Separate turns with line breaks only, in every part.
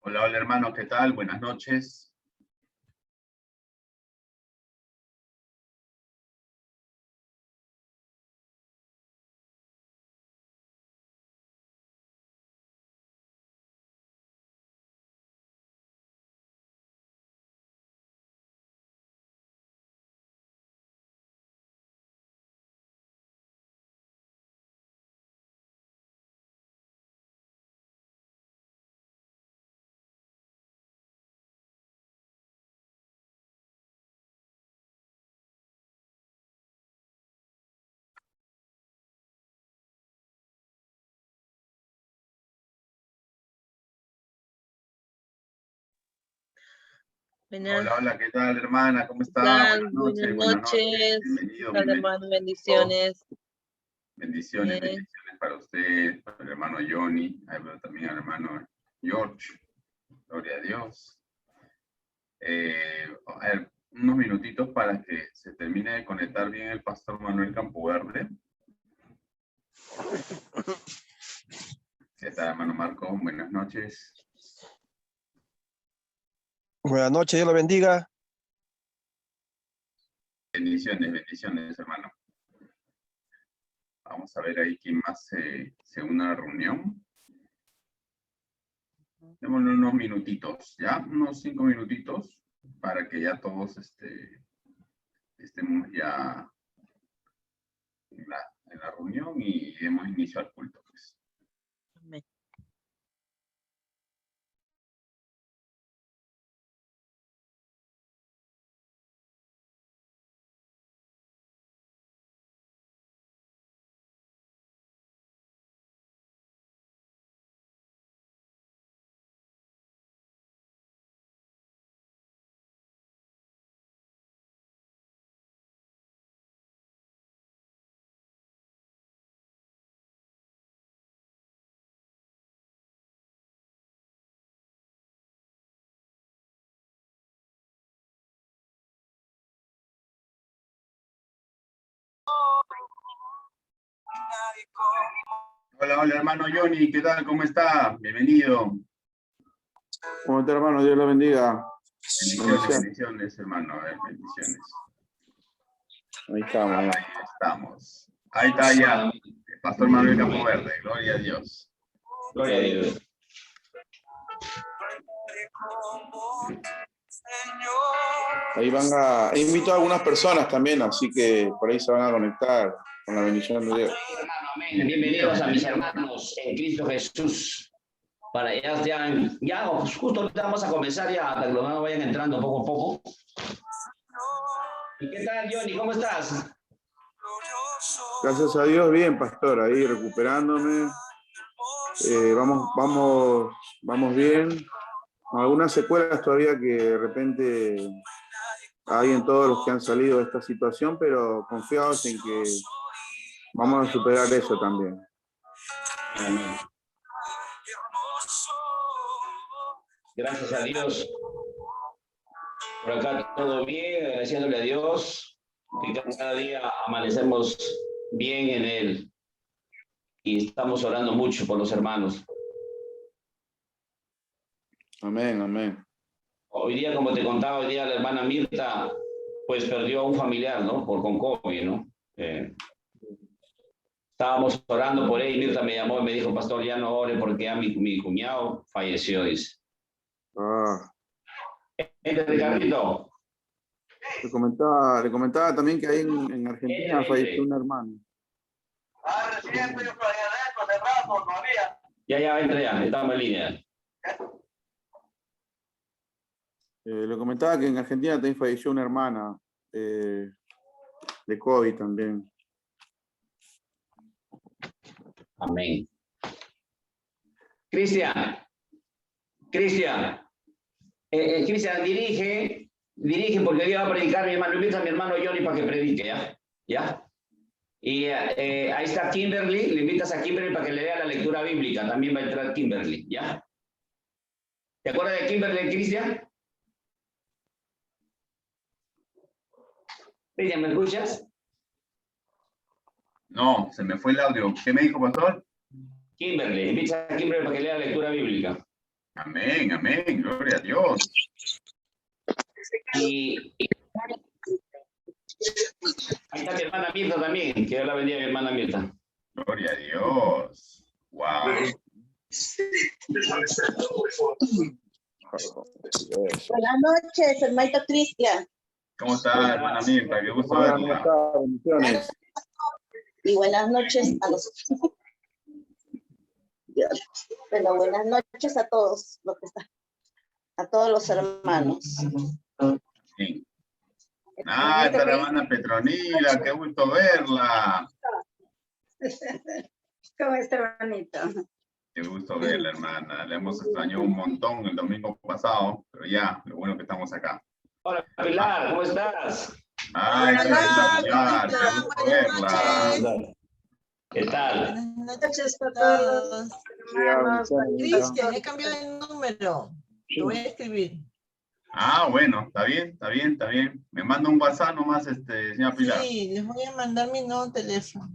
Hola, hola hermanos, ¿qué tal? Buenas noches. Hola, hola, ¿qué tal, hermana? ¿Cómo está? Buenas noches, buenas noches. Bienvenido,
Hola,
bienvenido.
hermano, bendiciones.
Bendiciones,
Bien.
bendiciones para usted, para el hermano Johnny, pero también al hermano George. Gloria a Dios. A ver, unos minutitos para que se termine de conectar bien el pastor Manuel Campoverde. ¿Qué tal, hermano Marco? Buenas noches.
Buenas noches, Dios lo bendiga.
Bendiciones, bendiciones, hermano. Vamos a ver ahí quién más se une a la reunión. Démosle unos minutitos, ¿ya? Unos 5 minutitos para que ya todos estemos ya en la reunión y demos inicio al culto, pues.
Amén.
Hola, hola, hermano Johnny, ¿qué tal? ¿Cómo está? Bienvenido.
¿Cómo está, hermano? Dios lo bendiga.
Bendiciones, bendiciones, hermano. A ver, bendiciones.
Ahí estamos.
Ahí estamos. Ahí está ya. El pastor Manuel Campoverde. Gloria a Dios.
Gloria a Dios.
Ahí he invitado a algunas personas también, así que por ahí se van a conectar con la bendición de Dios.
Hermano, amén. Bienvenidos a mis hermanos en Cristo Jesús. Para ya justo ahorita vamos a comenzar ya, hasta que los hermanos vayan entrando poco a poco. ¿Y qué tal, Johnny? ¿Cómo estás?
Gracias a Dios, bien, pastor, ahí recuperándome. Vamos bien. Algunas secuelas todavía que de repente hay en todos los que han salido de esta situación, pero confiados en que vamos a superar eso también.
Amén. Gracias a Dios. Por acá todo bien, agradeciéndole a Dios, que cada día amanecemos bien en Él. Y estamos orando mucho por los hermanos.
Amén, amén.
Hoy día, como te contaba, hoy día la hermana Mirta, pues perdió a un familiar, ¿no? Con COVID, ¿no? Estábamos orando por él y Mirta me llamó y me dijo, pastor, ya no ore porque ya mi cuñado falleció, dice.
Ah,
Ricardo.
le comentaba también que ahí en Argentina falleció un hermano.
Ya, entra ya, estamos en línea.
Le comentaba que en Argentina también falleció una hermana de COVID también.
Amén. Cristian, Cristian, dirige porque hoy va a predicar mi hermano. Invita a mi hermano Johnny para que predique, ¿ya? ¿Ya? Y ahí está Kimberly, le invitas a Kimberly para que le lea la lectura bíblica. También va a entrar Kimberly, ¿ya? ¿Te acuerdas de Kimberly, Cristian? Cristian, ¿me escuchas?
No, se me fue el audio. ¿Qué me dijo, pastor?
Kimberly, invita a Kimberly para que lea la lectura bíblica.
Amén, amén, gloria a Dios.
Y ahí está mi hermana Mirta también, que Dios la bendiga, mi hermana Mirta.
Gloria a Dios. Wow.
Buenas noches, hermanito Cristian.
¿Cómo está, hermana Mirta? Qué gusto
Hola, ¿cómo
verla.
está? Bendiciones.
Y buenas noches a los... Bueno, buenas noches a todos los que están, a todos los hermanos.
Sí. Ah, está la hermana Petronila, qué gusto verla.
¿Cómo está, hermanito?
Qué gusto verla, hermana. Le hemos extrañado un montón el domingo pasado, pero ya, lo bueno que estamos acá.
Hola, Pilar, ¿cómo estás?
Ay, qué linda Pilar, qué gusto verla.
¿Qué tal?
Buenas noches a todos. Hermanos,
Cristian, he cambiado de número. Lo voy a escribir.
Ah, bueno, está bien, está bien, está bien. Me manda un WhatsApp nomás, señora Pilar.
Sí, les voy a mandar mi nuevo teléfono.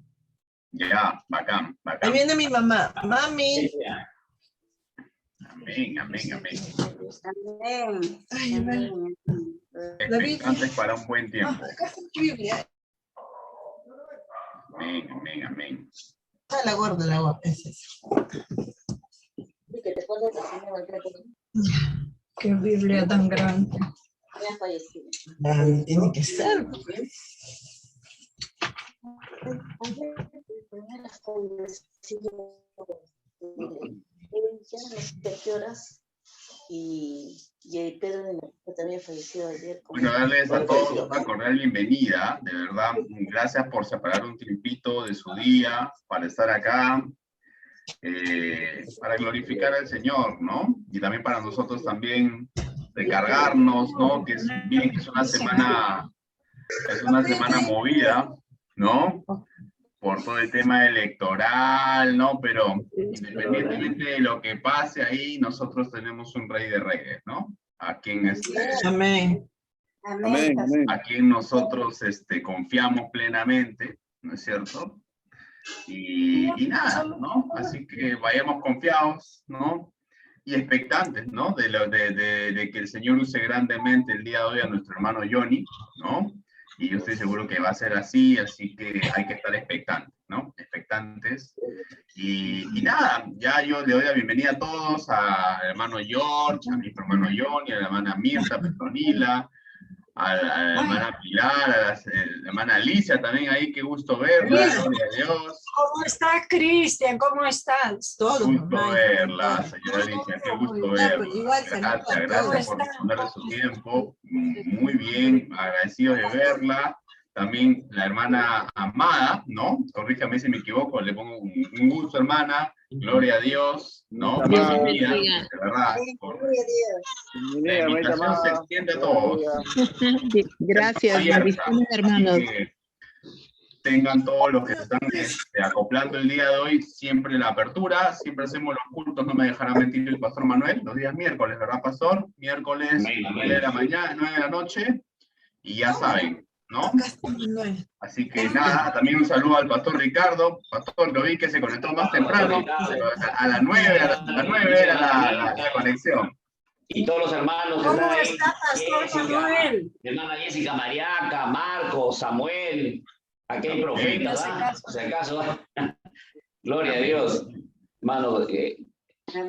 Ya, bacán,
Ahí
bacán.
viene mi mamá. Mami.
Amén, amén, amén.
amén.
Ay, a ver.
Expectantes para un buen tiempo.
Ah, acá está tu Biblia.
Amén, amén, amén.
Ah, la gorda, la guapa. Es eso.
Y que te pones así, me voy a creer que
Qué Biblia tan grande.
me ha fallecido.
Grande tiene que ser.
Ya no sé qué horas. Y Pedro de la también falleció ayer.
Bueno, darles a todos una cordial bienvenida. De verdad, gracias por separar un tiempito de su día para estar acá, para glorificar al Señor, ¿no? Y también para nosotros también recargarnos, ¿no? Que es bien, que es una semana movida, ¿no? Por todo el tema electoral, ¿no? Pero independientemente de lo que pase ahí, nosotros tenemos un rey de reyes, ¿no? A quien,
Amén.
Amén, amén.
a quien nosotros confiamos plenamente, ¿no es cierto? Y nada, ¿no? Así que vayamos confiados, ¿no? Y expectantes, ¿no? De que el Señor use grandemente el día de hoy a nuestro hermano Johnny, ¿no? Y yo estoy seguro que va a ser así que hay que estar expectantes, ¿no? Expectantes. Y nada, ya yo le doy la bienvenida a todos, al hermano George, a mi hermano Johnny, a la hermana Mirta, Petronila, a la hermana Pilar, a la hermana Alicia también ahí, qué gusto verla, gloria a Dios.
¿Cómo está, Cristian? ¿Cómo estás?
Todo.
Qué gusto
mamá.
verla, señora Alicia, qué gusto verla.
Igual,
Gracias por disponer de su tiempo. Muy bien, agradecido de verla. También la hermana Amada, ¿no? Corríjame si me equivoco, le pongo un gusto, hermana. Gloria a Dios, ¿no?
Dios
Bienvenida,
bendiga.
de verdad.
Gloria a Dios.
La invitación se extiende a todos.
Gracias,
Abierta.
bendiciones, hermanos.
Así que tengan todos los que se están acoplando el día de hoy, siempre la apertura, siempre hacemos los cultos, no me dejará mentir el pastor Manuel, los días miércoles, ¿verdad, pastor? Miércoles, 9 de la mañana, 9 de la noche, y ya saben, ¿no?
Acá está Manuel.
Así que nada, también un saludo al pastor Ricardo, pastor, lo vi que se conectó más temprano, a las 9, a las 9 era la conexión.
Y todos los hermanos que
¿Cómo
están ahí,
está, Pastor Manuel?
mi hermana Jessica Mariaca, Marcos, Samuel, aquí hay profetas, ¿ah? Por si acaso, ¿ah? Gloria a Dios. Hermano,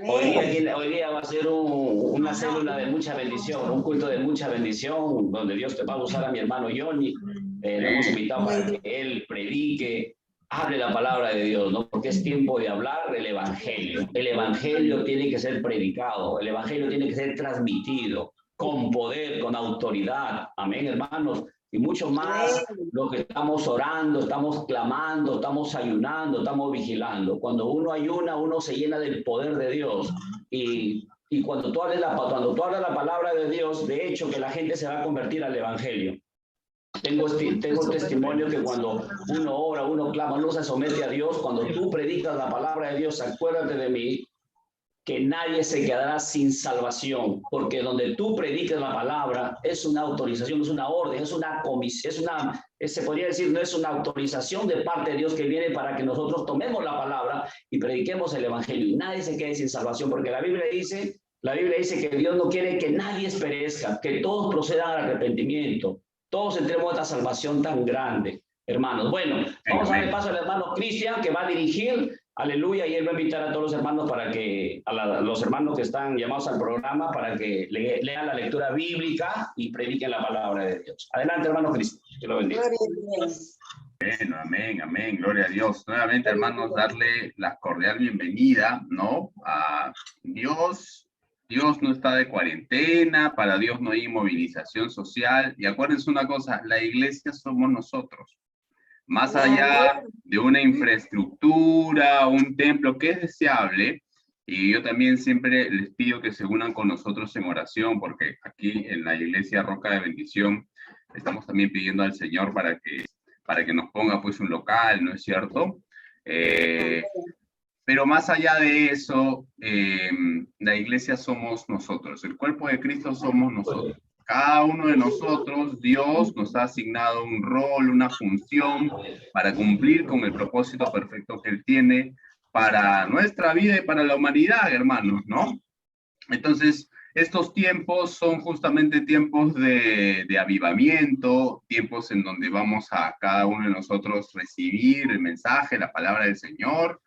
hoy día va a ser una célula de mucha bendición, un culto de mucha bendición, donde Dios te va a usar a mi hermano Johnny. Le hemos invitado para que él predique, hable la palabra de Dios, ¿no? Porque es tiempo de hablar del Evangelio. El Evangelio tiene que ser predicado, el Evangelio tiene que ser transmitido con poder, con autoridad. Amén, hermanos. Y mucho más lo que estamos orando, estamos clamando, estamos ayunando, estamos vigilando. Cuando uno ayuna, uno se llena del poder de Dios. Y cuando tú hablas la palabra de Dios, de hecho que la gente se va a convertir al Evangelio. Tengo testimonio que cuando uno ora, uno clama, uno se somete a Dios, cuando tú predicas la palabra de Dios, acuérdate de mí, que nadie se quedará sin salvación, porque donde tú prediques la palabra es una autorización, es una orden, es una comisión, se podría decir, no es una autorización de parte de Dios que viene para que nosotros tomemos la palabra y prediquemos el evangelio. Y nadie se quede sin salvación, porque la Biblia dice que Dios no quiere que nadie perezca, que todos procedan al arrepentimiento, todos entremos a esta salvación tan grande, hermanos. Bueno, vamos a darle paso al hermano Cristian, que va a dirigir. Aleluya, y él va a invitar a todos los hermanos los hermanos que están llamados al programa para que lean la lectura bíblica y prediquen la palabra de Dios. Adelante, hermano Cristo, que lo bendiga.
Bueno, amén, amén, gloria a Dios. Nuevamente, hermanos, darle la cordial bienvenida, ¿no? A Dios. Dios no está de cuarentena, para Dios no hay movilización social. Y acuérdense una cosa, la iglesia somos nosotros. Más allá de una infraestructura, un templo que es deseable, y yo también siempre les pido que se unan con nosotros en oración, porque aquí en la iglesia Roca de Bendición estamos también pidiendo al Señor para que nos ponga pues un local, ¿no es cierto? Pero más allá de eso, la iglesia somos nosotros, el cuerpo de Cristo somos nosotros. Cada uno de nosotros, Dios nos ha asignado un rol, una función para cumplir con el propósito perfecto que Él tiene para nuestra vida y para la humanidad, hermanos, ¿no? Entonces, estos tiempos son justamente tiempos de avivamiento, tiempos en donde vamos a cada uno de nosotros recibir el mensaje, la palabra del Señor.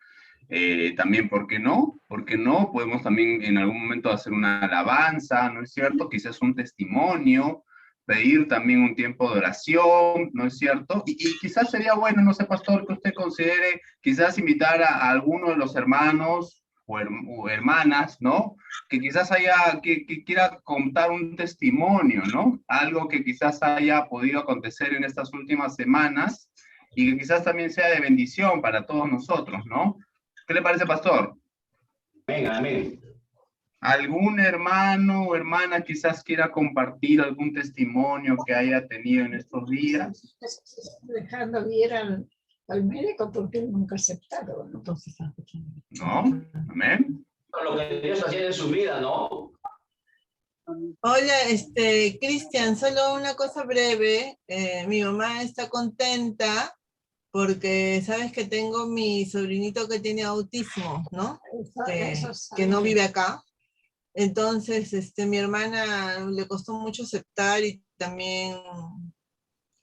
También, ¿por qué no? ¿Por qué no? Podemos también en algún momento hacer una alabanza, ¿no es cierto? Quizás un testimonio, pedir también un tiempo de oración, ¿no es cierto? Y quizás sería bueno, no sé, pastor, que usted considere quizás invitar a alguno de los hermanos o hermanas, ¿no? Que quizás que quiera contar un testimonio, ¿no? Algo que quizás haya podido acontecer en estas últimas semanas y que quizás también sea de bendición para todos nosotros, ¿no? ¿Qué le parece, pastor?
Venga, amén.
¿Algún hermano o hermana quizás quiera compartir algún testimonio que haya tenido en estos días?
Dejando ir al médico porque él nunca ha aceptado. Entonces,
¿No? Amén.
Con lo que Dios está haciendo en su vida, ¿no?
Hola, Cristian, solo una cosa breve. Mi mamá está contenta porque sabes que tengo mi sobrinito que tiene autismo, ¿no? Que no vive acá. Entonces, mi hermana le costó mucho aceptar y también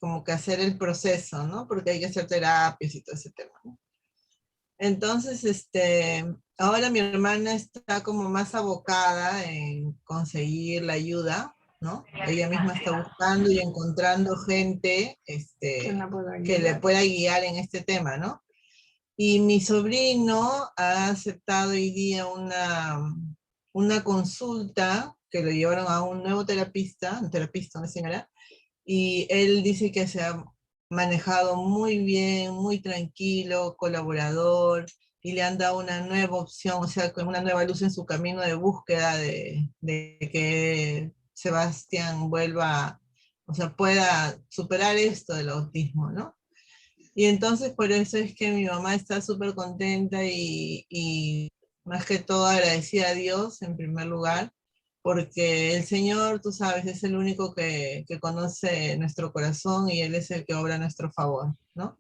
como que hacer el proceso, ¿no? Porque hay que hacer terapias y todo ese tema, ¿no? Entonces, ahora mi hermana está como más abocada en conseguir la ayuda, ¿no? Ella misma está buscando y encontrando gente que le pueda guiar en este tema, ¿no? Y mi sobrino ha aceptado hoy día una consulta que lo llevaron a un nuevo terapista, una señora, y él dice que se ha manejado muy bien, muy tranquilo, colaborador, y le han dado una nueva opción, o sea, con una nueva luz en su camino de búsqueda de que Sebastián vuelva, o sea, pueda superar esto del autismo, ¿no? Y entonces por eso es que mi mamá está súper contenta y más que todo agradecida a Dios en primer lugar, porque el Señor, tú sabes, es el único que conoce nuestro corazón y Él es el que obra a nuestro favor, ¿no?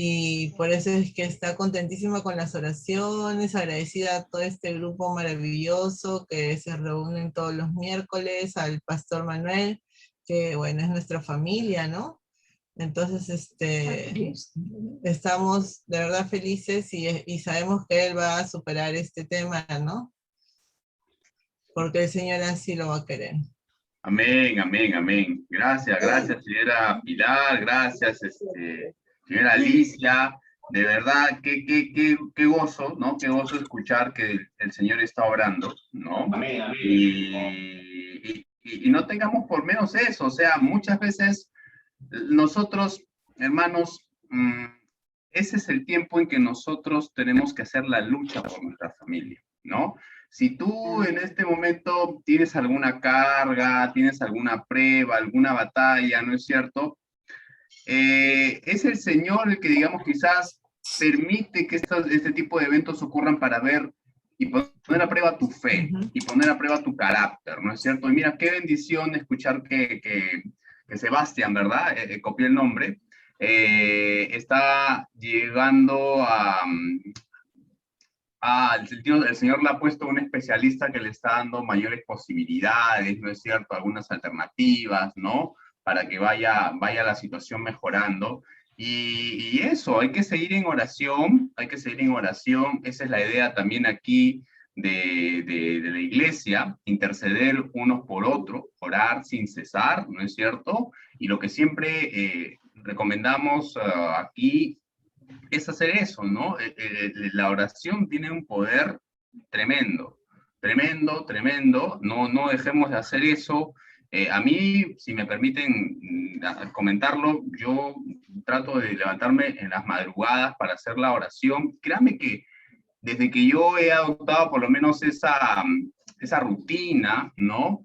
Y por eso es que está contentísima con las oraciones, agradecida a todo este grupo maravilloso que se reúnen todos los miércoles, al pastor Manuel, que bueno, es nuestra familia, ¿no? Entonces, estamos de verdad felices y sabemos que Él va a superar este tema, ¿no? Porque el Señor así lo va a querer.
Amén, amén, amén. Gracias, señora Pilar, gracias, señora Alicia. De verdad, qué gozo, ¿no? Qué gozo escuchar que el Señor está obrando, ¿no?
Amén, amén.
Y no tengamos por menos eso, o sea, muchas veces nosotros, hermanos, ese es el tiempo en que nosotros tenemos que hacer la lucha por nuestra familia, ¿no? Si tú en este momento tienes alguna carga, tienes alguna prueba, alguna batalla, ¿no es cierto? Es el Señor el que, digamos, quizás permite que este tipo de eventos ocurran para ver y poner a prueba tu fe, y poner a prueba tu carácter, ¿no es cierto? Y mira, qué bendición escuchar que Sebastián, ¿verdad? Copié el nombre, está llegando el Señor le ha puesto un especialista que le está dando mayores posibilidades, ¿no es cierto? Algunas alternativas, ¿no? Para que vaya la situación mejorando. Y eso, hay que seguir en oración, esa es la idea también aquí de la iglesia, interceder unos por otros, orar sin cesar, ¿no es cierto? Y lo que siempre recomendamos aquí es hacer eso, ¿no? La oración tiene un poder tremendo, tremendo, tremendo, no dejemos de hacer eso. A mí, si me permiten comentarlo, yo trato de levantarme en las madrugadas para hacer la oración. Créanme que desde que yo he adoptado por lo menos esa rutina, ¿no?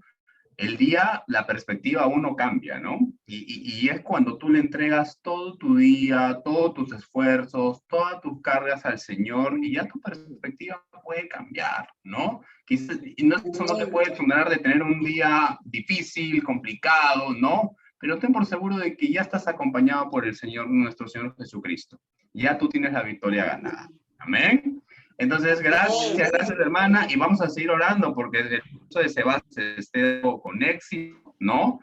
El día, la perspectiva uno cambia, ¿no? Y es cuando tú le entregas todo tu día, todos tus esfuerzos, todas tus cargas al Señor, y ya tu perspectiva puede cambiar, ¿no? Quizás, y no, eso no te puede exonerar de tener un día difícil, complicado, ¿no? Pero ten por seguro de que ya estás acompañado por el Señor, nuestro Señor Jesucristo. Ya tú tienes la victoria ganada. Amén. Entonces, gracias hermana, y vamos a seguir orando porque el curso de Sebastián esté con éxito, ¿no?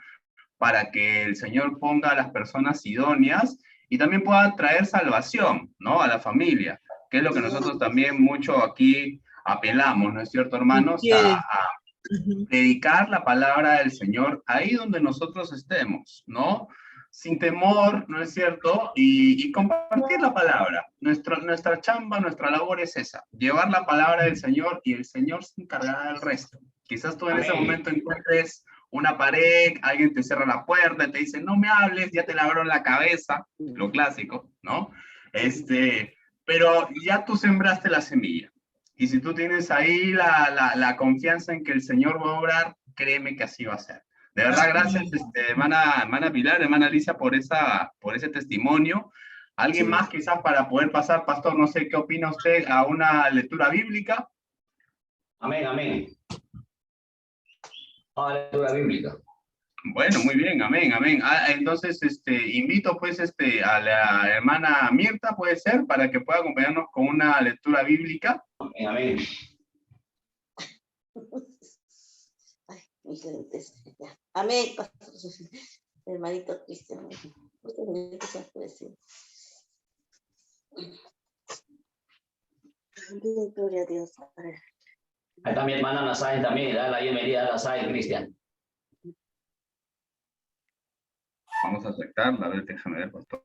Para que el Señor ponga a las personas idóneas y también pueda traer salvación, ¿no? A la familia, que es lo que nosotros también mucho aquí apelamos, ¿no es cierto, hermanos? A predicar la palabra del Señor ahí donde nosotros estemos, ¿no? Sin temor, ¿no es cierto? Y compartir la palabra. Nuestra chamba, nuestra labor es esa, llevar la palabra del Señor y el Señor se encargará del resto. Quizás tú en ese momento encuentres una pared, alguien te cierra la puerta y te dice, no me hables, ya te lavaron la cabeza, lo clásico, ¿no? Pero ya tú sembraste la semilla. Y si tú tienes ahí la confianza en que el Señor va a obrar, créeme que así va a ser. De verdad, gracias, hermana Pilar, hermana Alicia, por ese testimonio. ¿Alguien más quizás para poder pasar, pastor? No sé, ¿qué opina usted a una lectura bíblica?
Amén, amén. A la lectura bíblica.
Bueno, muy bien, amén, amén. Entonces, invito pues a la hermana Mirta, puede ser, para que pueda acompañarnos con una lectura bíblica.
Amén, amén.
Amén, hermanito Cristian. Gloria a Dios.
Ahí está mi hermana Nazaret también, da la bienvenida a Nazaret, Cristian.
Vamos a aceptarla, a ver, déjame ver, pastor.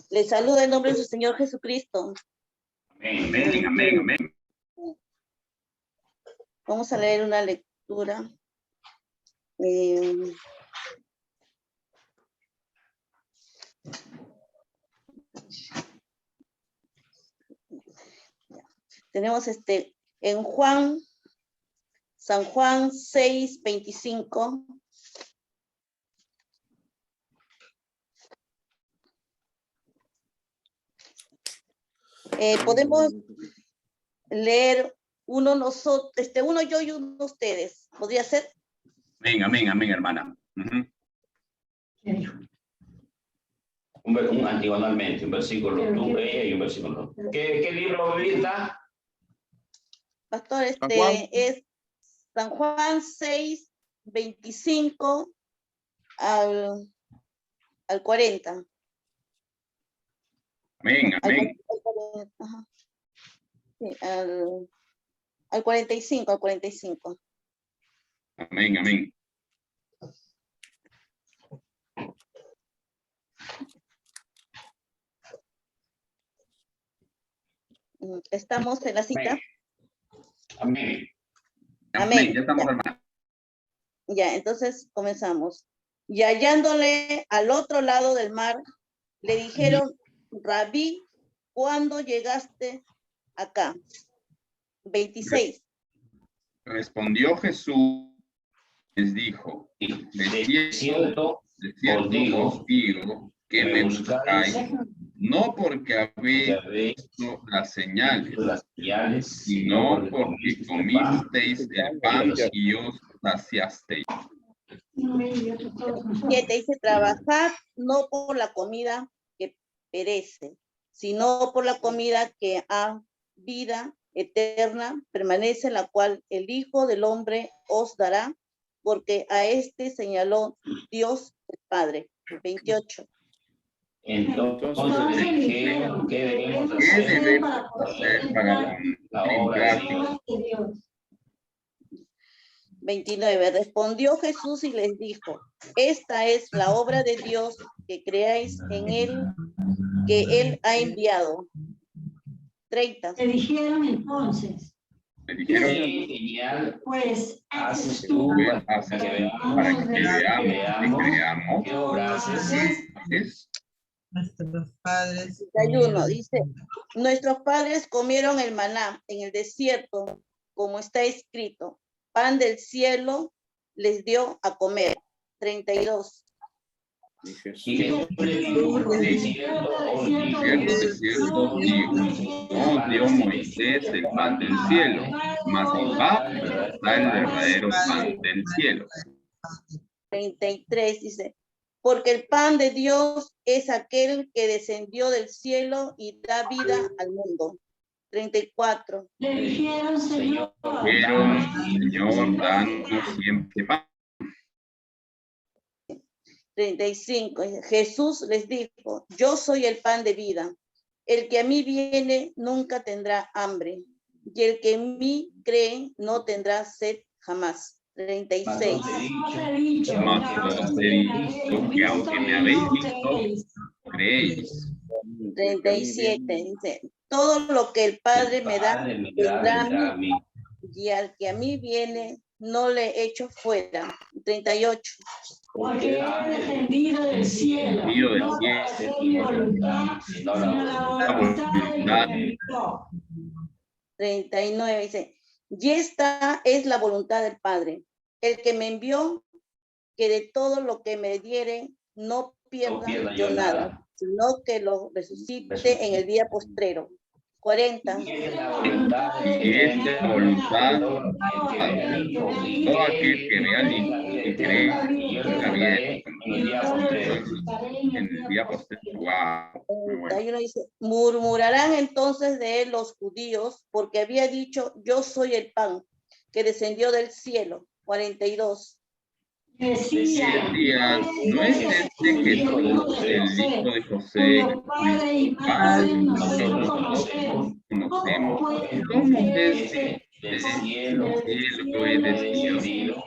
Le saluda en nombre de su Señor Jesucristo.
Amén, amén, amén, amén.
Vamos a leer una lectura. Tenemos en San Juan 6:25. Podemos leer uno yo y uno ustedes. ¿Podría ser?
Amén, amén, amén, hermana.
Antiguamente, un versículo tú, ella y un versículo. ¿Qué libro Mirta?
Pastor, es San Juan 6:25 al 40.
Amén, amén.
Al 45,
Amén, amén.
¿Estamos en la cita?
Amén.
Amén.
Ya estamos, hermano.
Ya, entonces comenzamos. Y hallándole al otro lado del mar, le dijeron, Rabí, ¿cuándo llegaste acá? 26.
Respondió Jesús, les dijo, de cierto os digo, que me buscáis, no porque habéis visto las señales, sino porque comisteis el pan y os saciasteis.
7 dice, trabajad no por la comida que perece, sino por la comida que a vida eterna permanece, la cual el Hijo del Hombre os dará, porque a este señaló Dios el Padre. 28.
Entonces, ¿qué debemos hacer
para
la obra de
limpiar?
Dios?
29. Respondió Jesús y les dijo, esta es la obra de Dios, que creáis en él, que él ha enviado. 30.
Te dijeron entonces,
Me dijeron,
Genial,
pues
haces
haces
tú
tú
haces
para que
para que
veamos,
veamos y creamos.
¿qué obra haces?
Es
Nuestros padres.
31. Dice, nuestros padres comieron el maná en el desierto, como está escrito, pan del cielo les dio a comer. 32.
Y Jesús le dijo, de cierto,
no dio Moisés el pan del cielo, mas el pan está el verdadero pan del cielo.
33 dice, porque el pan de Dios es aquel que descendió del cielo y da vida al mundo. 34.
le dijeron, Señor,
Pero, Señor, danos siempre pan.
35. Jesús les dijo, yo soy el pan de vida. El que a mí viene nunca tendrá hambre, y el que en mí cree no tendrá sed jamás. 36.
Mas os he dicho que aunque me habéis visto, creéis.
37. Dice, todo lo que el Padre me da, vendrá a mí, y al que a mí viene, no le echo fuera. 38.
porque he descendido del cielo, no para hacer mi voluntad, sino la voluntad del que me envió.
39 dice, y esta es la voluntad del Padre, el que me envió, que de todo lo que me diere, no pierda yo nada, sino que lo resucite en el día postrero. 40.
Y esta voluntad, todo aquel que vea y cree la vida en el día posterior. Wow. Muy bueno.
41 dice, murmurarán entonces de él los judíos, porque había dicho, yo soy el pan que descendió del cielo. 42.
Decía,
no es este Jesús, el hijo de José,
padre y madre nosotros conocemos.
¿Cómo desde el cielo he descendido?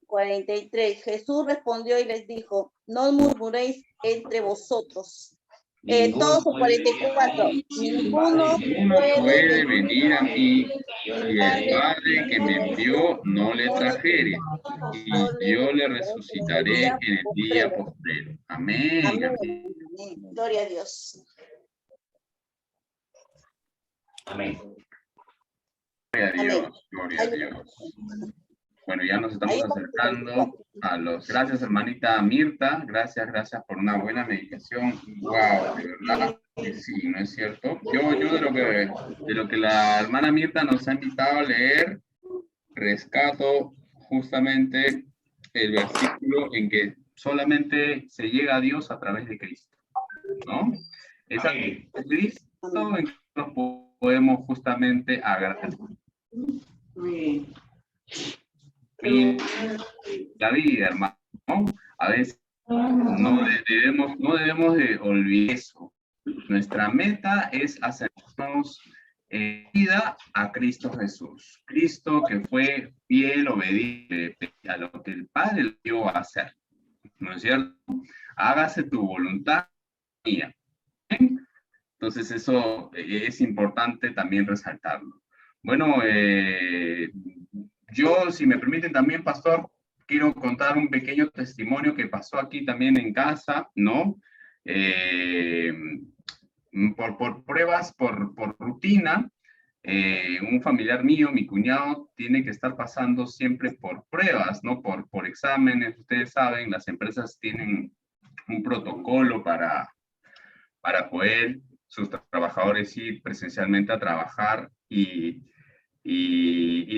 43. Jesús respondió y les dijo, no murmuréis entre vosotros. Todos son 44. Ninguno
puede venir a mí y el Padre que me envió no le trajere, y yo le resucitaré en el día postrero. Amén.
Amén. Gloria a Dios.
Amén.
Gloria a Dios, gloria a Dios. Bueno, ya nos estamos acercando a los... Gracias, hermanita Mirta. Gracias por una buena meditación. Wow, de verdad que sí, ¿no es cierto? Yo de lo que la hermana Mirta nos ha invitado a leer, rescato justamente el versículo en que solamente se llega a Dios a través de Cristo, ¿no? Es a Cristo en que nos podemos justamente agradar. La vida, hermano, a veces no debemos de olvidar eso. Nuestra meta es acercarnos en vida a Cristo Jesús. Cristo que fue fiel, obediente a lo que el Padre le dio a hacer. ¿No es cierto? Hágase tu voluntad mía. Entonces eso es importante también resaltarlo. Bueno, yo, si me permiten también, pastor, quiero contar un pequeño testimonio que pasó aquí también en casa, ¿no? Por pruebas, por rutina, un familiar mío, mi cuñado, tiene que estar pasando siempre por pruebas, ¿no? Por exámenes. Ustedes saben, las empresas tienen un protocolo para poder sus trabajadores ir presencialmente a trabajar y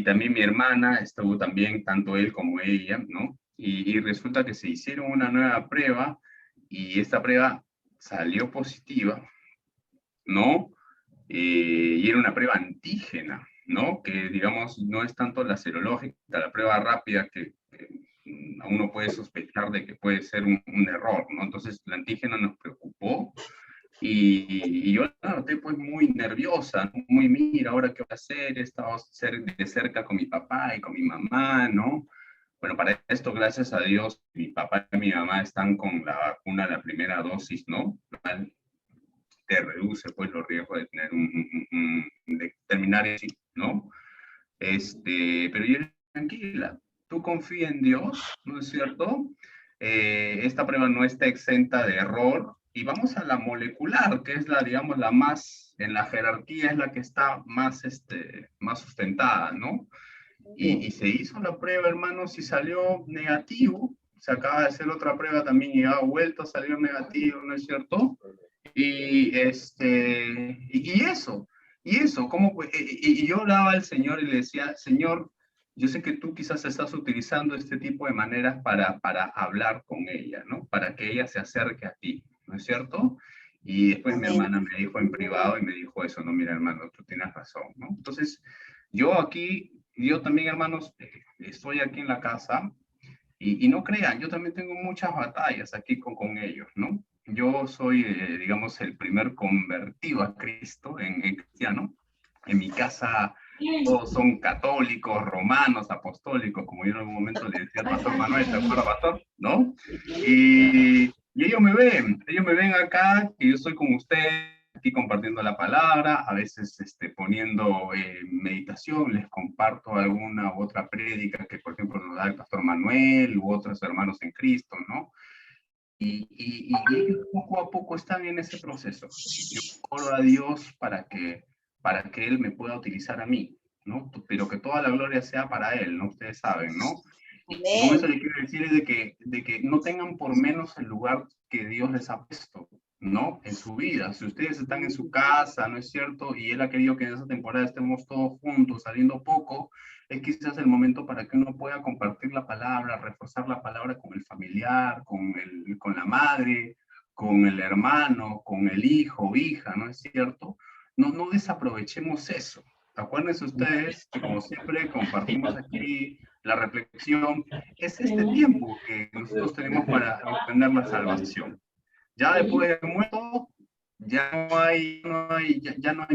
también mi hermana estuvo también, tanto él como ella, ¿no? Y resulta que se hicieron una nueva prueba y esta prueba salió positiva, ¿no? Y era una prueba antígena, ¿no? Que digamos no es tanto la serológica, la prueba rápida que uno puede sospechar de que puede ser un error, ¿no? Entonces la antígena nos preocupó y yo la noté pues muy nerviosa, muy mira, ahora qué voy a hacer, he estado de cerca con mi papá y con mi mamá, ¿no? Bueno, para esto, gracias a Dios, mi papá y mi mamá están con la vacuna, la primera dosis, ¿no? Te reduce pues los riesgos de tener de terminar así, ¿no? Pero yo tranquila, tú confía en Dios, ¿no es cierto? Esta prueba no está exenta de error y vamos a la molecular, que es la, digamos, la más, en la jerarquía es la que está más, más sustentada, ¿no? Y se hizo la prueba, hermanos, y salió negativo. Se acaba de hacer otra prueba también y ha vuelto a salir negativo, ¿no es cierto? Y eso, ¿cómo? Y yo oraba al Señor y le decía, Señor, yo sé que tú quizás estás utilizando este tipo de maneras para hablar con ella, ¿no? Para que ella se acerque a ti, ¿no es cierto? Y después mi hermana me dijo en privado y me dijo eso, no, mira hermano, tú tienes razón, ¿no? Entonces, yo también, hermanos, estoy aquí en la casa y no crean, yo también tengo muchas batallas aquí con ellos, ¿no? Yo soy, digamos, el primer convertido a Cristo en cristiano. En mi casa todos son católicos, romanos, apostólicos, como yo en algún momento le decía al pastor Manuel, ¿te acuerdas, pastor? ¿No? Y ellos me ven acá, que yo estoy con ustedes, aquí compartiendo la palabra, a veces poniendo meditación, les comparto alguna u otra prédica que, por ejemplo, nos da el pastor Manuel u otros hermanos en Cristo, ¿no? Y ellos poco a poco están en ese proceso. Yo oro a Dios para que Él me pueda utilizar a mí, ¿no? Pero que toda la gloria sea para Él, ¿no? Ustedes saben, ¿no? Y con eso le quiero decir es de que no tengan por menos el lugar que Dios les ha puesto, ¿no? En su vida. Si ustedes están en su casa, ¿no es cierto? Y Él ha querido que en esa temporada estemos todos juntos, saliendo poco, es quizás el momento para que uno pueda compartir la palabra, reforzar la palabra con el familiar, con la madre, con el hermano, con el hijo o hija, ¿no es cierto? No desaprovechemos eso. Acuérdense ustedes que como siempre compartimos aquí la reflexión, es este tiempo que nosotros tenemos para obtener la salvación. Ya después de muerto, ya no hay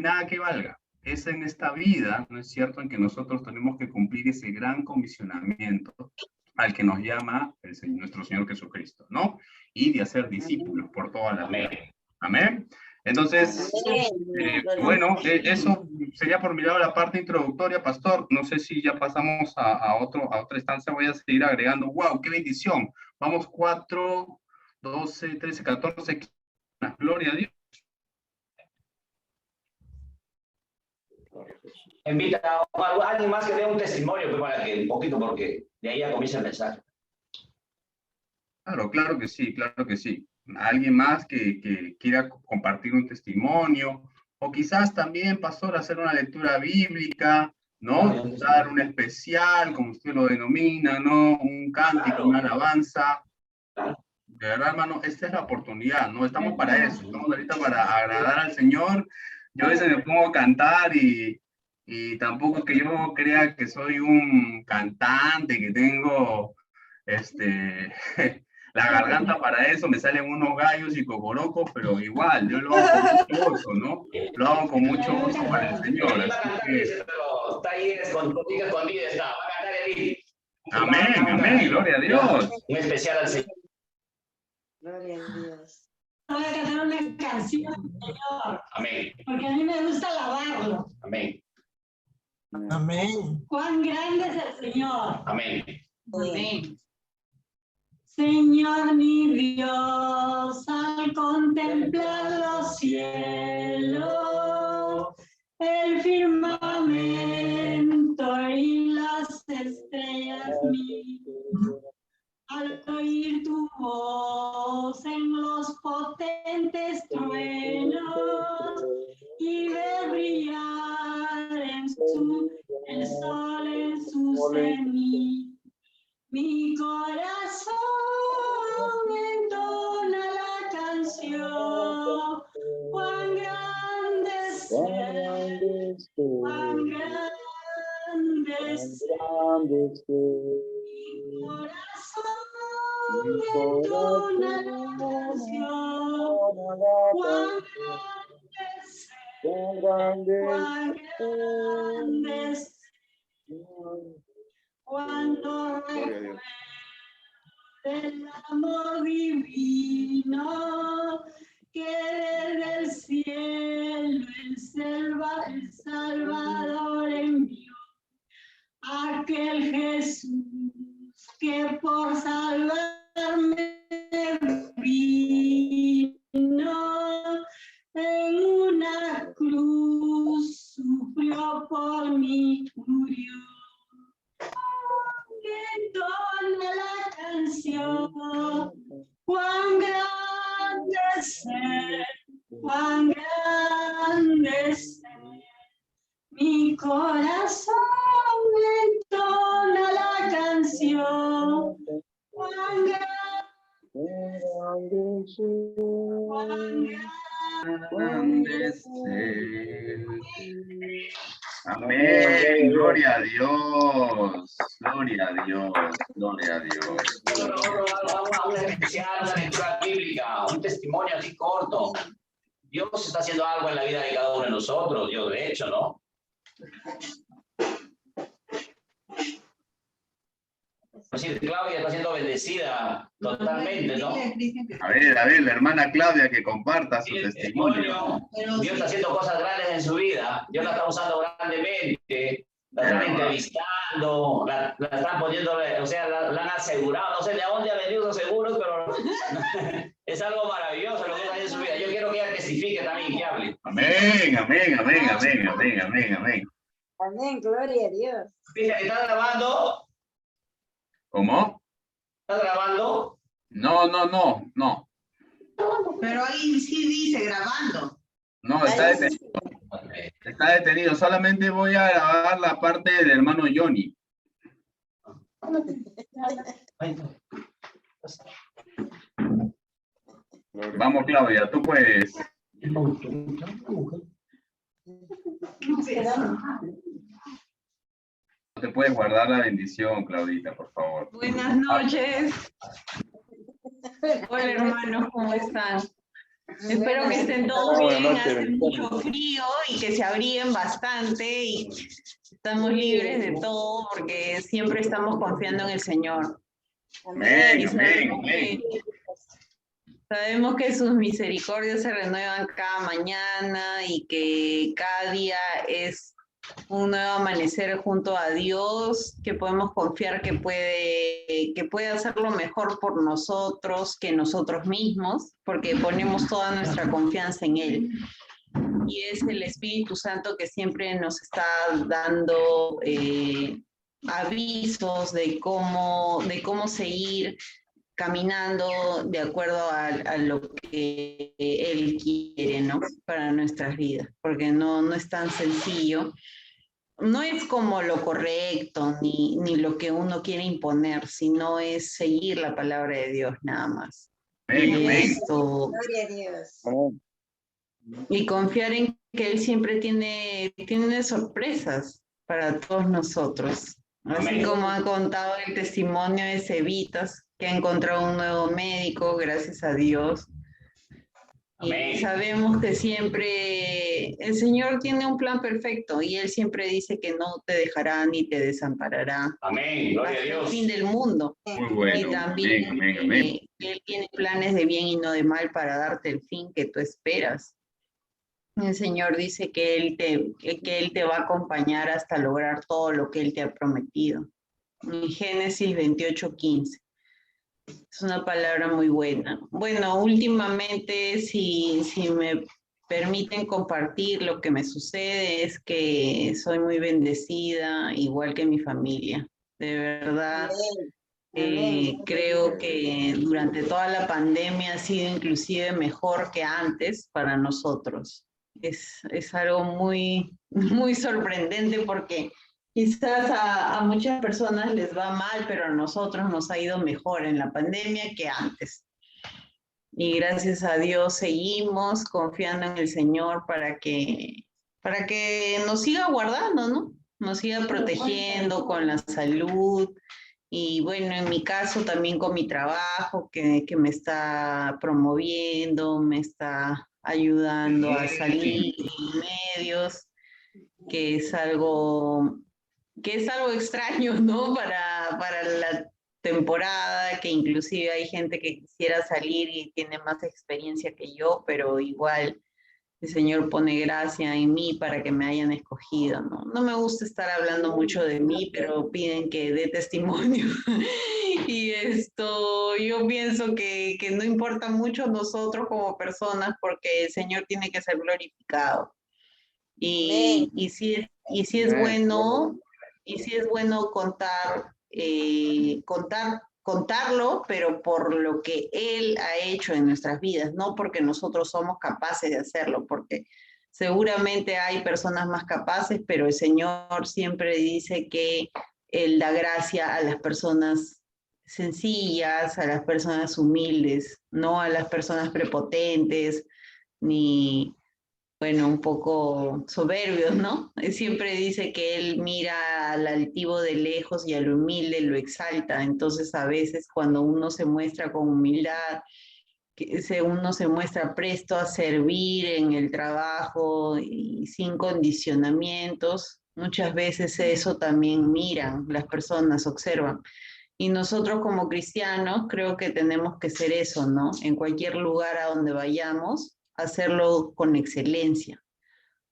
nada que valga. Es en esta vida, ¿no es cierto?, en que nosotros tenemos que cumplir ese gran comisionamiento al que nos llama nuestro Señor Jesucristo, ¿no? Y de hacer discípulos por toda la tierra. Amén. Entonces, bueno, eso sería por mi lado la parte introductoria, pastor. No sé si ya pasamos a otra instancia, voy a seguir agregando. ¡Wow! ¡Qué bendición! Vamos 4, 12, 13, 14, 15. Gloria a Dios.
Invita a alguien más que dé un testimonio, pues, para que un poquito, porque de ahí ya comienza el mensaje.
Claro que sí, claro que sí. Alguien más que quiera compartir un testimonio, o quizás también, pastor, hacer una lectura bíblica, ¿no? Dar un especial, como usted lo denomina, ¿no? Un cántico, una alabanza. De verdad, hermano, esta es la oportunidad, ¿no? Estamos para eso, estamos ahorita para agradar al Señor. Yo a veces me pongo a cantar y tampoco es que yo crea que soy un cantante, que tengo, la garganta para eso, me salen unos gallos y cocorocos, pero igual, yo lo hago con mucho gozo, ¿no? Lo hago con mucho gozo para el Señor. Así que...
Está ahí escondida, está. Va a cantar el
amén, amén, gloria a Dios.
Un especial al Señor.
Gloria a Dios.
Voy a cantar una canción, Señor.
Amén.
Porque a mí me gusta alabarlo.
Amén.
Amén.
Cuán grande es el Señor.
Amén.
Amén. Señor mi Dios, al contemplar los cielos, el firmamento y las estrellas mías, al oír tu voz en cuán grande es mi corazón entona la canción, cuán grande es cuando recuerdo el amor divino que desde el cielo el Salvador envió, aquel Jesús que por salvarme vino, en una cruz sufrió por mí, murió. Que entona la canción, cuán grande es Él, cuán grande es Él. Mi corazón entona la canción, cuán
grande es Él. Amén, gloria a Dios, gloria a Dios, gloria a Dios.
Una especial, una lectura bíblica, un testimonio así corto. Dios está haciendo algo en la vida de cada uno de nosotros, Dios de hecho, ¿no? Así, Claudia está siendo bendecida totalmente, ¿no?
A ver, la hermana Claudia que comparta su testimonio.
Dios está haciendo cosas grandes en su vida. Dios la está usando grandemente. La están entrevistando, la están poniendo, o sea, la han asegurado. No sé de dónde ha venido los seguros, pero es algo maravilloso lo que está en su vida. Yo quiero que ella testifique también, que hable.
Amén, amén, amén, amén, amén, amén, amén.
Amén, gloria a Dios.
¿Estás grabando?
¿Cómo?
¿Estás grabando?
No.
Pero ahí sí dice grabando.
No, está detenido. Está detenido. Solamente voy a grabar la parte del hermano Johnny. Vamos, Claudia, tú puedes. Te puedes guardar la bendición, Claudita, por favor.
Buenas noches. Hola, hermanos, ¿cómo están? Espero que estén todos bien, hace mucho frío y que se abriguen bastante y estamos libres de todo porque siempre estamos confiando en el Señor.
Amén, amén, amén.
Sabemos que sus misericordias se renuevan cada mañana y que cada día es un nuevo amanecer junto a Dios, que podemos confiar que puede hacerlo mejor por nosotros que nosotros mismos, porque ponemos toda nuestra confianza en Él. Y es el Espíritu Santo que siempre nos está dando avisos de cómo seguir caminando de acuerdo a lo que Él quiere, ¿no? Para nuestras vidas, porque no es tan sencillo. No es como lo correcto, ni lo que uno quiere imponer, sino es seguir la palabra de Dios nada más.
Gloria a Dios.
Y confiar en que Él siempre tiene sorpresas para todos nosotros. Así como ha contado el testimonio de Cevitas, que ha encontrado un nuevo médico, gracias a Dios. Y sabemos que siempre el Señor tiene un plan perfecto y Él siempre dice que no te dejará ni te desamparará.
Amén, gloria a
hasta
Dios.
el fin del mundo.
Muy bueno.
Y también
amén.
Él tiene planes de bien y no de mal para darte el fin que tú esperas. El Señor dice que Él te va a acompañar hasta lograr todo lo que Él te ha prometido. En Génesis 28:15. Es una palabra muy buena. Bueno, últimamente, si me permiten compartir lo que me sucede, es que soy muy bendecida, igual que mi familia. De verdad, creo que durante toda la pandemia ha sido inclusive mejor que antes para nosotros. Es algo muy, muy sorprendente porque quizás a muchas personas les va mal, pero a nosotros nos ha ido mejor en la pandemia que antes. Y gracias a Dios seguimos confiando en el Señor para que para que nos siga guardando, ¿no? Nos siga protegiendo con la salud. Y bueno, en mi caso también con mi trabajo, que me está promoviendo, me está ayudando a salir en medios, que es algo extraño, ¿no? Para la temporada, que inclusive hay gente que quisiera salir y tiene más experiencia que yo, pero igual el Señor pone gracia en mí para que me hayan escogido, ¿no? No me gusta estar hablando mucho de mí, pero piden que dé testimonio. Y yo pienso que no importa mucho nosotros como personas, porque el Señor tiene que ser glorificado. Y sí es bueno contarlo, pero por lo que Él ha hecho en nuestras vidas, no porque nosotros somos capaces de hacerlo, porque seguramente hay personas más capaces, pero el Señor siempre dice que Él da gracia a las personas sencillas, a las personas humildes, no a las personas prepotentes, ni, bueno, un poco soberbios, ¿no? Siempre dice que él mira al altivo de lejos y al humilde lo exalta. Entonces, a veces cuando uno se muestra con humildad, uno se muestra presto a servir en el trabajo y sin condicionamientos, muchas veces eso también miran, las personas observan. Y nosotros como cristianos creo que tenemos que ser eso, ¿no? En cualquier lugar a donde vayamos, hacerlo con excelencia,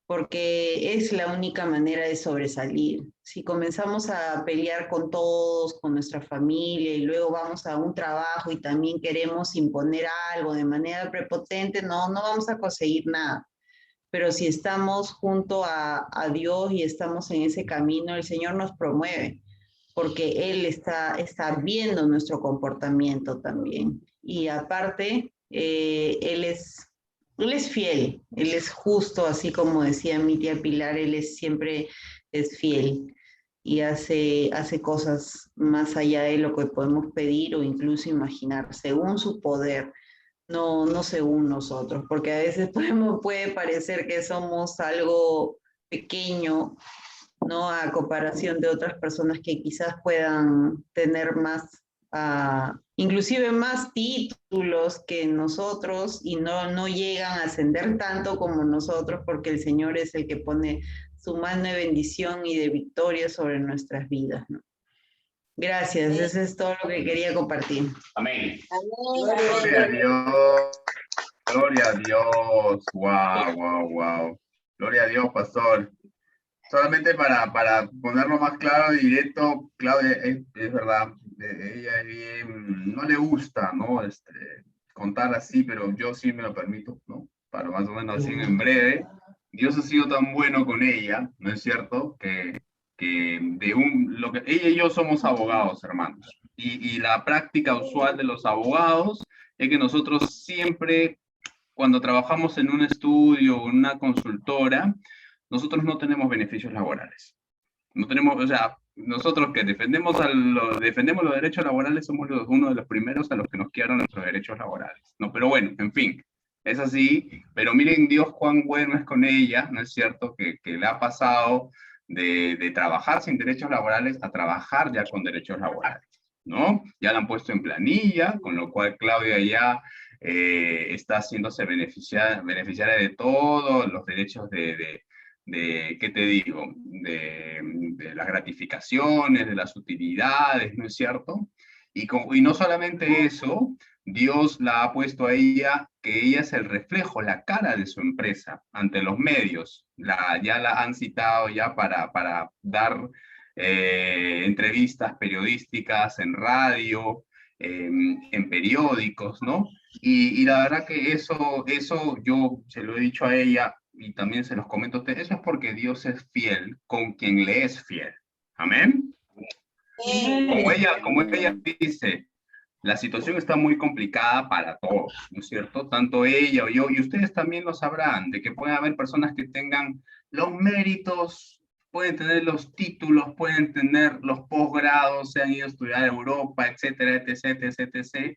porque es la única manera de sobresalir. Si comenzamos a pelear con todos, con nuestra familia, y luego vamos a un trabajo y también queremos imponer algo de manera prepotente, no vamos a conseguir nada. Pero si estamos junto a Dios y estamos en ese camino, el Señor nos promueve, porque Él está viendo nuestro comportamiento también. Y aparte, Él es fiel, Él es justo, así como decía mi tía Pilar, Él siempre es fiel y hace cosas más allá de lo que podemos pedir o incluso imaginar, según su poder, no según nosotros, porque a veces puede parecer que somos algo pequeño, ¿no? A comparación de otras personas que quizás puedan tener más, inclusive más títulos que nosotros y no llegan a ascender tanto como nosotros, porque el Señor es el que pone su mano de bendición y de victoria sobre nuestras vidas, ¿no? Gracias, eso es todo lo que quería compartir.
Amén.
Gloria a Dios. Gloria a Dios. Wow. Gloria a Dios, pastor. Solamente para ponerlo más claro y directo, Claudia, es verdad, ella es bien, no le gusta, ¿no? Contar así, pero yo sí me lo permito, ¿no? Para más o menos así en breve. Dios ha sido tan bueno con ella, ¿no es cierto? Que ella y yo somos abogados, hermanos. Y la práctica usual de los abogados es que nosotros siempre, cuando trabajamos en un estudio o en una consultora, nosotros no tenemos beneficios laborales. No tenemos, o sea, nosotros que defendemos los derechos laborales somos uno de los primeros a los que nos quiebran nuestros derechos laborales. No, pero bueno, en fin, es así. Pero miren Dios cuán bueno es con ella, ¿no es cierto? Que le ha pasado de trabajar sin derechos laborales a trabajar ya con derechos laborales, ¿no? Ya la han puesto en planilla, con lo cual Claudia ya está haciéndose beneficiaria de todos los derechos ¿qué te digo? De las gratificaciones, de las utilidades, ¿no es cierto? Y no solamente eso, Dios la ha puesto a ella, que ella es el reflejo, la cara de su empresa ante los medios. Ya la han citado ya para dar entrevistas periodísticas en radio, en periódicos, ¿no? Y la verdad que eso yo se lo he dicho a ella, y también se los comento a ustedes, eso es porque Dios es fiel con quien le es fiel. ¿Amén? Como ella dice, la situación está muy complicada para todos, ¿no es cierto? Tanto ella o yo, y ustedes también lo sabrán, de que pueden haber personas que tengan los méritos, pueden tener los títulos, pueden tener los posgrados, se han ido a estudiar a Europa, etcétera, etc.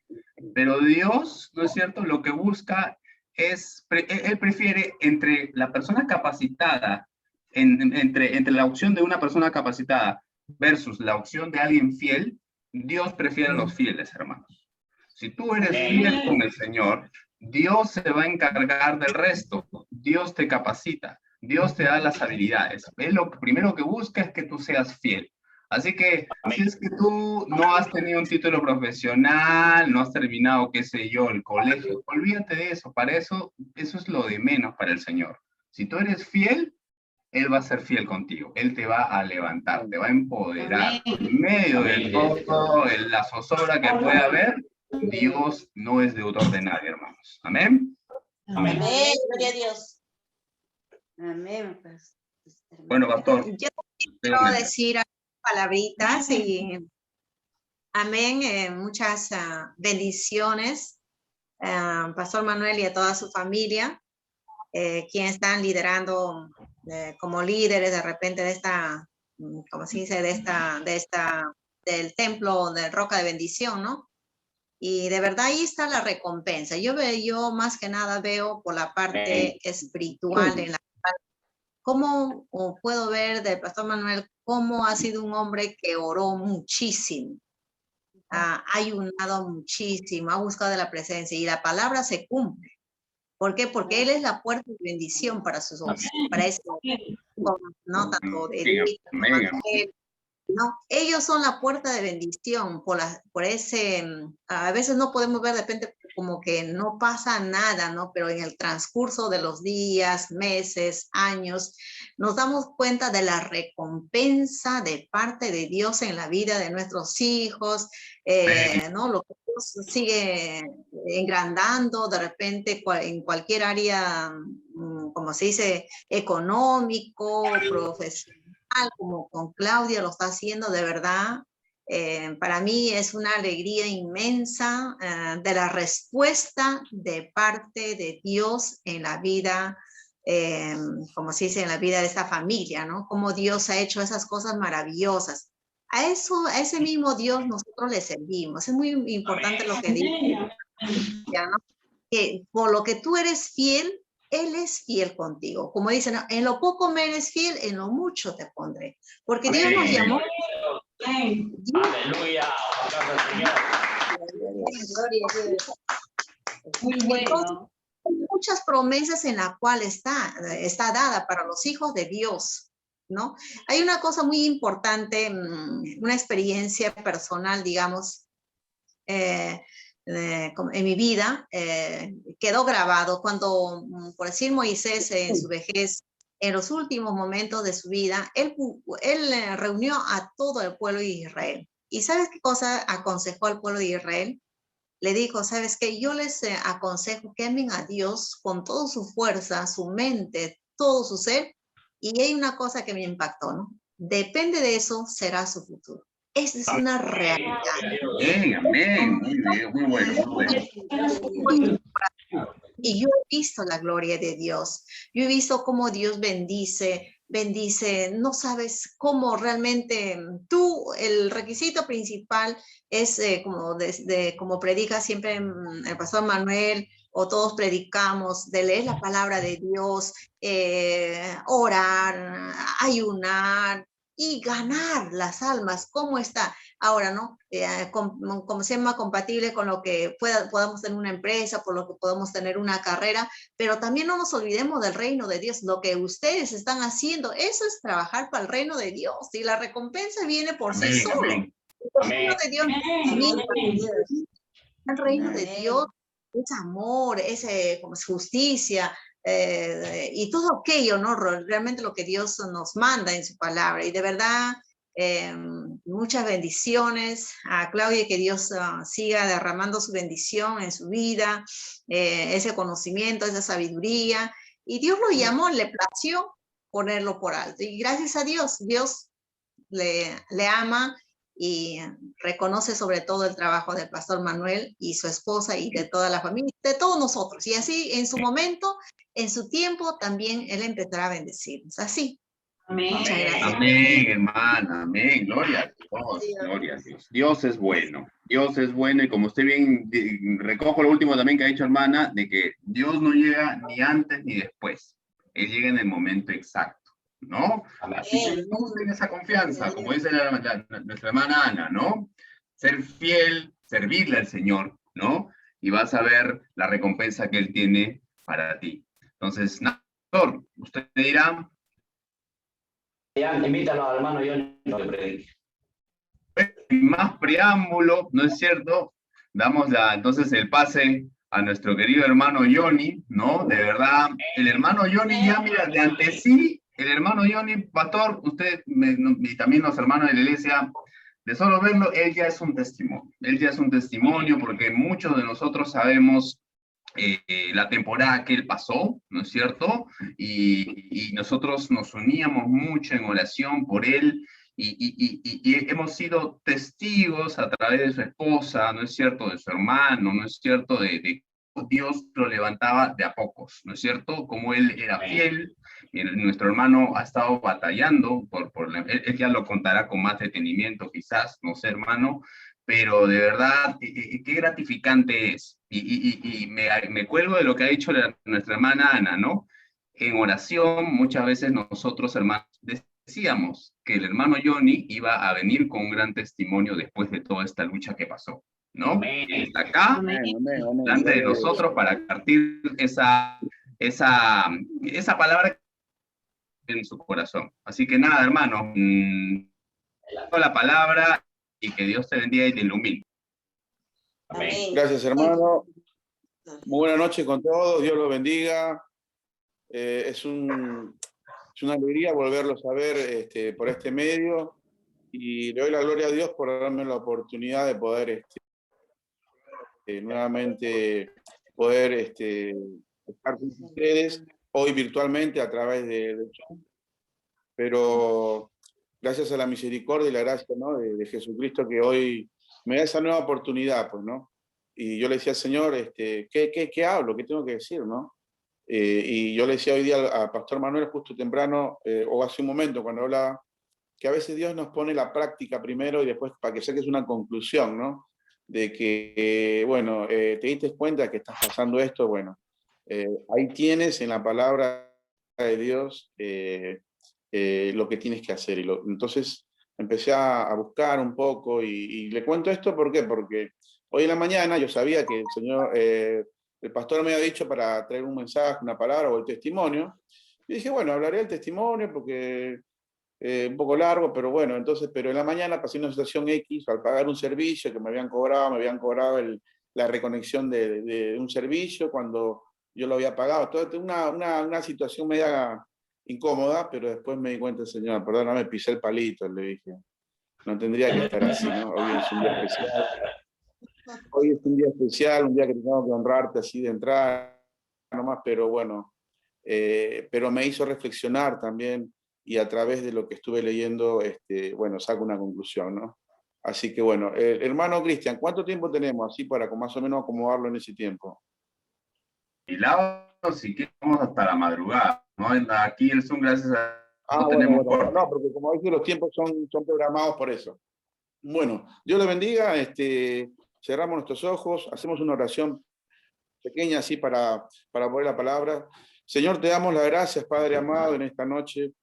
Pero Dios, ¿no es cierto? Lo que busca él prefiere entre la persona capacitada, entre la opción de una persona capacitada versus la opción de alguien fiel, Dios prefiere a los fieles, hermanos. Si tú eres fiel con el Señor, Dios se va a encargar del resto. Dios te capacita, Dios te da las habilidades. Él lo primero que busca es que tú seas fiel. Así que, si es que tú no has tenido un título profesional, no has terminado, qué sé yo, el colegio, olvídate de eso. Para eso es lo de menos para el Señor. Si tú eres fiel, Él va a ser fiel contigo. Él te va a levantar, te va a empoderar. En medio de todo, la zozobra que pueda haber, Dios no es deudor de nadie, hermanos. Amén.
Amén. Gloria a Dios.
Amén.
Bueno, pastor.
Yo quiero decir palabritas y amén, muchas bendiciones, Pastor Manuel y a toda su familia, quienes están liderando como líderes de repente de esta, como se dice, del templo de Roca de Bendición, ¿no? Y de verdad ahí está la recompensa. Yo más que nada veo por la parte espiritual en la cual, cómo puedo ver del Pastor Manuel cómo ha sido un hombre que oró muchísimo, ha ayunado muchísimo, ha buscado de la presencia y la palabra se cumple. ¿Por qué? Porque Él es la puerta de bendición para sus ojos, para eso, no tanto de no, ellos son la puerta de bendición por ese, a veces no podemos ver de repente como que no pasa nada, ¿no? Pero en el transcurso de los días, meses, años, nos damos cuenta de la recompensa de parte de Dios en la vida de nuestros hijos, ¿no? Lo que Dios sigue engrandando de repente en cualquier área, como se dice, económico, profesional, como con Claudia lo está haciendo, de verdad, para mí es una alegría inmensa de la respuesta de parte de Dios en la vida, como se dice, en la vida de esta familia, ¿no? Cómo Dios ha hecho esas cosas maravillosas. A ese mismo Dios nosotros le servimos. Es muy importante lo que dice, ¿no? Que por lo que tú eres fiel, Él es fiel contigo. Como dicen, ¿no? En lo poco me eres fiel, en lo mucho te pondré. Porque Dios nos llamó.
Aleluya.
Gloria a Dios.
Muy bueno. Muchas promesas en la cual está dada para los hijos de Dios, ¿no? Hay una cosa muy importante, una experiencia personal, digamos, en mi vida, quedó grabado cuando, por decir, Moisés en su vejez, en los últimos momentos de su vida, él reunió a todo el pueblo de Israel. ¿Y sabes qué cosa aconsejó al pueblo de Israel? Le dijo, ¿sabes qué? Yo les aconsejo que amen a Dios con toda su fuerza, su mente, todo su ser. Y hay una cosa que me impactó, ¿no? Depende de eso, será su futuro. Esa es una realidad.
Amén. Muy bueno, muy bueno.
Y yo he visto la gloria de Dios. Yo he visto cómo Dios bendice. No sabes cómo realmente tú, el requisito principal es como predica siempre el pastor Manuel, o todos predicamos, de leer la palabra de Dios, orar, ayunar y ganar las almas. ¿Cómo está? Ahora, ¿no? Como se llama, compatible con lo que podamos tener una empresa, por lo que podamos tener una carrera, pero también no nos olvidemos del reino de Dios. Lo que ustedes están haciendo, eso es trabajar para el reino de Dios, y la recompensa viene por sí solo. El reino de Dios, el reino de Dios es amor, es como es justicia, y todo aquello, ¿no? Realmente lo que Dios nos manda en su palabra. Y de verdad, muchas bendiciones a Claudia, que Dios siga derramando su bendición en su vida, ese conocimiento, esa sabiduría. Y Dios lo llamó, le plació ponerlo por alto. Y gracias a Dios, Dios le ama y reconoce sobre todo el trabajo del pastor Manuel y su esposa y de toda la familia, de todos nosotros. Y así en su momento, en su tiempo, también Él empezará a bendecirnos. Así,
Amén.
Muchas gracias.
Amén, hermana, amén. Gloria a Dios, gloria a Dios. Dios es bueno y como usted bien recojo lo último también que ha dicho hermana, de que Dios no llega ni antes ni después. Él llega en el momento exacto, ¿no? Así que no tengan esa confianza, como dice nuestra hermana Ana, ¿no? Ser fiel, servirle al Señor, ¿no? Y vas a ver la recompensa que Él tiene para ti. Entonces, Néstor, usted dirá...
Ya, invítalo al hermano Johnny para que predique.
Sin más preámbulo, ¿no es cierto? Damos entonces el pase a nuestro querido hermano Johnny, ¿no? De verdad, el hermano Johnny ya, mira, de ante sí, el hermano Johnny, pastor, usted y también los hermanos de la iglesia, de solo verlo, él ya es un testimonio. Él ya es un testimonio porque muchos de nosotros sabemos la temporada que él pasó, ¿no es cierto? Y nosotros nos uníamos mucho en oración por él y hemos sido testigos a través de su esposa, ¿no es cierto? De su hermano, ¿no es cierto? De Dios lo levantaba de a pocos, ¿no es cierto? Como él era fiel, nuestro hermano ha estado batallando, él ya lo contará con más detenimiento quizás, no sé hermano, pero de verdad, qué gratificante es. Y me cuelgo de lo que ha dicho nuestra hermana Ana, ¿no? En oración, muchas veces nosotros, hermanos, decíamos que el hermano Johnny iba a venir con un gran testimonio después de toda esta lucha que pasó, ¿no? Y está acá, delante de nosotros, para compartir esa palabra en su corazón. Así que nada, hermano, la palabra y que Dios te bendiga y te ilumine.
Amén. Gracias, hermano. Muy buena noche con todos. Dios los bendiga. Es una alegría volverlos a ver por este medio y le doy la gloria a Dios por darme la oportunidad de poder nuevamente poder estar con ustedes hoy virtualmente a través de Zoom. Pero gracias a la misericordia y la gracia, ¿no? de Jesucristo que hoy me da esa nueva oportunidad, pues, ¿no? Y yo le decía al Señor, ¿qué hablo? ¿Qué tengo que decir, no? Y yo le decía hoy día a Pastor Manuel justo temprano, o hace un momento cuando hablaba, que a veces Dios nos pone la práctica primero y después para que saques una conclusión, ¿no? De que, bueno, te diste cuenta que estás pasando esto, bueno, ahí tienes en la palabra de Dios lo que tienes que hacer. Entonces empecé a buscar un poco y le cuento esto, ¿por qué? Porque hoy en la mañana yo sabía que el Señor... el pastor me había dicho para traer un mensaje, una palabra o el testimonio. Y dije, bueno, hablaré del testimonio porque un poco largo, pero bueno, entonces, pero en la mañana pasé una situación X al pagar un servicio que me habían cobrado la reconexión de un servicio cuando yo lo había pagado. Entonces, una situación media incómoda, pero después me di cuenta, Señor, perdóname, pisé el palito, le dije. No tendría que estar así, ¿no? Hoy es un día especial. Hoy es un día especial, un día que tengo que honrarte así de entrada, nomás, pero bueno, pero me hizo reflexionar también y a través de lo que estuve leyendo, bueno, saco una conclusión, ¿no? Así que bueno, hermano Cristian, ¿cuánto tiempo tenemos así para más o menos acomodarlo en ese tiempo?
Y la si queremos hasta la madrugada, ¿no? Aquí el Zoom, gracias a...
bueno, no, porque como dice, los tiempos son programados por eso. Bueno, Dios le bendiga, cerramos nuestros ojos, hacemos una oración pequeña así para poner la palabra. Señor, te damos las gracias, Padre amado, en esta noche,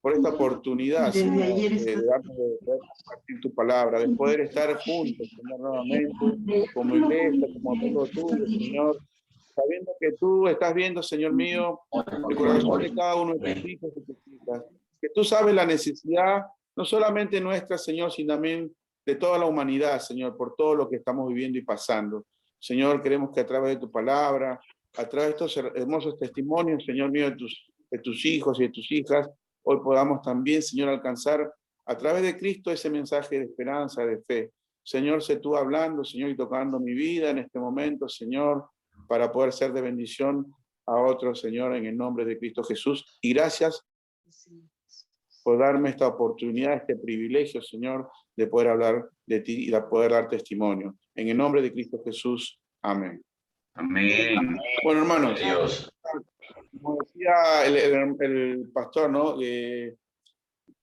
por esta oportunidad, Señor, de poder compartir tu palabra, de poder estar juntos, Señor, nuevamente, como iglesia, como pueblo tuyo, Señor, sabiendo que tú estás viendo, Señor mío, el corazón de cada uno de tus hijos y tus hijas, que tú sabes la necesidad, no solamente nuestra, Señor, sino también de toda la humanidad, Señor, por todo lo que estamos viviendo y pasando. Señor, queremos que a través de tu palabra, a través de estos hermosos testimonios, Señor mío, de tus hijos y de tus hijas, hoy podamos también, Señor, alcanzar a través de Cristo ese mensaje de esperanza, de fe. Señor, sé tú hablando, Señor, y tocando mi vida en este momento, Señor, para poder ser de bendición a otros, Señor, en el nombre de Cristo Jesús. Y gracias por darme esta oportunidad, este privilegio, Señor, de poder hablar de ti y de poder dar testimonio. En el nombre de Cristo Jesús. Amén.
Amén.
Bueno, hermanos,
Dios.
como decía el pastor, ¿no?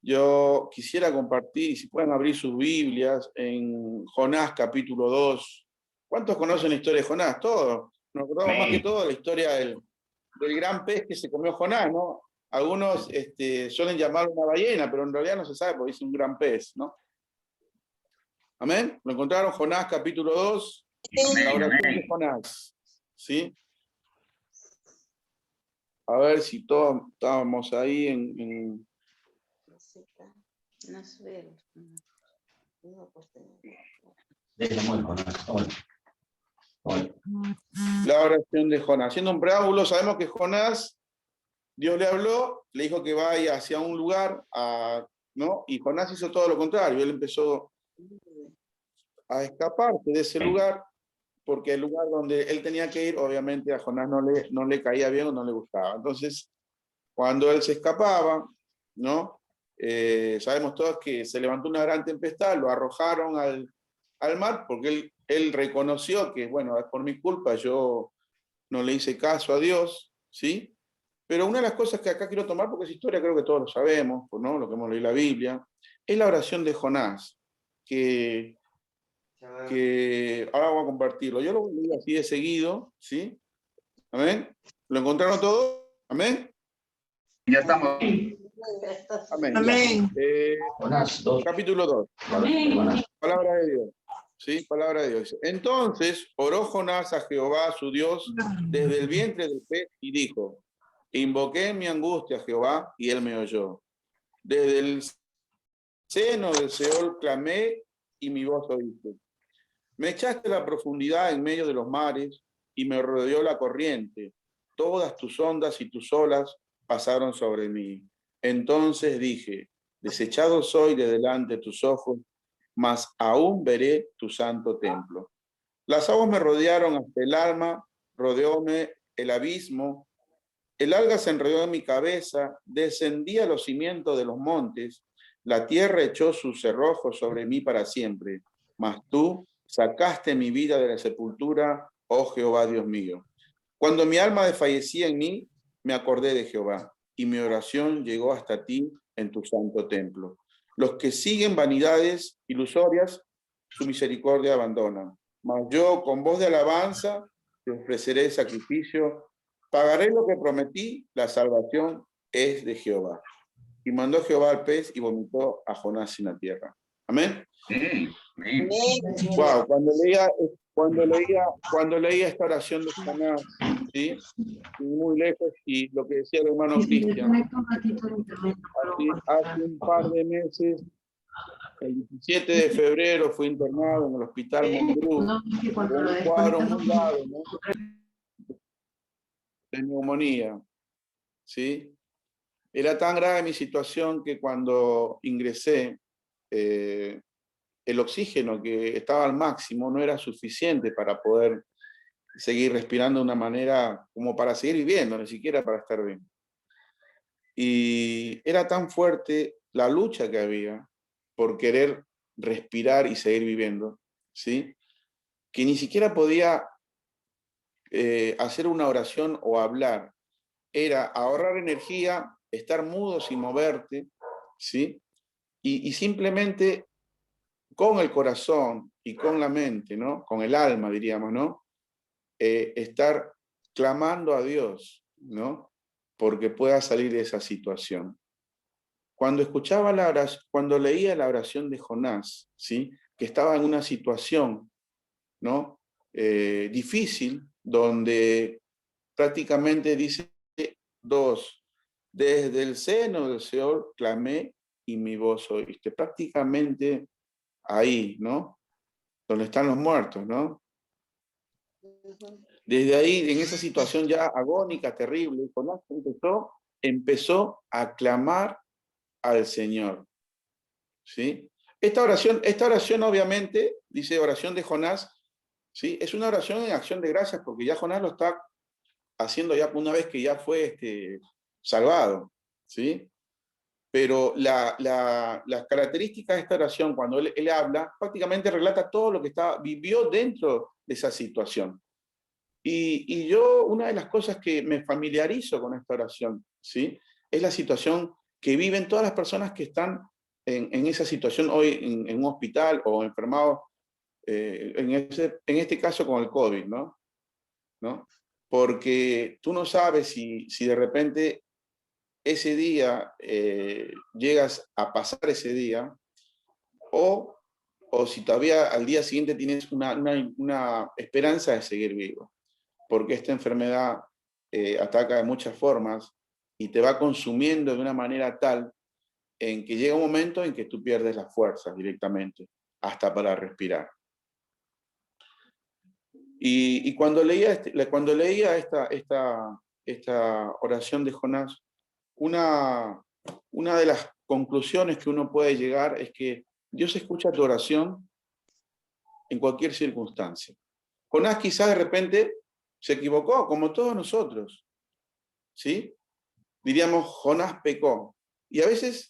Yo quisiera compartir, si pueden abrir sus Biblias, en Jonás capítulo 2. ¿Cuántos conocen la historia de Jonás? Todos. Nos acordamos más que todo de la historia del gran pez que se comió Jonás, ¿no? Algunos suelen llamarlo una ballena, pero en realidad no se sabe porque es un gran pez, ¿no? ¿Amén? ¿Lo encontraron? Jonás capítulo 2, la oración de Jonás. ¿Sí? A ver si todos estábamos ahí en... La oración de Jonás. Haciendo un preámbulo, sabemos que Jonás, Dios le habló, le dijo que vaya hacia un lugar, ¿no? Y Jonás hizo todo lo contrario. Él empezó a escaparse de ese lugar, porque el lugar donde él tenía que ir, obviamente a Jonás no le caía bien o no le gustaba. Entonces, cuando él se escapaba, ¿no? Sabemos todos que se levantó una gran tempestad, lo arrojaron al mar, porque él reconoció que, bueno, por mi culpa yo no le hice caso a Dios, ¿sí? Pero una de las cosas que acá quiero tomar, porque esa historia creo que todos lo sabemos, ¿no? Lo que hemos leído en la Biblia, es la oración de Jonás, que ahora vamos a compartirlo. Yo lo voy a leer así de seguido, ¿sí? ¿Amén? ¿Lo encontraron todos? ¿Amén?
Ya estamos.
Amén.
Amén.
Capítulo 2.
Amén.
Palabra de Dios. Sí, palabra de Dios. Entonces oró Jonás a Jehová, su Dios, desde el vientre del pez y dijo: invoqué en mi angustia a Jehová y él me oyó. Desde el seno del Seol clamé y mi voz oíste. Me echaste a la profundidad en medio de los mares y me rodeó la corriente. Todas tus ondas y tus olas pasaron sobre mí. Entonces dije: desechado soy de delante de tus ojos, mas aún veré tu santo templo. Las aguas me rodearon hasta el alma, rodeóme el abismo. El alga se enredó en mi cabeza, descendí a los cimientos de los montes. La tierra echó sus cerrojos sobre mí para siempre. Mas tú sacaste mi vida de la sepultura, oh Jehová Dios mío. Cuando mi alma desfallecía en mí, me acordé de Jehová, y mi oración llegó hasta ti en tu santo templo. Los que siguen vanidades ilusorias, su misericordia abandonan. Mas yo, con voz de alabanza, te ofreceré sacrificio, pagaré lo que prometí, la salvación es de Jehová. Y mandó Jehová al pez y vomitó a Jonás en la tierra. Amén. Wow, cuando leía esta oración de Jonás, ¿sí? Muy lejos, y lo que decía el hermano Cristian, hace un par de meses, el 17 de febrero, fui internado en el hospital Mondrú, con un cuadro muy grave, ¿no? De neumonía, ¿sí? Era tan grave mi situación que cuando ingresé, el oxígeno que estaba al máximo no era suficiente para poder seguir respirando de una manera como para seguir viviendo, ni siquiera para estar bien. Y era tan fuerte la lucha que había por querer respirar y seguir viviendo, ¿sí? Que ni siquiera podía hacer una oración o hablar. Era ahorrar energía, estar mudo sin moverte, ¿sí? Y simplemente con el corazón y con la mente, ¿no? Con el alma, diríamos, ¿no? Estar clamando a Dios, ¿no? Porque pueda salir de esa situación. Cuando escuchaba cuando leía la oración de Jonás, ¿sí? Que estaba en una situación, ¿no? Difícil, donde prácticamente dice desde el seno del Seol clamé y mi voz oíste. Prácticamente ahí, ¿no? Donde están los muertos, ¿no? Desde ahí, en esa situación ya agónica, terrible, Jonás empezó a clamar al Señor, ¿sí? Esta oración obviamente, dice oración de Jonás, ¿sí? Es una oración en acción de gracias, porque ya Jonás lo está haciendo ya una vez que ya fue salvado, ¿sí? Pero las características de esta oración, cuando él habla, prácticamente relata todo lo que vivió dentro de esa situación. Y yo, una de las cosas que me familiarizo con esta oración, ¿sí? Es la situación que viven todas las personas que están en esa situación hoy en un hospital o enfermados, en este caso con el COVID, ¿no? Porque tú no sabes si de repente ese día llegas a pasar ese día, o si todavía al día siguiente tienes una esperanza de seguir vivo, porque esta enfermedad ataca de muchas formas y te va consumiendo de una manera tal en que llega un momento en que tú pierdes las fuerzas directamente, hasta para respirar. Y cuando leía esta oración de Jonás, una de las conclusiones que uno puede llegar es que Dios escucha tu oración en cualquier circunstancia. Jonás quizás de repente se equivocó, como todos nosotros, ¿sí? Diríamos, Jonás pecó. Y a veces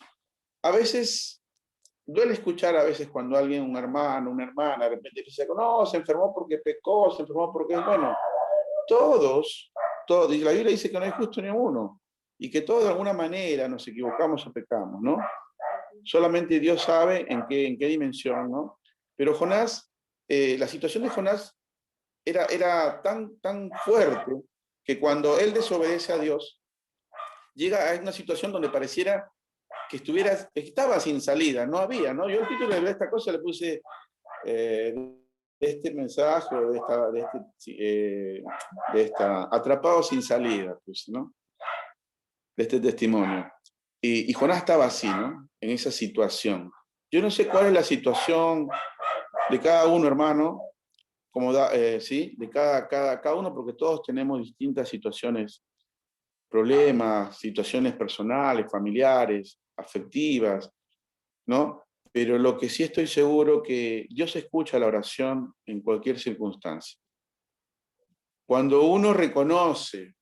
duele escuchar a veces cuando alguien, un hermano, una hermana, de repente dice, no, se enfermó porque pecó, se enfermó porque, bueno, todos, y la Biblia dice que no hay justo ni uno, y que todos de alguna manera nos equivocamos o pecamos, ¿no? Solamente Dios sabe en qué dimensión, ¿no? Pero Jonás, la situación de Jonás era tan fuerte que cuando él desobedece a Dios, llega a una situación donde pareciera que estaba sin salida, no había, ¿no? Yo el título de esta cosa le puse de este mensaje, de esta atrapado sin salida, puse, ¿no? De este testimonio. Y Jonás estaba así, ¿no? En esa situación. Yo no sé cuál es la situación de cada uno, hermano, ¿sí? De cada uno, porque todos tenemos distintas situaciones, problemas, situaciones personales, familiares, afectivas, ¿no? Pero lo que sí estoy seguro que Dios escucha la oración en cualquier circunstancia. Cuando uno reconoce,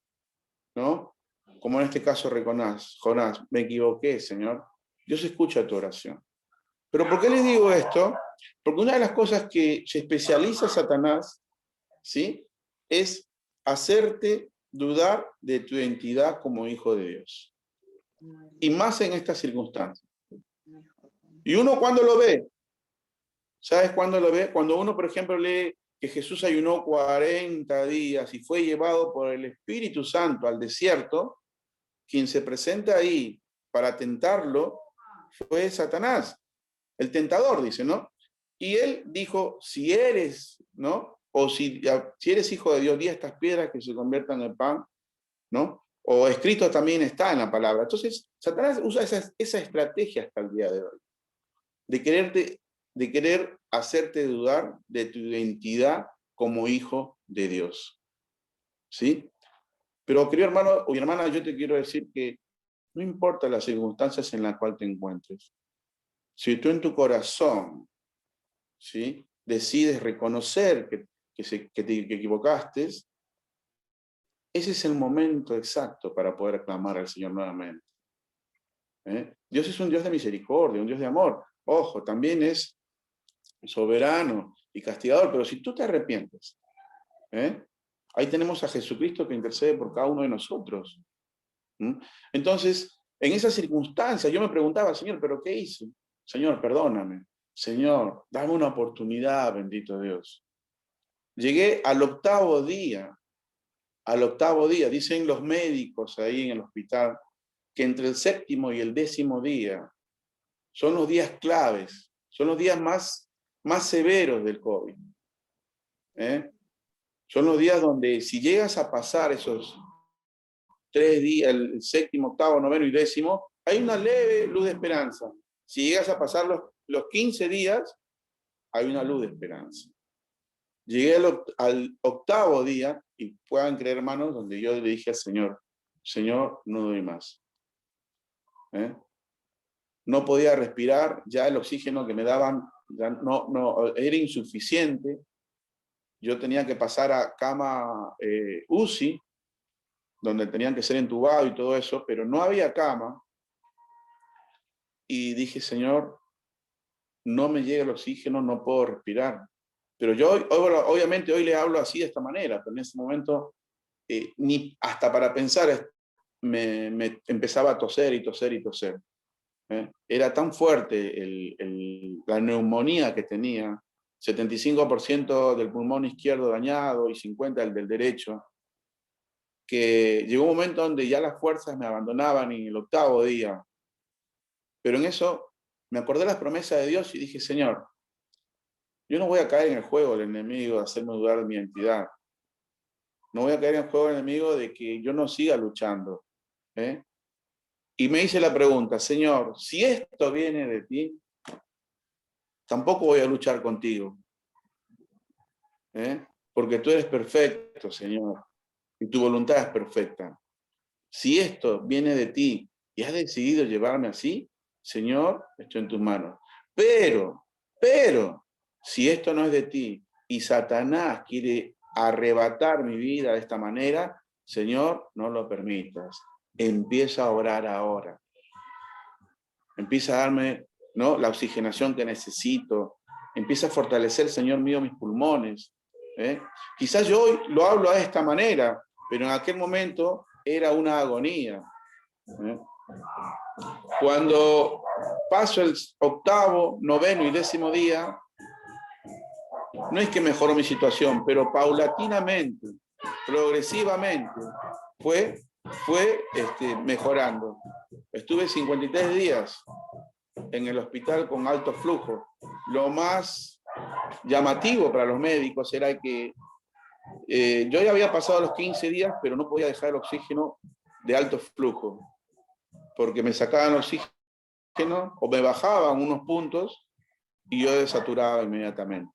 ¿no? Como en este caso Jonás, me equivoqué, Señor, Dios escucha tu oración. ¿Pero por qué les digo esto? Porque una de las cosas que se especializa Satanás, ¿sí? Es hacerte dudar de tu identidad como hijo de Dios. Y más en estas circunstancias. Y uno cuando lo ve, ¿sabes cuándo lo ve? Cuando uno, por ejemplo, lee que Jesús ayunó 40 días y fue llevado por el Espíritu Santo al desierto, quien se presenta ahí para tentarlo fue Satanás, el tentador, dice, ¿no? Y él dijo, si eres, ¿no? O si eres hijo de Dios, di a estas piedras que se conviertan en pan, ¿no? O escrito también está en la palabra. Entonces, Satanás usa esa estrategia hasta el día de hoy, de querer hacerte dudar de tu identidad como hijo de Dios. ¿Sí? Pero, querido hermano o hermana, yo te quiero decir que no importa las circunstancias en las cuales te encuentres. Si tú en tu corazón, ¿sí? Decides reconocer que te equivocaste, ese es el momento exacto para poder clamar al Señor nuevamente. Dios es un Dios de misericordia, un Dios de amor. Ojo, también es soberano y castigador, pero si tú te arrepientes, ahí tenemos a Jesucristo que intercede por cada uno de nosotros. Entonces, en esa circunstancia, yo me preguntaba, Señor, ¿pero qué hice? Señor, perdóname. Señor, dame una oportunidad, bendito Dios. Llegué al octavo día, dicen los médicos ahí en el hospital, que entre el 7º y el 10º día son los días claves, son los días más severos del COVID. Son los días donde si llegas a pasar esos 3 días, el 7º, 8º, 9º y 10º, hay una leve luz de esperanza. Si llegas a pasar los 15 días, hay una luz de esperanza. Llegué al 8º día, y puedan creer, hermanos, donde yo le dije al Señor, Señor, no doy más. No podía respirar, ya el oxígeno que me daban ya no era insuficiente. Yo tenía que pasar a cama UCI, donde tenían que ser entubados y todo eso, pero no había cama. Y dije, Señor, no me llega el oxígeno, no puedo respirar. Pero yo obviamente hoy le hablo así de esta manera, pero en ese momento ni hasta para pensar me empezaba a toser y toser y toser. Era tan fuerte la neumonía que tenía, 75% del pulmón izquierdo dañado y 50% del derecho, que llegó un momento donde ya las fuerzas me abandonaban en el 8º día. Pero en eso me acordé de las promesas de Dios y dije, Señor, yo no voy a caer en el juego del enemigo de hacerme dudar de mi identidad. No voy a caer en el juego del enemigo de que yo no siga luchando. Y me hice la pregunta, Señor, si esto viene de ti, tampoco voy a luchar contigo. Porque tú eres perfecto, Señor, y tu voluntad es perfecta. Si esto viene de ti y has decidido llevarme así, Señor, estoy en tus manos. Pero, si esto no es de ti y Satanás quiere arrebatar mi vida de esta manera, Señor, no lo permitas. Empieza a orar ahora. Empieza a darme, ¿no?, la oxigenación que necesito. Empieza a fortalecer, Señor mío, mis pulmones. Quizás yo hoy lo hablo de esta manera, pero en aquel momento era una agonía. Cuando paso el 8º, 9º y 10º día, no es que mejoró mi situación, pero paulatinamente, progresivamente, fue mejorando. Estuve 53 días en el hospital con alto flujo. Lo más llamativo para los médicos era que yo ya había pasado los 15 días, pero no podía dejar el oxígeno de alto flujo, porque me sacaban oxígeno o me bajaban unos puntos y yo desaturaba inmediatamente.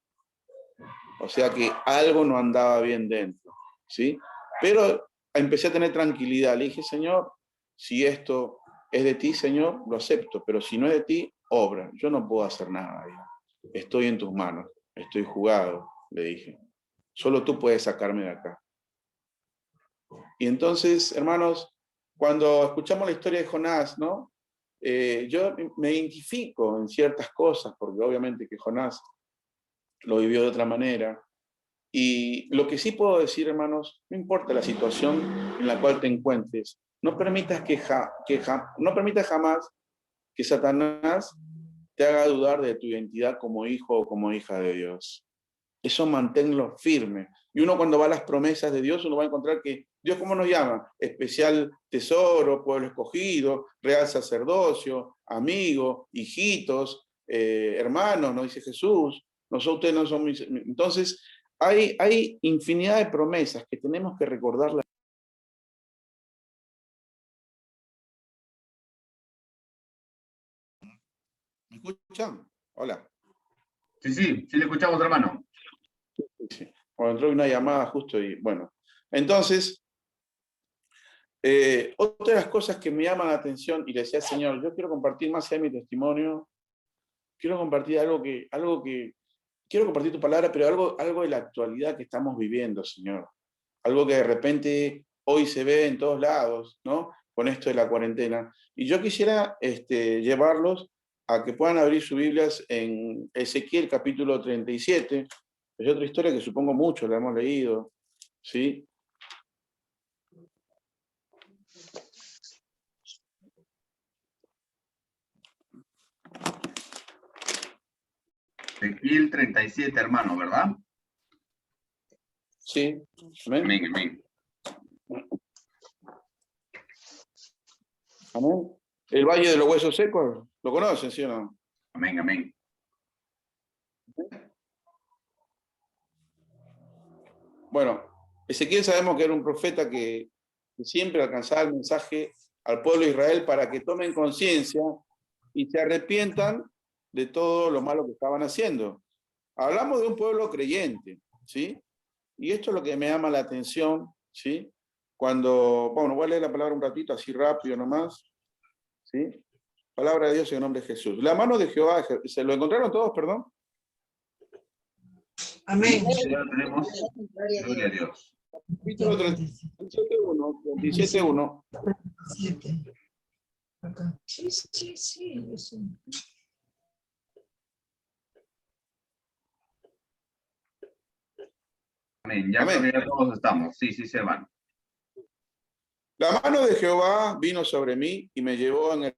O sea que algo no andaba bien dentro, ¿sí? Pero empecé a tener tranquilidad. Le dije, Señor, si esto es de ti, Señor, lo acepto, pero si no es de ti, obra. Yo no puedo hacer nada. Estoy en tus manos, estoy jugado, le dije. Solo tú puedes sacarme de acá. Y entonces, hermanos, cuando escuchamos la historia de Jonás, ¿no? Yo me identifico en ciertas cosas, porque obviamente que Jonás lo vivió de otra manera. Y lo que sí puedo decir, hermanos, no importa la situación en la cual te encuentres, no permitas no permitas jamás que Satanás te haga dudar de tu identidad como hijo o como hija de Dios. Eso manténlo firme. Y uno cuando va a las promesas de Dios, uno va a encontrar que Dios, ¿cómo nos llama? Especial tesoro, pueblo escogido, real sacerdocio, amigo, hijitos, hermanos, ¿no? Dice Jesús. Nosotros no somos mis... Entonces, hay infinidad de promesas que tenemos que recordarlas. ¿Me escuchan? Hola.
Sí, le escuchamos, hermano.
Sí. Bueno, entró una llamada justo y bueno. Entonces, otra de las cosas que me llaman la atención, y le decía al Señor, yo quiero compartir más allá de mi testimonio, quiero compartir algo que quiero compartir tu palabra, pero algo de la actualidad que estamos viviendo, Señor. Algo que de repente hoy se ve en todos lados, ¿no? Con esto de la cuarentena. Y yo quisiera llevarlos a que puedan abrir sus Biblias en Ezequiel capítulo 37. Es otra historia que supongo muchos la hemos leído, ¿sí?
Ezequiel 37, hermano, ¿verdad?
Sí. Amén.
Amén, amén.
Amén. El Valle de los Huesos Secos, ¿lo conocen, sí o no?
Amén, amén.
Bueno, Ezequiel sabemos que era un profeta que siempre alcanzaba el mensaje al pueblo de Israel para que tomen conciencia y se arrepientan de todo lo malo que estaban haciendo. Hablamos de un pueblo creyente, ¿sí? Y esto es lo que me llama la atención, ¿sí? Cuando, bueno, voy a leer la palabra un ratito, así rápido nomás, ¿sí? Palabra de Dios en el nombre de Jesús. La mano de Jehová, ¿se lo encontraron todos, perdón?
Amén.
Ya lo tenemos. Gloria a Dios.
Capítulo 37.1. 37.1.
7. Acá. Sí. Eso.
Amén. Ya,
Amén.
ya todos estamos. Sí, se van.
La mano de Jehová vino sobre mí y me llevó en el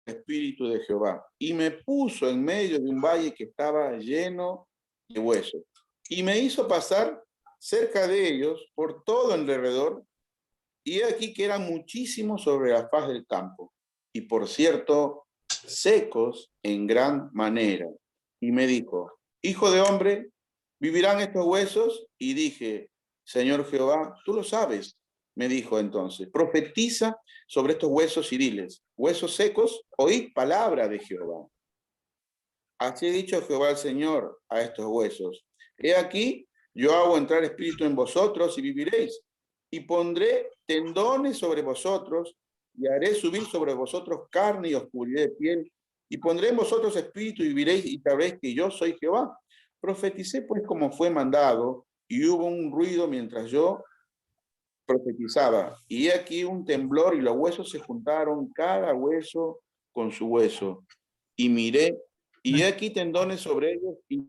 espíritu de Jehová y me puso en medio de un valle que estaba lleno de huesos y me hizo pasar cerca de ellos por todo alrededor, y aquí que eran muchísimos sobre la faz del campo, y por cierto, secos en gran manera. Y me dijo, hijo de hombre, ¿vivirán estos huesos? Y dije, Señor Jehová, tú lo sabes. Me dijo entonces, profetiza sobre estos huesos y diles, huesos secos, oíd palabra de Jehová. Así ha dicho Jehová el Señor a estos huesos. He aquí, yo hago entrar espíritu en vosotros y viviréis, y pondré tendones sobre vosotros, y haré subir sobre vosotros carne y oscuridad de piel, y pondré en vosotros espíritu y viviréis, y sabréis que yo soy Jehová. Profeticé pues como fue mandado, y hubo un ruido mientras yo profetizaba, y he aquí un temblor, y los huesos se juntaron, cada hueso con su hueso. Y miré, y he aquí tendones sobre ellos, y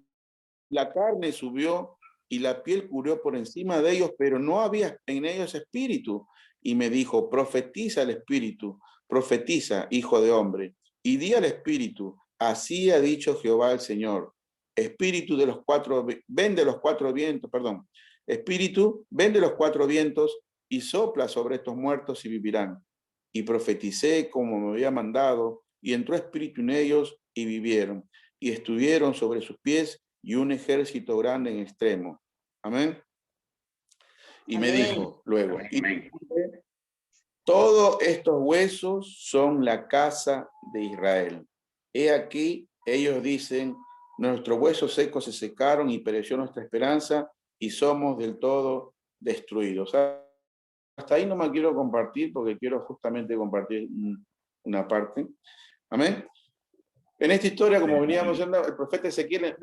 la carne subió, y la piel cubrió por encima de ellos, pero no había en ellos espíritu. Y me dijo, profetiza el espíritu, profetiza, hijo de hombre, y di al espíritu, así ha dicho Jehová el Señor, espíritu de los cuatro, ven de los cuatro vientos, perdón, espíritu, ven de los cuatro vientos, y sopla sobre estos muertos y vivirán. Y profeticé como me había mandado, y entró espíritu en ellos, y vivieron, y estuvieron sobre sus pies, y un ejército grande en extremo. Amén. Y me dijo luego, todos estos huesos son la casa de Israel. He aquí, ellos dicen, nuestros huesos secos se secaron y pereció nuestra esperanza y somos del todo destruidos. Hasta ahí no me quiero compartir porque quiero justamente compartir una parte. Amén. En esta historia, como veníamos viendo, el profeta Ezequiel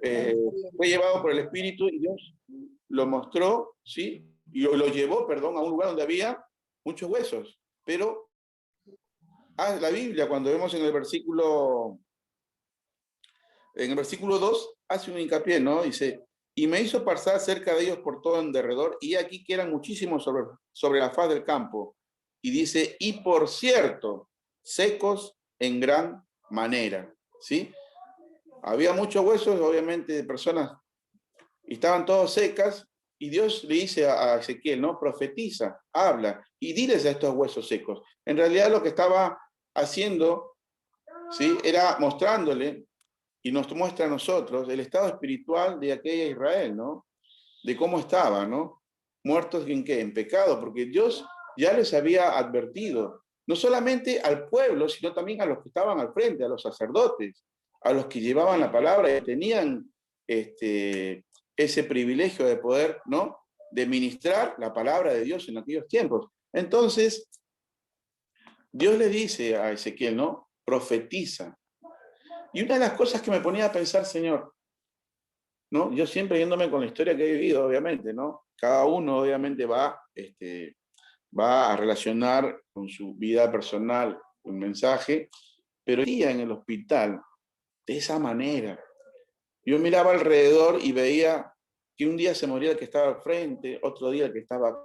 fue llevado por el Espíritu y Dios lo mostró, ¿sí? Y lo llevó, perdón, a un lugar donde había muchos huesos. Pero la Biblia, cuando vemos en el versículo 2, hace un hincapié, ¿no? Dice, y me hizo pasar cerca de ellos por todo en derredor, y aquí que eran muchísimos sobre la faz del campo. Y dice, y por cierto, secos en gran manera. ¿Sí? Había muchos huesos, obviamente, de personas, y estaban todos secas, y Dios le dice a Ezequiel, ¿no? Profetiza, habla, y diles a estos huesos secos. En realidad lo que estaba haciendo, ¿sí? Era mostrándole, y nos muestra a nosotros, el estado espiritual de aquella Israel, ¿no? De cómo estaba, ¿no? Muertos en qué, en pecado, porque Dios ya les había advertido, no solamente al pueblo, sino también a los que estaban al frente, a los sacerdotes, a los que llevaban la palabra y tenían ese privilegio de poder, ¿no? De ministrar la palabra de Dios en aquellos tiempos. Entonces, Dios le dice a Ezequiel, ¿no? Profetiza. Y una de las cosas que me ponía a pensar, Señor, ¿no? Yo siempre yéndome con la historia que he vivido, obviamente, ¿no? Cada uno, obviamente, va a relacionar con su vida personal un mensaje, pero día en el hospital, de esa manera. Yo miraba alrededor y veía que un día se moría el que estaba al frente, otro día el que estaba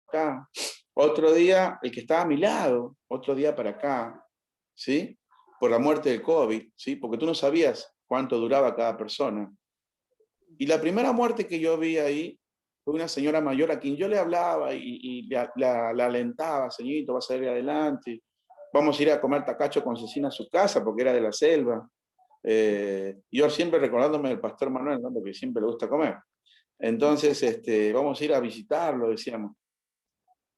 acá, otro día el que estaba a mi lado, otro día para acá, ¿sí? Por la muerte del COVID, ¿sí? Porque tú no sabías cuánto duraba cada persona. Y la primera muerte que yo vi ahí fue una señora mayor a quien yo le hablaba y la alentaba, señorito, va a salir adelante, vamos a ir a comer tacacho con cecina a su casa porque era de la selva. Yo siempre recordándome del pastor Manuel, ¿no? Porque siempre le gusta comer. Entonces, vamos a ir a visitarlo, decíamos.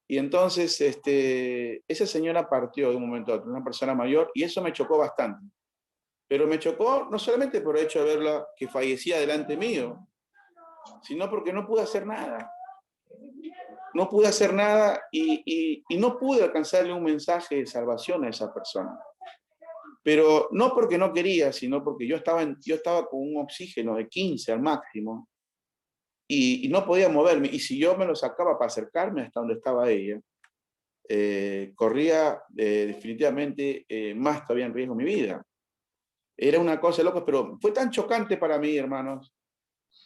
Y entonces, esa señora partió de un momento a otro, una persona mayor, y eso me chocó bastante. Pero me chocó no solamente por el hecho de verla que fallecía delante mío, sino porque no pude hacer nada. No pude hacer nada y no pude alcanzarle un mensaje de salvación a esa persona. Pero no porque no quería, sino porque yo estaba con un oxígeno de 15 al máximo y no podía moverme. Y si yo me lo sacaba para acercarme hasta donde estaba ella, corría definitivamente más todavía en riesgo mi vida. Era una cosa loca, pero fue tan chocante para mí, hermanos,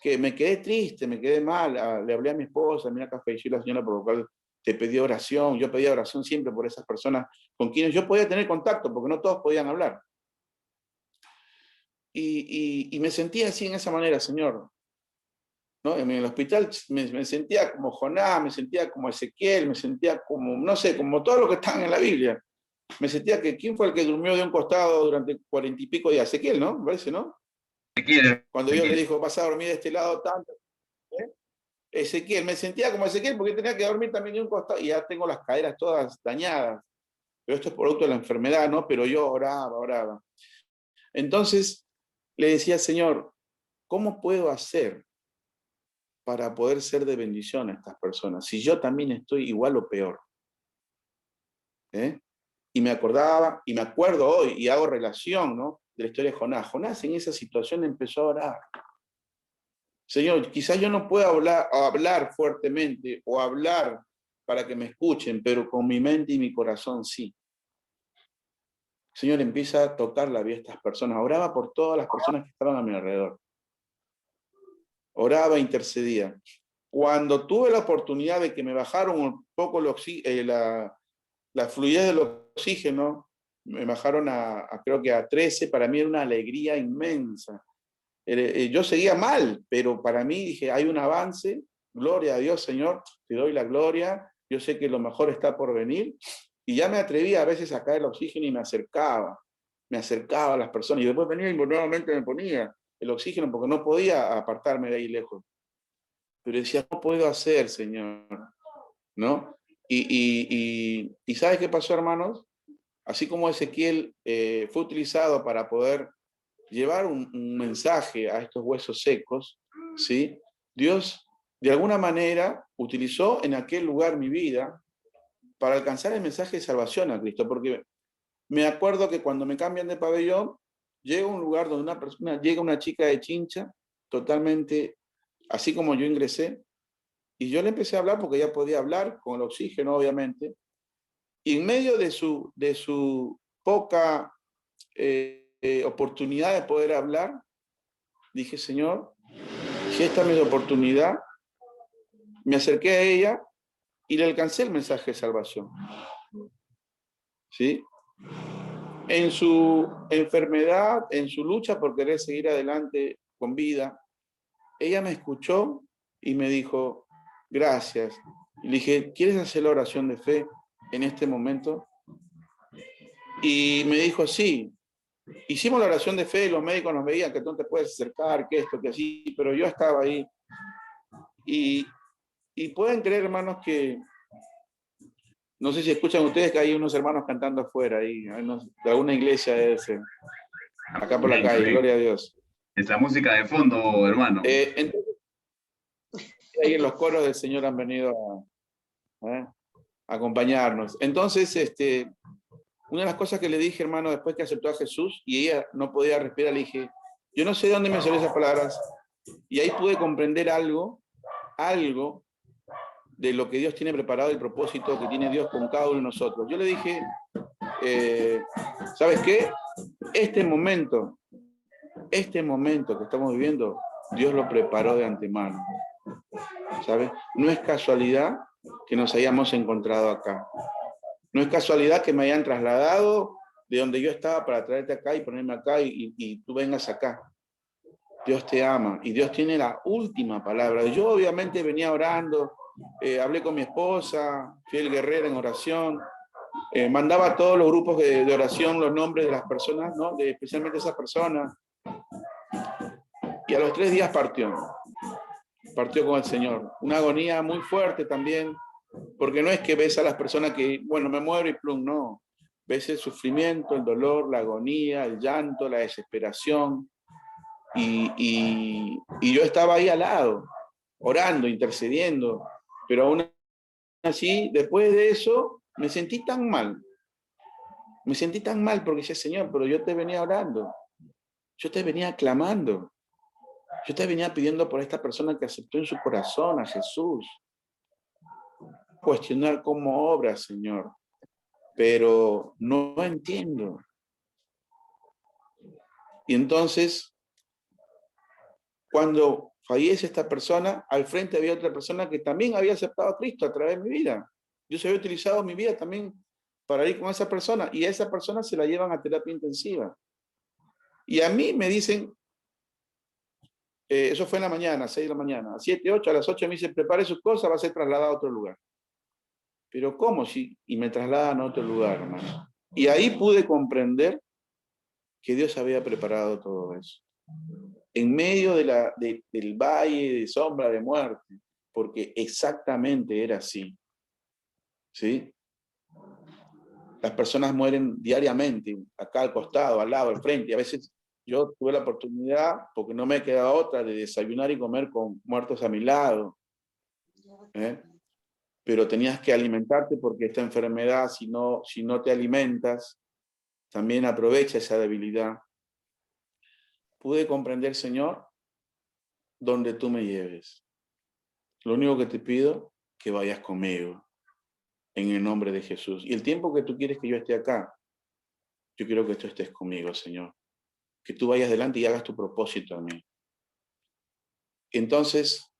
que me quedé triste, me quedé mal. Le hablé a mi esposa, mira que falleció la señora por lo cual te pedía oración, yo pedía oración siempre por esas personas con quienes yo podía tener contacto, porque no todos podían hablar. Y me sentía así en esa manera, Señor, ¿no? En el hospital me sentía como Jonás, me sentía como Ezequiel, me sentía como, no sé, como todos los que están en la Biblia. Me sentía que, ¿quién fue el que durmió de un costado durante 40 y pico días? Ezequiel, ¿no? Me parece, ¿no?
Ezequiel.
Cuando Dios le dijo, vas a dormir de este lado tanto. Ezequiel, me sentía como Ezequiel porque tenía que dormir también de un costado y ya tengo las caderas todas dañadas. Pero esto es producto de la enfermedad, ¿no? Pero yo oraba. Entonces le decía, Señor, ¿cómo puedo hacer para poder ser de bendición a estas personas? Si yo también estoy igual o peor. Y me acordaba, y me acuerdo hoy, y hago relación, ¿no?, de la historia de Jonás. Jonás en esa situación empezó a orar. Señor, quizás yo no pueda hablar fuertemente o hablar para que me escuchen, pero con mi mente y mi corazón sí. Señor, empieza a tocar la vida de estas personas. Oraba por todas las personas que estaban a mi alrededor. Oraba, intercedía. Cuando tuve la oportunidad de que me bajaron un poco la fluidez del oxígeno, me bajaron creo que a 13, para mí era una alegría inmensa. Yo seguía mal, pero para mí dije, hay un avance, gloria a Dios, Señor, te doy la gloria, yo sé que lo mejor está por venir, y ya me atrevía a veces a sacar el oxígeno y me acercaba a las personas, y después venía y nuevamente me ponía el oxígeno porque no podía apartarme de ahí lejos. Pero decía, no puedo hacer, Señor, ¿no? Y ¿sabes qué pasó, hermanos? Así como Ezequiel fue utilizado para poder llevar un mensaje a estos huesos secos, ¿sí? Dios, de alguna manera, utilizó en aquel lugar mi vida para alcanzar el mensaje de salvación a Cristo, porque me acuerdo que cuando me cambian de pabellón, llega a un lugar donde llega una chica de Chincha, totalmente, así como yo ingresé, y yo le empecé a hablar porque ella podía hablar con el oxígeno, obviamente, y en medio de su poca oportunidad de poder hablar, dije, Señor, si esta es mi oportunidad, me acerqué a ella y le alcancé el mensaje de salvación. ¿Sí? En su enfermedad, en su lucha por querer seguir adelante con vida, ella me escuchó y me dijo, gracias. Y le dije, ¿quieres hacer la oración de fe en este momento? Y me dijo, sí. Hicimos la oración de fe, los médicos nos veían que tú no te puedes acercar, que esto, que así, pero yo estaba ahí. Y pueden creer, hermanos, que no sé si escuchan ustedes que hay unos hermanos cantando afuera, ahí, de alguna iglesia acá por la calle, gloria a Dios.
Es la música de fondo, hermano.
Entonces, ahí en los coros del Señor han venido a acompañarnos. Entonces, una de las cosas que le dije, hermano, después que aceptó a Jesús y ella no podía respirar, le dije, yo no sé de dónde me salieron esas palabras, y ahí pude comprender algo de lo que Dios tiene preparado, el propósito que tiene Dios con cada uno de nosotros. Yo le dije, ¿sabes qué? Este momento que estamos viviendo, Dios lo preparó de antemano. ¿Sabes? No es casualidad que nos hayamos encontrado acá. No es casualidad que me hayan trasladado de donde yo estaba para traerte acá y ponerme acá y tú vengas acá. Dios te ama y Dios tiene la última palabra. Yo obviamente venía orando, hablé con mi esposa, fiel guerrera en oración, mandaba a todos los grupos de oración los nombres de las personas, ¿no? Especialmente esas personas. Y a los 3 días partió con el Señor. Una agonía muy fuerte también, porque no es que ves a las personas que, bueno, me muero y plum, no. Ves el sufrimiento, el dolor, la agonía, el llanto, la desesperación. Y yo estaba ahí al lado, orando, intercediendo, pero aún así, después de eso, me sentí tan mal. Me sentí tan mal porque decía, Señor, pero yo te venía orando, yo te venía clamando, yo te venía pidiendo por esta persona que aceptó en su corazón a Jesús. Cuestionar cómo obra, Señor, pero no entiendo. Y entonces, cuando fallece esta persona, al frente había otra persona que también había aceptado a Cristo a través de mi vida. Dios había utilizado mi vida también para ir con esa persona, y a esa persona se la llevan a terapia intensiva. Y a mí me dicen, eso fue en la mañana, 6 de la mañana, a 7, 8, a las 8 me dicen, prepare sus cosas, va a ser trasladado a otro lugar. Pero ¿cómo? Sí, y me trasladan a otro lugar, hermano. Y ahí pude comprender que Dios había preparado todo eso. En medio del valle de sombra de muerte, porque exactamente era así. ¿Sí? Las personas mueren diariamente, acá al costado, al lado, al frente, y a veces yo tuve la oportunidad, porque no me quedaba otra, de desayunar y comer con muertos a mi lado. Pero tenías que alimentarte porque esta enfermedad, si no te alimentas, también aprovecha esa debilidad. Pude comprender, Señor, donde tú me lleves. Lo único que te pido, que vayas conmigo, en el nombre de Jesús. Y el tiempo que tú quieres que yo esté acá, yo quiero que tú estés conmigo, Señor. Que tú vayas delante y hagas tu propósito en mí. Entonces,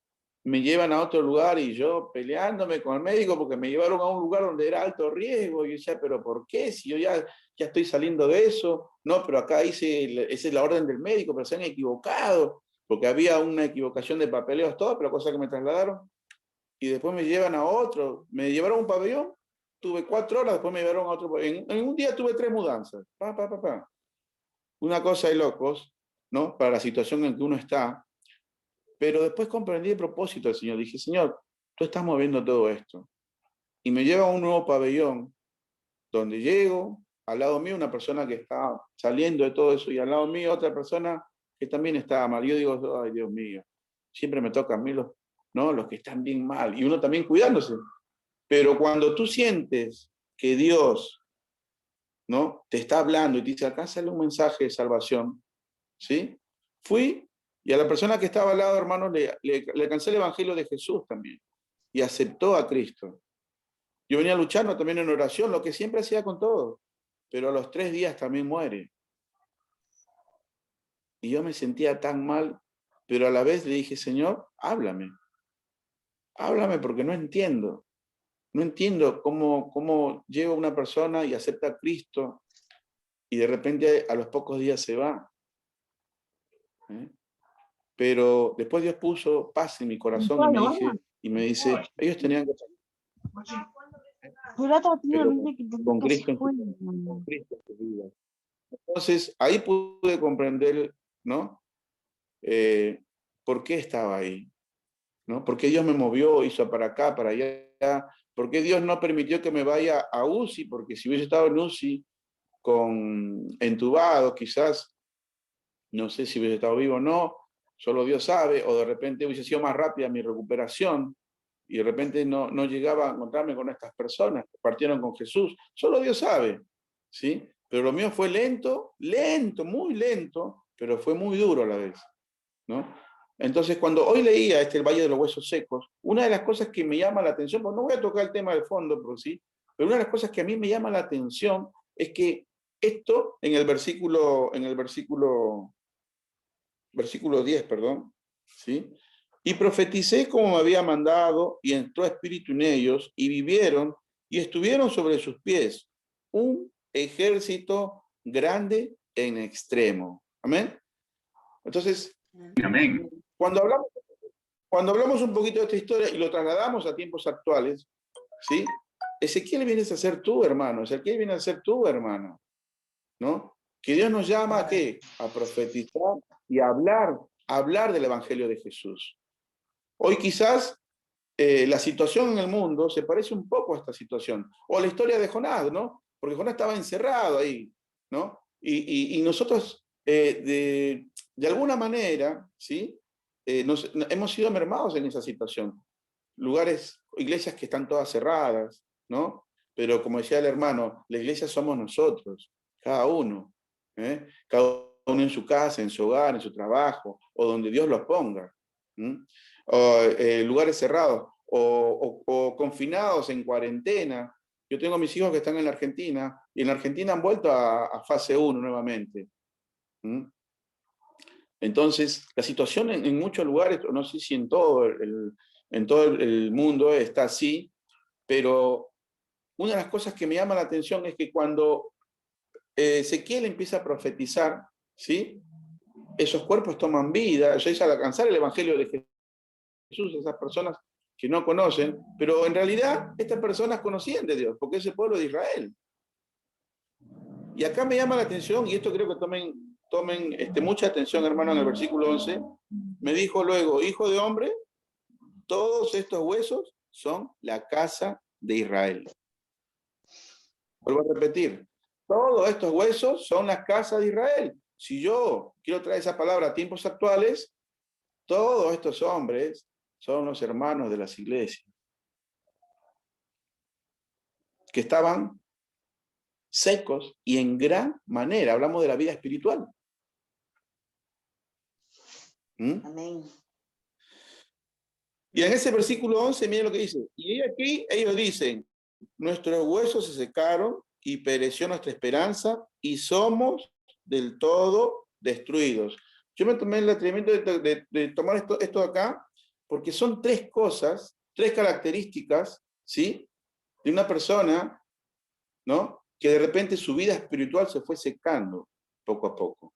me llevan a otro lugar y yo peleándome con el médico porque me llevaron a un lugar donde era alto riesgo. Y yo decía, ¿pero por qué? Si yo ya estoy saliendo de eso. No, pero acá esa es la orden del médico, pero se han equivocado. Porque había una equivocación de papeleos, todo, pero cosa que me trasladaron. Y después me llevan a otro. Me llevaron a un pabellón, tuve 4 horas, después me llevaron a otro pabellón. En un día tuve 3 mudanzas. Una cosa de locos, ¿no? Para la situación en que uno está. Pero después comprendí el propósito del Señor. Dije, Señor, tú estás moviendo todo esto. Y me lleva a un nuevo pabellón, donde llego, al lado mío una persona que está saliendo de todo eso, y al lado mío otra persona que también está mal. Yo digo, ay Dios mío, siempre me toca a mí los que están bien mal, y uno también cuidándose. Pero cuando tú sientes que Dios, ¿no?, te está hablando y te dice, acá sale un mensaje de salvación, ¿sí? Fui, y a la persona que estaba al lado, hermano, le alcancé el evangelio de Jesús también, y aceptó a Cristo. Yo venía luchando también en oración, lo que siempre hacía con todo, pero a los 3 días también muere. Y yo me sentía tan mal, pero a la vez le dije, Señor, háblame porque no entiendo. No entiendo cómo llega una persona y acepta a Cristo y de repente a los pocos días se va. Pero después Dios puso paz en mi corazón y me dice, ellos tenían que con Cristo en su vida. Entonces ahí pude comprender, ¿no? ¿Por qué estaba ahí? ¿No? ¿Por qué Dios me movió, hizo para acá, para allá? ¿Por qué Dios no permitió que me vaya a UCI? Porque si hubiese estado en UCI entubado, quizás, no sé si hubiese estado vivo o no, solo Dios sabe, o de repente hubiese sido más rápida mi recuperación, y de repente no llegaba a encontrarme con estas personas que partieron con Jesús. Solo Dios sabe, ¿sí? Pero lo mío fue lento, muy lento, pero fue muy duro a la vez, ¿no? Entonces, cuando hoy leía el Valle de los Huesos Secos, una de las cosas que me llama la atención, pues no voy a tocar el tema del fondo, pero sí, pero una de las cosas que a mí me llama la atención es que esto, en el versículo 10, perdón, ¿sí? Y profeticé como me había mandado, y entró espíritu en ellos, y vivieron, y estuvieron sobre sus pies, un ejército grande en extremo. Amén. Entonces,
amén.
Cuando hablamos un poquito de esta historia y lo trasladamos a tiempos actuales, ¿sí? Ezequiel vienes a ser tú, hermano. Ezequiel viene a ser tú, hermano, ¿no? Que Dios nos llama ¿a qué? A profetizar y a hablar del Evangelio de Jesús. Hoy quizás la situación en el mundo se parece un poco a esta situación. O a la historia de Jonás, ¿no? Porque Jonás estaba encerrado ahí, ¿no? Y nosotros, de alguna manera, ¿sí? Hemos sido mermados en esa situación. Iglesias que están todas cerradas, ¿no? Pero como decía el hermano, la iglesia somos nosotros, cada uno, cada uno en su casa, en su hogar, en su trabajo, o donde Dios los ponga. Lugares cerrados, o confinados en cuarentena. Yo tengo mis hijos que están en la Argentina, y en la Argentina han vuelto a fase 1 nuevamente. Entonces, la situación en muchos lugares, no sé si en todo el mundo está así, pero una de las cosas que me llama la atención es que cuando Ezequiel empieza a profetizar, ¿sí? Esos cuerpos toman vida, ya es al alcanzar el evangelio de Jesús, esas personas que no conocen, pero en realidad estas personas conocían de Dios, porque es el pueblo de Israel. Y acá me llama la atención, y esto creo que tomen mucha atención, hermano, en el versículo 11, me dijo luego, hijo de hombre, todos estos huesos son la casa de Israel. Vuelvo a repetir, todos estos huesos son la casa de Israel. Si yo quiero traer esa palabra a tiempos actuales, todos estos hombres son los hermanos de las iglesias que estaban secos y en gran manera. Hablamos de la vida espiritual.
Amén.
Y en ese versículo 11, miren lo que dice. Y aquí ellos dicen, nuestros huesos se secaron y pereció nuestra esperanza y somos del todo destruidos. Yo me tomé el atrevimiento de tomar esto de acá, porque son tres cosas, tres características, ¿sí? De una persona, ¿no? Que de repente su vida espiritual se fue secando poco a poco.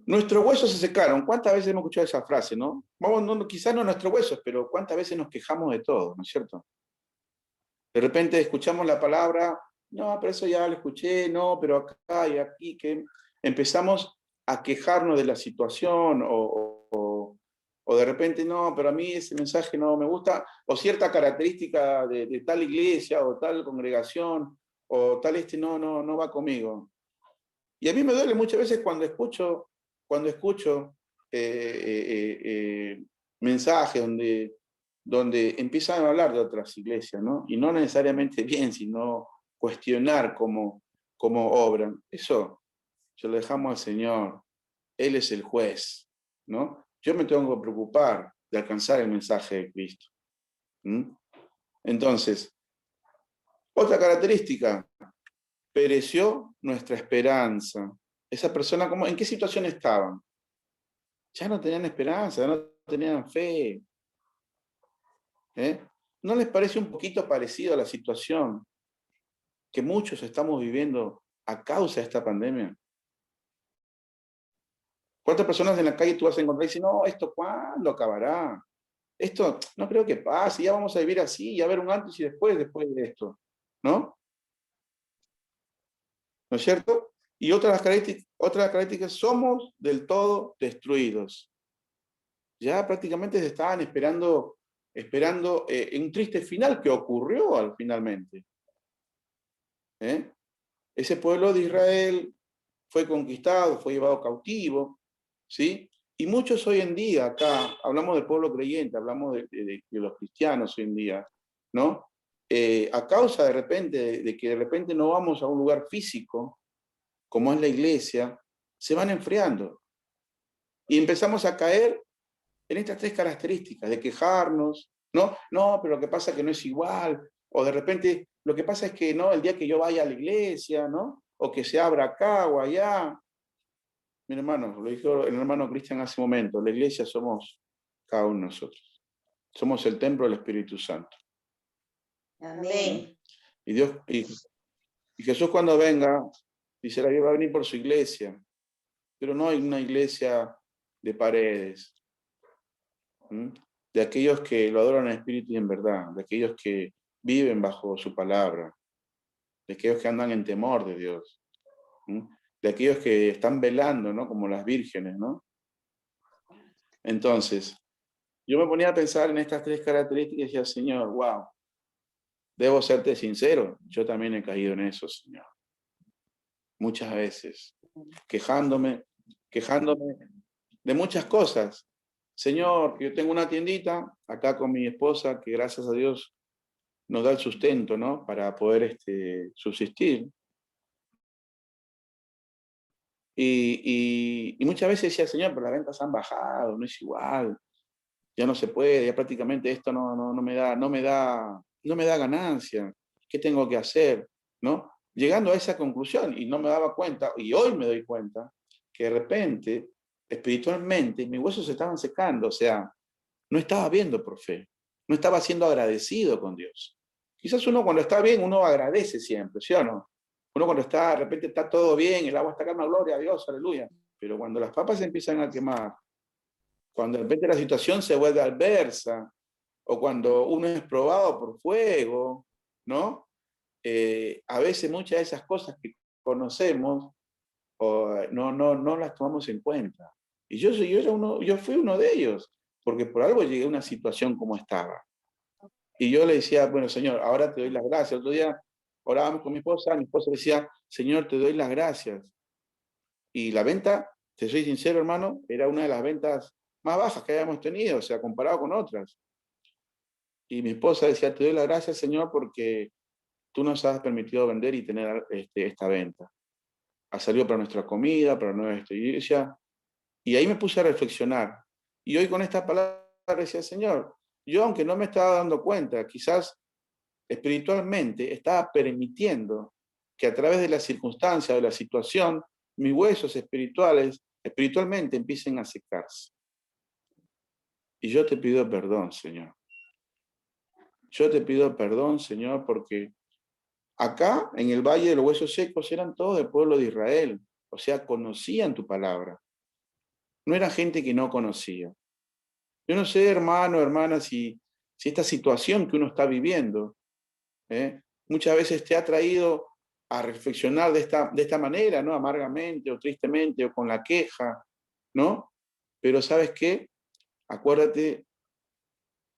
Nuestros huesos se secaron. ¿Cuántas veces hemos escuchado esa frase, no? Quizás no nuestros huesos, pero ¿cuántas veces nos quejamos de todo, no es cierto? De repente escuchamos la palabra, no, pero eso ya lo escuché, no, pero acá y aquí, que empezamos a quejarnos de la situación, o de repente, no, pero a mí ese mensaje no me gusta, o cierta característica de tal iglesia, o tal congregación, o tal no va conmigo. Y a mí me duele muchas veces cuando escucho mensajes donde empiezan a hablar de otras iglesias, ¿no? Y no necesariamente bien, sino cuestionar cómo obran. Eso se lo dejamos al Señor. Él es el juez, ¿no? Yo me tengo que preocupar de alcanzar el mensaje de Cristo. Entonces, otra característica, pereció nuestra esperanza. Esa persona, ¿en qué situación estaban? Ya no tenían esperanza, no tenían fe. ¿No les parece un poquito parecido a la situación que muchos estamos viviendo a causa de esta pandemia? ¿Cuántas personas en la calle tú vas a encontrar y dicen, no, esto cuándo acabará? Esto no creo que pase, ya vamos a vivir así, ya haber un antes y después de esto, ¿no? ¿No es cierto? Y otra característica, somos del todo destruidos. Ya prácticamente se estaban esperando un triste final que ocurrió finalmente. Ese pueblo de Israel fue conquistado, fue llevado cautivo, ¿sí? Y muchos hoy en día, acá, hablamos del pueblo creyente, hablamos de los cristianos hoy en día, ¿no? A causa de que de repente no vamos a un lugar físico, como es la iglesia, se van enfriando. Y empezamos a caer en estas tres características, de quejarnos, no, pero lo que pasa es que no es igual, o de repente, lo que pasa es que no, el día que yo vaya a la iglesia, ¿no? O que se abra acá o allá. Mi hermano, lo dijo el hermano Cristian hace un momento, la iglesia somos cada uno de nosotros. Somos el templo del Espíritu Santo.
Amén.
Y Jesús cuando venga, dice, va a venir por su iglesia, pero no hay una iglesia de paredes, de aquellos que lo adoran en espíritu y en verdad, de aquellos que viven bajo su palabra, de aquellos que andan en temor de Dios, de aquellos que están velando, ¿no? Como las vírgenes, ¿no? Entonces, yo me ponía a pensar en estas tres características y decía, Señor, wow, debo serte sincero, yo también he caído en eso, Señor. Muchas veces, quejándome de muchas cosas. Señor, yo tengo una tiendita acá con mi esposa que gracias a Dios nos da el sustento, ¿no? Para poder subsistir. Y muchas veces decía, Señor, pero las ventas han bajado, no es igual, ya no se puede, ya prácticamente esto no me da ganancia. ¿Qué tengo que hacer? ¿No? Llegando a esa conclusión, y no me daba cuenta, y hoy me doy cuenta, que de repente, espiritualmente, mis huesos se estaban secando, o sea, no estaba viendo por fe. no estaba siendo agradecido con Dios. Quizás uno cuando está bien, uno agradece siempre, ¿sí o no? Uno cuando está, de repente está todo bien, el agua está calma, gloria a Dios, aleluya. Pero cuando las papas se empiezan a quemar, cuando de repente la situación se vuelve adversa, o cuando uno es probado por fuego, ¿no? A veces muchas de esas cosas que conocemos no las tomamos en cuenta. Y yo fui uno de ellos, porque por algo llegué a una situación como estaba. Y yo le decía, bueno, Señor, ahora te doy las gracias. El otro día orábamos con mi esposa decía, Señor, te doy las gracias. Y la venta, te soy sincero, hermano, era una de las ventas más bajas que habíamos tenido, o sea, comparado con otras. Y mi esposa decía, te doy las gracias, Señor, porque tú nos has permitido vender y tener esta venta. Ha salido para nuestra comida, para nuestra iglesia. Y ahí me puse a reflexionar. Y hoy con esta palabra decía, Señor, yo aunque no me estaba dando cuenta, quizás espiritualmente estaba permitiendo que a través de la circunstancia, de la situación, mis huesos espiritualmente empiecen a secarse. Y yo te pido perdón, Señor. Yo te pido perdón, Señor, porque acá, en el Valle de los Huesos Secos, eran todos del pueblo de Israel. O sea, conocían tu palabra. No era gente que no conocía. Yo no sé, hermano, hermana, si esta situación que uno está viviendo, muchas veces te ha traído a reflexionar de esta manera, ¿no? Amargamente o tristemente o con la queja, ¿no? Pero ¿sabes qué? Acuérdate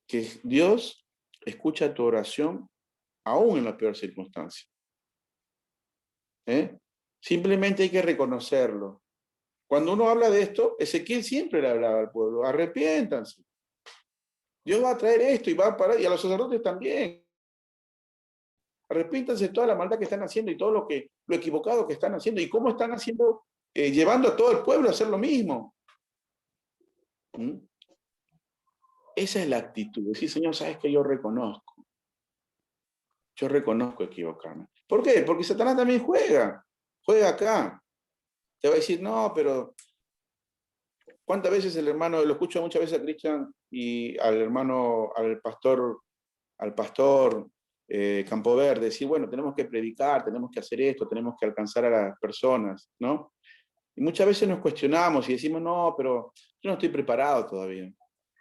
que Dios escucha tu oración aún en la peor circunstancia. Simplemente hay que reconocerlo. Cuando uno habla de esto, Ezequiel siempre le hablaba al pueblo, arrepiéntanse. Dios va a traer esto y va a parar, y a los sacerdotes también. Arrepiéntanse de toda la maldad que están haciendo y todo lo equivocado que están haciendo y cómo están haciendo, llevando a todo el pueblo a hacer lo mismo. Esa es la actitud. Decir, Señor, sabes que yo reconozco equivocarme. ¿Por qué? Porque Satanás también juega acá. Te va a decir, no, pero ¿cuántas veces el hermano, lo escucho muchas veces a Cristian y al pastor Campo Verde, decir, bueno, tenemos que predicar, tenemos que hacer esto, tenemos que alcanzar a las personas, ¿no? Y muchas veces nos cuestionamos y decimos, no, pero yo no estoy preparado todavía.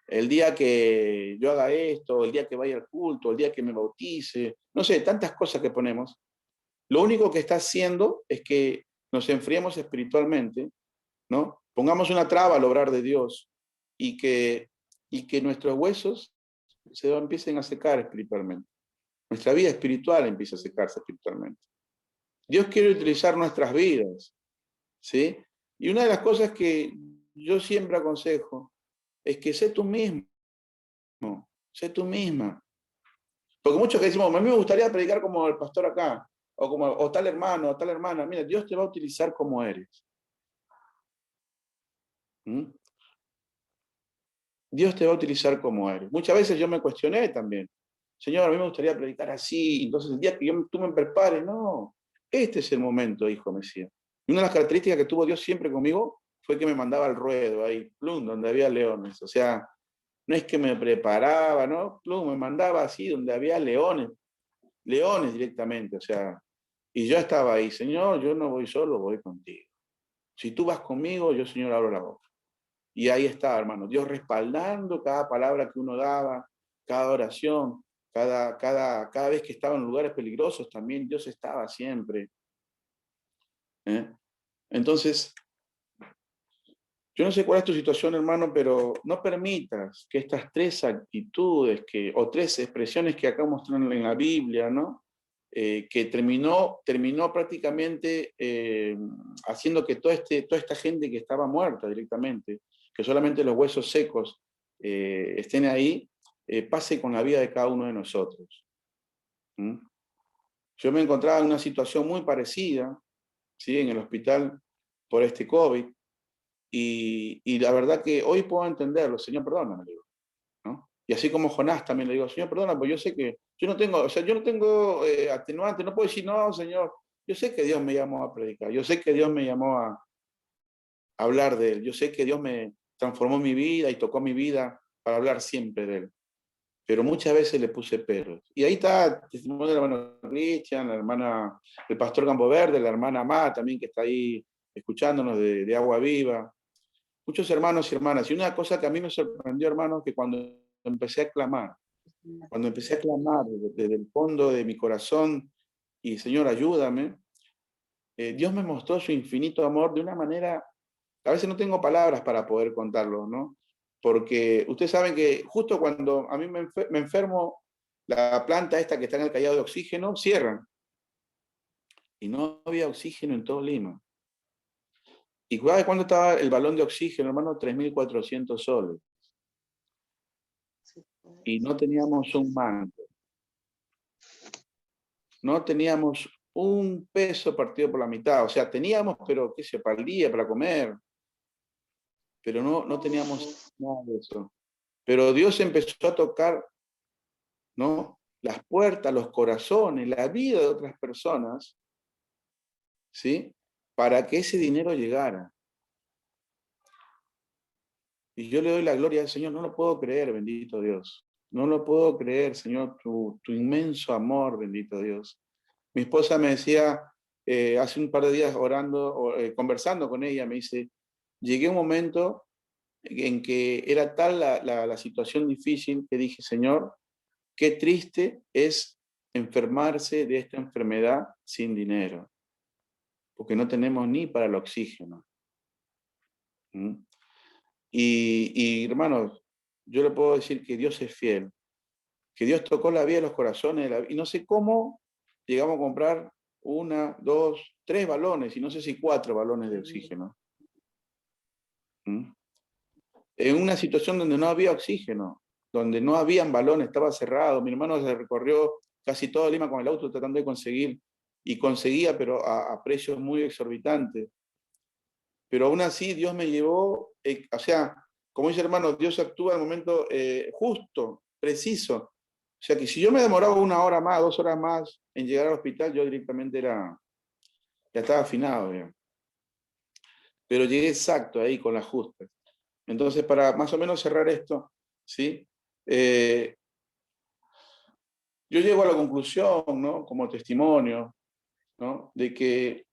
El día que yo haga esto, el día que vaya al culto, el día que me bautice, no sé, tantas cosas que ponemos. Lo único que está haciendo es que nos enfriemos espiritualmente, ¿no? Pongamos una traba al obrar de Dios y que nuestros huesos se empiecen a secar espiritualmente. Nuestra vida espiritual empieza a secarse espiritualmente. Dios quiere utilizar nuestras vidas, ¿sí? Y una de las cosas que yo siempre aconsejo es que sé tú mismo, sé tú misma. Porque muchos que decimos, a mí me gustaría predicar como el pastor acá, o tal hermano, o tal hermana. Mira, Dios te va a utilizar como eres. Dios te va a utilizar como eres. Muchas veces yo me cuestioné también. Señor, a mí me gustaría predicar así, entonces el día que tú me prepares, no. Este es el momento, hijo, me decía. Y una de las características que tuvo Dios siempre conmigo fue que me mandaba al ruedo, ahí, plum, donde había leones. O sea, no es que me preparaba, ¿no? Plum, me mandaba así, donde había leones directamente, o sea. Y yo estaba ahí, Señor, yo no voy solo, voy contigo. Si tú vas conmigo, yo, Señor, abro la boca. Y ahí estaba, hermano, Dios respaldando cada palabra que uno daba, cada oración, cada vez que estaba en lugares peligrosos, también Dios estaba siempre. Entonces, yo no sé cuál es tu situación, hermano, pero no permitas que estas tres actitudes o tres expresiones que acá muestran en la Biblia, ¿no? Que terminó prácticamente haciendo que toda esta gente que estaba muerta directamente, que solamente los huesos secos estén ahí, pase con la vida de cada uno de nosotros. Yo me encontraba en una situación muy parecida, ¿sí? En el hospital por este COVID, y la verdad que hoy puedo entenderlo. Señor, perdóname, le digo, ¿no? Y así como Jonás también le digo, Señor, perdóname, pues yo sé que yo no tengo atenuante, no puedo decir, no, Señor, yo sé que Dios me llamó a predicar, yo sé que Dios me llamó a hablar de Él, yo sé que Dios me transformó mi vida y tocó mi vida para hablar siempre de Él. pero muchas veces le puse peros. Y ahí está el testimonio del hermano Cristian, el pastor Campo Verde, la hermana Má también que está ahí escuchándonos de Agua Viva. Muchos hermanos y hermanas. Y una cosa que a mí me sorprendió, hermanos, que cuando empecé a clamar desde el fondo de mi corazón, y Señor, ayúdame, Dios me mostró su infinito amor de una manera, a veces no tengo palabras para poder contarlo, ¿no? Porque ustedes saben que justo cuando a mí me enfermo, la planta esta que está en el Callao de oxígeno, cierran. Y no había oxígeno en todo Lima. ¿Y cuándo estaba el balón de oxígeno, hermano? 3.400 soles. Y no teníamos un mango. No teníamos un peso partido por la mitad. O sea, teníamos, pero qué sé, para el día, para comer. Pero no teníamos nada de eso. Pero Dios empezó a tocar, ¿no?, las puertas, los corazones, la vida de otras personas, ¿sí?, para que ese dinero llegara. Y yo le doy la gloria al Señor. No lo puedo creer, bendito Dios. No lo puedo creer, Señor, tu inmenso amor, bendito Dios. Mi esposa me decía, hace un par de días orando, conversando con ella, me dice, llegué a un momento en que era tal la situación difícil que dije, Señor, qué triste es enfermarse de esta enfermedad sin dinero, porque no tenemos ni para el oxígeno. Y hermanos, yo le puedo decir que Dios es fiel, que Dios tocó la vida de los corazones, y no sé cómo llegamos a comprar 1, 2, 3 balones, y no sé si 4 balones de oxígeno. En una situación donde no había oxígeno, donde no habían balones, estaba cerrado. Mi hermano se recorrió casi todo Lima con el auto tratando de conseguir, y conseguía, pero a precios muy exorbitantes. Pero aún así Dios me llevó, o sea, como dice el hermano, Dios actúa en el momento justo, preciso. O sea que si yo me demoraba 1 hora más, 2 horas más en llegar al hospital, yo directamente ya estaba afinado. Ya. Pero llegué exacto ahí con las justas. Entonces, para más o menos cerrar esto, ¿sí? Yo llego a la conclusión, ¿no?, como testimonio, ¿no?, de que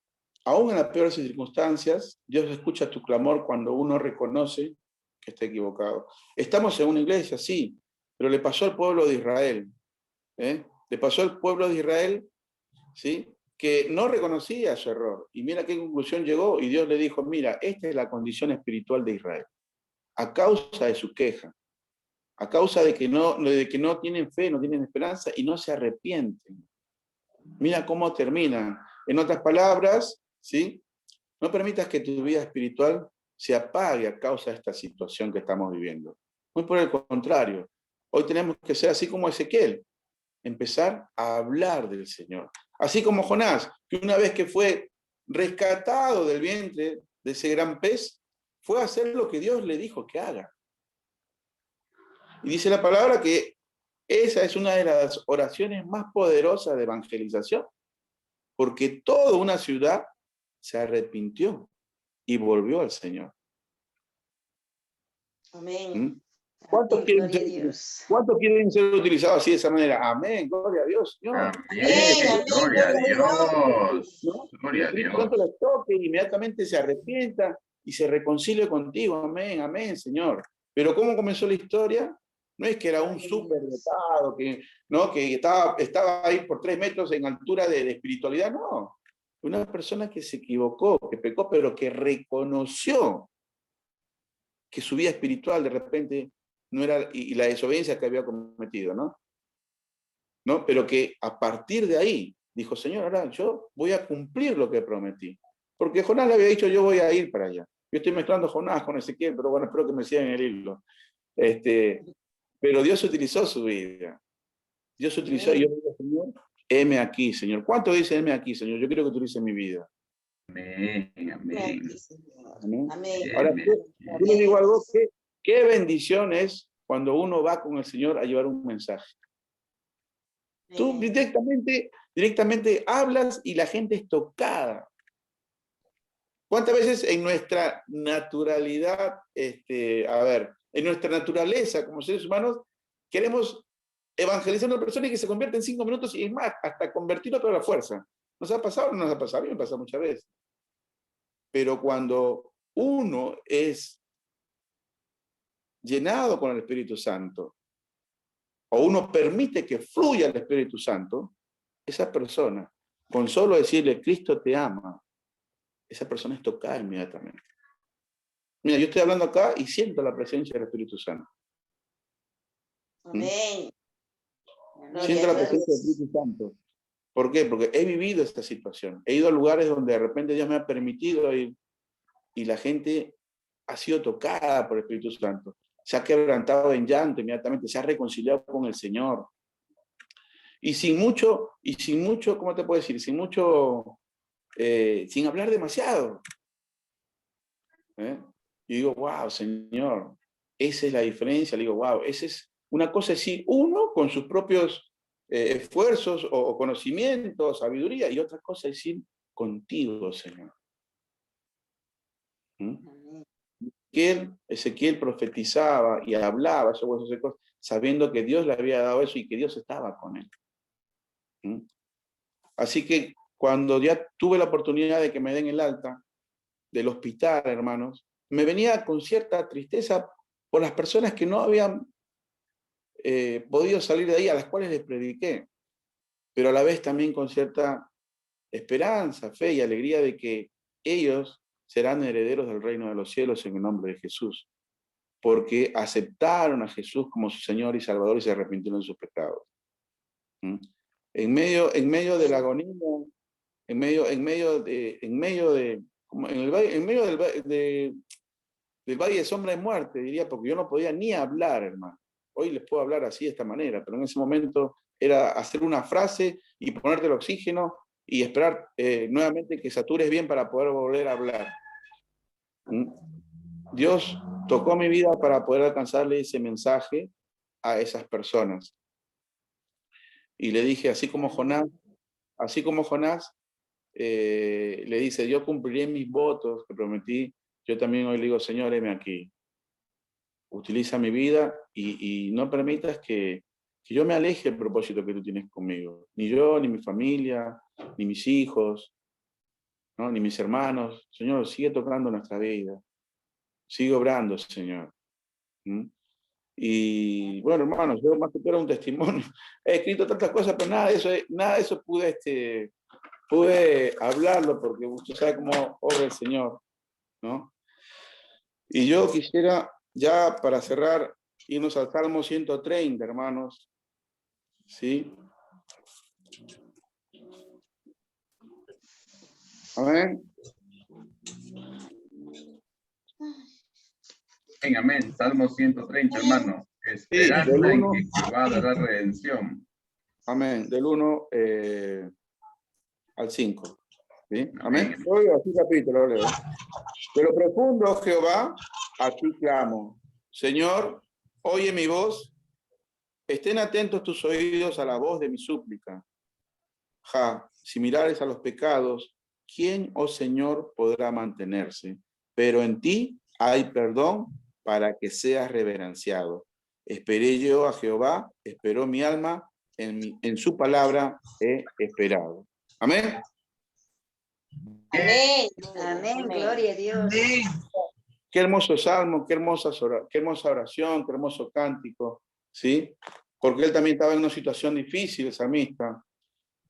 aún en las peores circunstancias, Dios escucha tu clamor cuando uno reconoce que está equivocado. Estamos en una iglesia, sí, pero le pasó al pueblo de Israel. Le pasó al pueblo de Israel, ¿sí?, que no reconocía su error. Y mira qué conclusión llegó, y Dios le dijo, mira, esta es la condición espiritual de Israel. A causa de su queja, a causa de que no tienen fe, no tienen esperanza y no se arrepienten. Mira cómo termina. En otras palabras, ¿sí?, no permitas que tu vida espiritual se apague a causa de esta situación que estamos viviendo. Muy por el contrario, hoy tenemos que ser así como Ezequiel, empezar a hablar del Señor. Así como Jonás, que una vez que fue rescatado del vientre de ese gran pez, fue a hacer lo que Dios le dijo que haga. Y dice la palabra que esa es una de las oraciones más poderosas de evangelización, porque toda una ciudad se arrepintió y volvió al Señor.
Amén.
¿Cuántos quieren ser utilizados así de esa manera? Amén, gloria a Dios.
Amén, gloria a Dios.
¿No?
Gloria a Dios.
Pronto les toque, inmediatamente se arrepienta y se reconcilie contigo. Amén, amén, Señor. Pero ¿cómo comenzó la historia? No es que era un superdotado, que estaba ahí por 3 metros en altura de espiritualidad, no. Una persona que se equivocó, que pecó, pero que reconoció que su vida espiritual de repente no era, y la desobediencia que había cometido, ¿no? Pero que a partir de ahí dijo, Señor, ahora yo voy a cumplir lo que prometí. Porque Jonás le había dicho, yo voy a ir para allá. Yo estoy mezclando Jonás con Ezequiel, pero bueno, espero que me sigan el hilo. Pero Dios utilizó su vida. Dios utilizó, y yo digo, Señor, heme aquí, Señor. ¿Cuánto dice heme aquí, Señor? Yo quiero que utilice mi vida.
Amén, amén.
Amén.
Amén.
Ahora, yo les digo algo, qué bendición es cuando uno va con el Señor a llevar un mensaje. Tú directamente hablas y la gente es tocada. ¿Cuántas veces en nuestra naturalidad, en nuestra naturaleza como seres humanos, queremos evangelizando a una persona y que se convierte en 5 minutos y es más, hasta convertirlo a toda la fuerza. ¿Nos ha pasado o no nos ha pasado? A mí me pasa muchas veces. Pero cuando uno es llenado con el Espíritu Santo, o uno permite que fluya el Espíritu Santo, esa persona, con solo decirle, Cristo te ama, esa persona es tocada inmediatamente. Mira, yo estoy hablando acá y siento la presencia del Espíritu Santo.
Amén.
Siento la presencia del Espíritu Santo. ¿Por qué? Porque he vivido esta situación. He ido a lugares donde de repente Dios me ha permitido ir y la gente ha sido tocada por el Espíritu Santo. Se ha quebrantado en llanto inmediatamente, se ha reconciliado con el Señor. Y sin mucho, ¿cómo te puedo decir? Sin hablar demasiado. Y digo, wow, Señor, esa es la diferencia. Le digo, wow, esa es una cosa así, uno con sus propios esfuerzos o conocimientos, sabiduría, y otra cosa es decir, contigo, Señor. Ezequiel profetizaba y hablaba esas cosas, sabiendo que Dios le había dado eso y que Dios estaba con él. Así que cuando ya tuve la oportunidad de que me den el alta del hospital, hermanos, me venía con cierta tristeza por las personas que no habían podido salir de ahí, a las cuales les prediqué, pero a la vez también con cierta esperanza, fe y alegría de que ellos serán herederos del reino de los cielos en el nombre de Jesús, porque aceptaron a Jesús como su Señor y Salvador y se arrepintieron de sus pecados. En medio de la agonía, en medio del valle de sombra de muerte, diría, porque yo no podía ni hablar, hermano. Hoy les puedo hablar así de esta manera, pero en ese momento era hacer una frase y ponerte el oxígeno y esperar nuevamente que satures bien para poder volver a hablar. Dios tocó mi vida para poder alcanzarle ese mensaje a esas personas. Y le dije, así como Jonás, le dice, yo cumpliré mis votos que prometí, yo también hoy le digo, Señor, heme aquí. Utiliza mi vida y no permitas que yo me aleje del propósito que tú tienes conmigo. Ni yo, ni mi familia, ni mis hijos, ¿no? Ni mis hermanos. Señor, sigue tocando nuestra vida. Sigue obrando, Señor. Y bueno, hermanos, yo más que todo era un testimonio. He escrito tantas cosas, pero nada de eso pude hablarlo porque usted sabe cómo obra el Señor, ¿no? Y yo quisiera, ya para cerrar, irnos al Salmo 130, hermanos. ¿Sí? Amén.
Amén. Salmo 130, hermano. Esperanza en que Jehová dará redención.
Amén. Del 1 al 5. ¿Sí? Amén. Hoy así capítulo leo. De lo profundo, Jehová, a ti clamo. Señor, oye mi voz. Estén atentos tus oídos a la voz de mi súplica. Si mirares a los pecados, ¿quién, oh Señor, podrá mantenerse? Pero en ti hay perdón para que seas reverenciado. Esperé yo a Jehová, esperó mi alma, en su palabra he esperado. Amén.
Amén. Amén. Gloria a Dios.
Amén.
Qué hermoso salmo, qué hermosa oración, qué hermoso cántico, ¿sí? Porque él también estaba en una situación difícil, el salmista,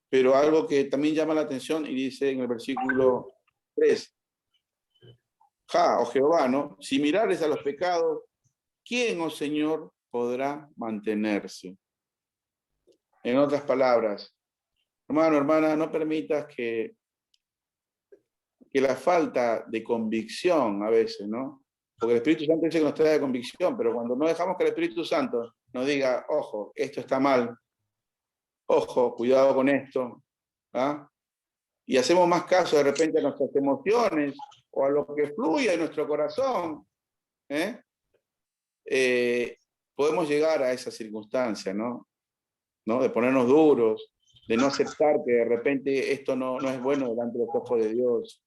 pero algo que también llama la atención y dice en el versículo 3, oh Jehová, ¿no? Si mirares a los pecados, ¿quién, oh Señor, podrá mantenerse? En otras palabras, hermano, hermana, no permitas que la falta de convicción a veces, ¿no? Porque el Espíritu Santo dice que nos trae convicción, pero cuando no dejamos que el Espíritu Santo nos diga, ojo, esto está mal, ojo, cuidado con esto, ¿ah? Y hacemos más caso de repente a nuestras emociones o a lo que fluye en nuestro corazón, podemos llegar a esa circunstancia, ¿no? De ponernos duros, de no aceptar que de repente esto no es bueno delante de los ojos de Dios.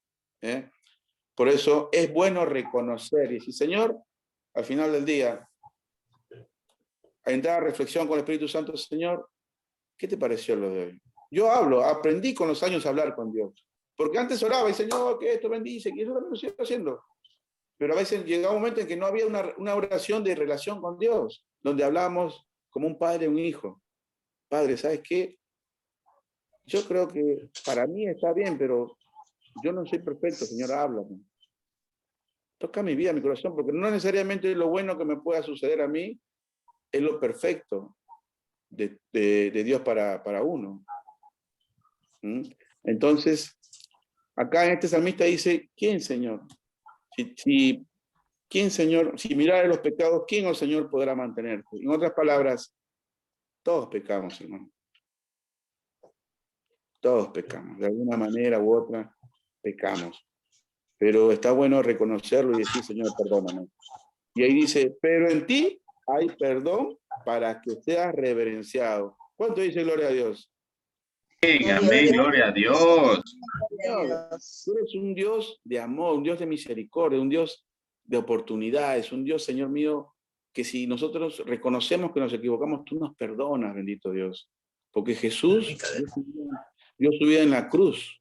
Por eso es bueno reconocer y decir, Señor, al final del día, a entrar a reflexión con el Espíritu Santo, Señor, ¿qué te pareció lo de hoy? Yo aprendí con los años a hablar con Dios. Porque antes oraba y Señor, que esto bendice, que eso también lo sigo haciendo. Pero a veces llegaba un momento en que no había una oración de relación con Dios, donde hablábamos como un padre y un hijo. Padre, ¿sabes qué? Yo creo que para mí está bien, pero yo no soy perfecto, Señor, háblame. Toca mi vida, mi corazón, porque no necesariamente lo bueno que me pueda suceder a mí es lo perfecto de Dios para uno. Entonces, acá en este salmista dice, ¿quién, Señor? ¿Quién, Señor? Si mirare los pecados, ¿quién, oh Señor, podrá mantenerte? En otras palabras, todos pecamos, hermano. Todos pecamos, de alguna manera u otra pecamos. Pero está bueno reconocerlo y decir, Señor, perdóname. Y ahí dice, pero en ti hay perdón para que seas reverenciado. ¿Cuánto dice gloria a Dios?
Amén, gloria a Dios.
Tú eres un Dios de amor, un Dios de misericordia, un Dios de oportunidades, un Dios, Señor mío, que si nosotros reconocemos que nos equivocamos, tú nos perdonas, bendito Dios. Porque Jesús dio su vida en la cruz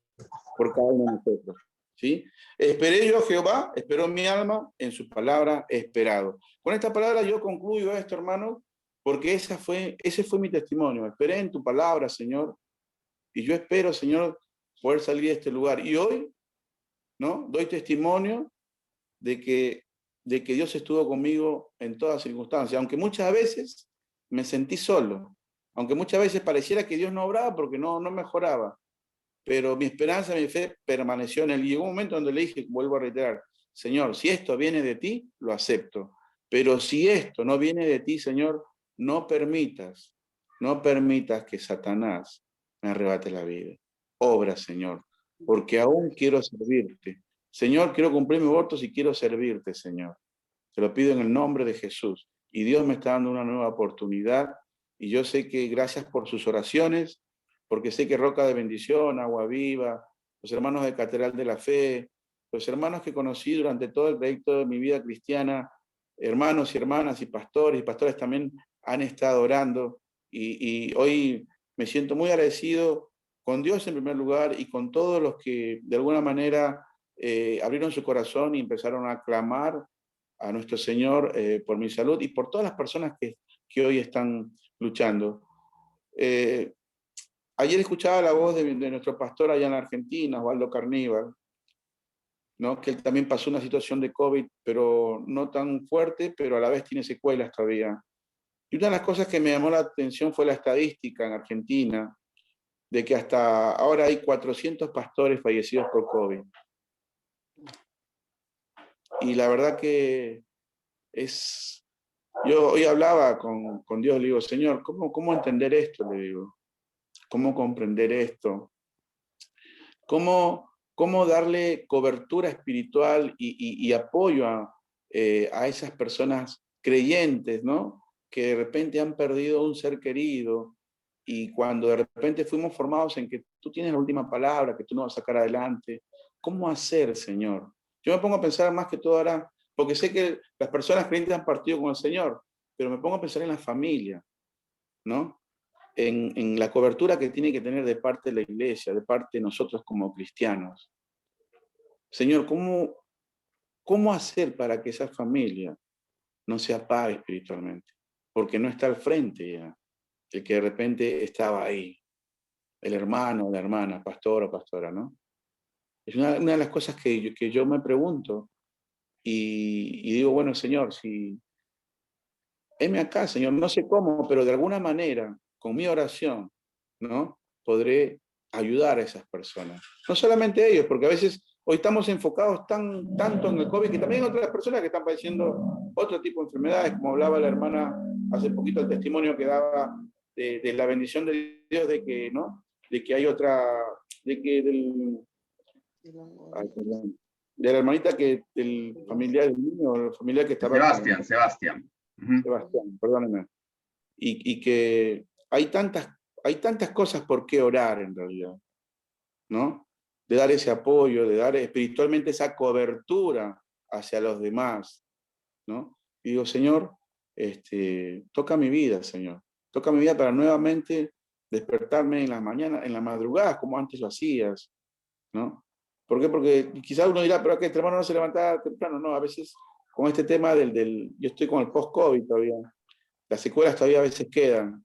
por cada uno de nosotros. ¿Sí? Esperé yo a Jehová, esperó mi alma, en su palabra he esperado. Con esta palabra yo concluyo esto, hermano, porque ese fue mi testimonio. Esperé en tu palabra, Señor, y yo espero, Señor, poder salir de este lugar. Y hoy, ¿no? Doy testimonio de que Dios estuvo conmigo en todas circunstancias, aunque muchas veces me sentí solo, aunque muchas veces pareciera que Dios no obraba porque no mejoraba. Pero mi esperanza, mi fe permaneció en él. Y llegó un momento donde le dije, vuelvo a reiterar, Señor, si esto viene de ti, lo acepto. Pero si esto no viene de ti, Señor, no permitas que Satanás me arrebate la vida. Obra, Señor, porque aún quiero servirte. Señor, quiero cumplir mis votos y quiero servirte, Señor. Te lo pido en el nombre de Jesús. Y Dios me está dando una nueva oportunidad. Y yo sé que gracias por sus oraciones, porque sé que Roca de Bendición, Agua Viva, los hermanos de Catedral de la Fe, los hermanos que conocí durante todo el trayecto de mi vida cristiana, hermanos y hermanas y pastores también han estado orando, y hoy me siento muy agradecido con Dios en primer lugar y con todos los que de alguna manera abrieron su corazón y empezaron a clamar a nuestro Señor por mi salud y por todas las personas que hoy están luchando. Ayer escuchaba la voz de nuestro pastor allá en Argentina, Osvaldo Carníbal, ¿no? Que él también pasó una situación de COVID, pero no tan fuerte, pero a la vez tiene secuelas todavía. Y una de las cosas que me llamó la atención fue la estadística en Argentina, de que hasta ahora hay 400 pastores fallecidos por COVID. Y la verdad que yo hoy hablaba con Dios, le digo, Señor, ¿cómo entender esto? Le digo. ¿Cómo comprender esto? ¿Cómo darle cobertura espiritual y apoyo a esas personas creyentes, ¿no? Que de repente han perdido un ser querido y cuando de repente fuimos formados en que tú tienes la última palabra, que tú nos vas a sacar adelante. ¿Cómo hacer, Señor? Yo me pongo a pensar más que todo ahora, porque sé que las personas creyentes han partido con el Señor, pero me pongo a pensar en la familia, ¿no? En la cobertura que tiene que tener de parte de la iglesia, de parte de nosotros como cristianos. Señor, ¿cómo hacer para que esa familia no se apague espiritualmente? Porque no está al frente ya, el que de repente estaba ahí, el hermano o la hermana, pastor o pastora, ¿no? Es una de las cosas que yo me pregunto y digo, bueno, Señor, heme acá, Señor, no sé cómo, pero de alguna manera, con mi oración, ¿no? Podré ayudar a esas personas. No solamente ellos, porque a veces hoy estamos enfocados tanto en el COVID, que también hay otras personas que están padeciendo otro tipo de enfermedades, como hablaba la hermana hace poquito, el testimonio que daba de la bendición de Dios, de que, ¿no? De que hay otra, de la hermanita del familiar del niño, el familiar que estaba...
Sebastián.
Sebastián, perdóneme. Y que hay tantas cosas por qué orar en realidad, ¿no? De dar ese apoyo, de dar espiritualmente esa cobertura hacia los demás, ¿no? Y digo, Señor, toca mi vida, Señor. Toca mi vida para nuevamente despertarme en las mañanas, en las madrugadas, como antes lo hacías, ¿no? ¿Por qué? Porque quizás uno dirá, pero que este hermano no se levantaba temprano. No, a veces con este tema yo estoy con el post-COVID todavía. Las secuelas todavía a veces quedan.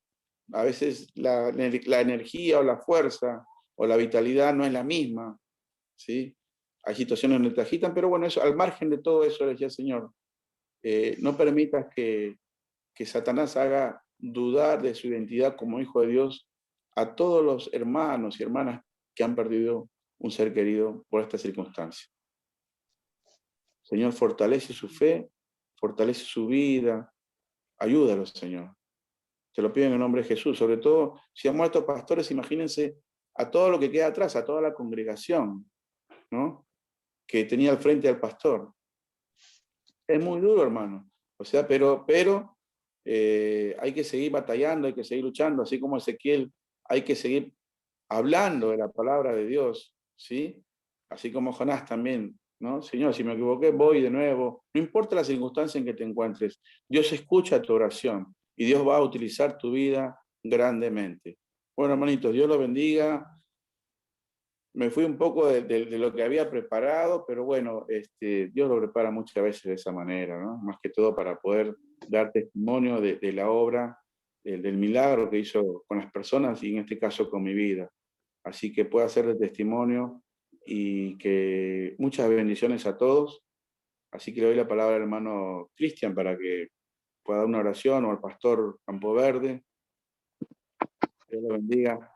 A veces la energía o la fuerza o la vitalidad no es la misma, ¿sí? Hay situaciones donde te agitan, pero bueno, eso, al margen de todo eso, le decía, Señor, no permitas que Satanás haga dudar de su identidad como hijo de Dios a todos los hermanos y hermanas que han perdido un ser querido por esta circunstancia. Señor, fortalece su fe, fortalece su vida, ayúdalos, Señor. Te lo pido en el nombre de Jesús. Sobre todo, si han muerto pastores, imagínense a todo lo que queda atrás, a toda la congregación, ¿no? Que tenía al frente al pastor. Es muy duro, hermano. O sea, pero hay que seguir batallando, hay que seguir luchando, así como Ezequiel, hay que seguir hablando de la palabra de Dios, ¿sí? Así como Jonás también, ¿no? Señor, si me equivoqué, voy de nuevo. No importa la circunstancia en que te encuentres, Dios escucha tu oración y Dios va a utilizar tu vida grandemente. Bueno, hermanitos, Dios los bendiga. Me fui un poco de lo que había preparado, pero bueno, Dios lo prepara muchas veces de esa manera, ¿no? Más que todo para poder dar testimonio de la obra, del milagro que hizo con las personas y en este caso con mi vida. Así que puedo hacer de testimonio y que muchas bendiciones a todos. Así que le doy la palabra al hermano Cristian para que pueda dar una oración, o al pastor Campoverde. Dios lo bendiga.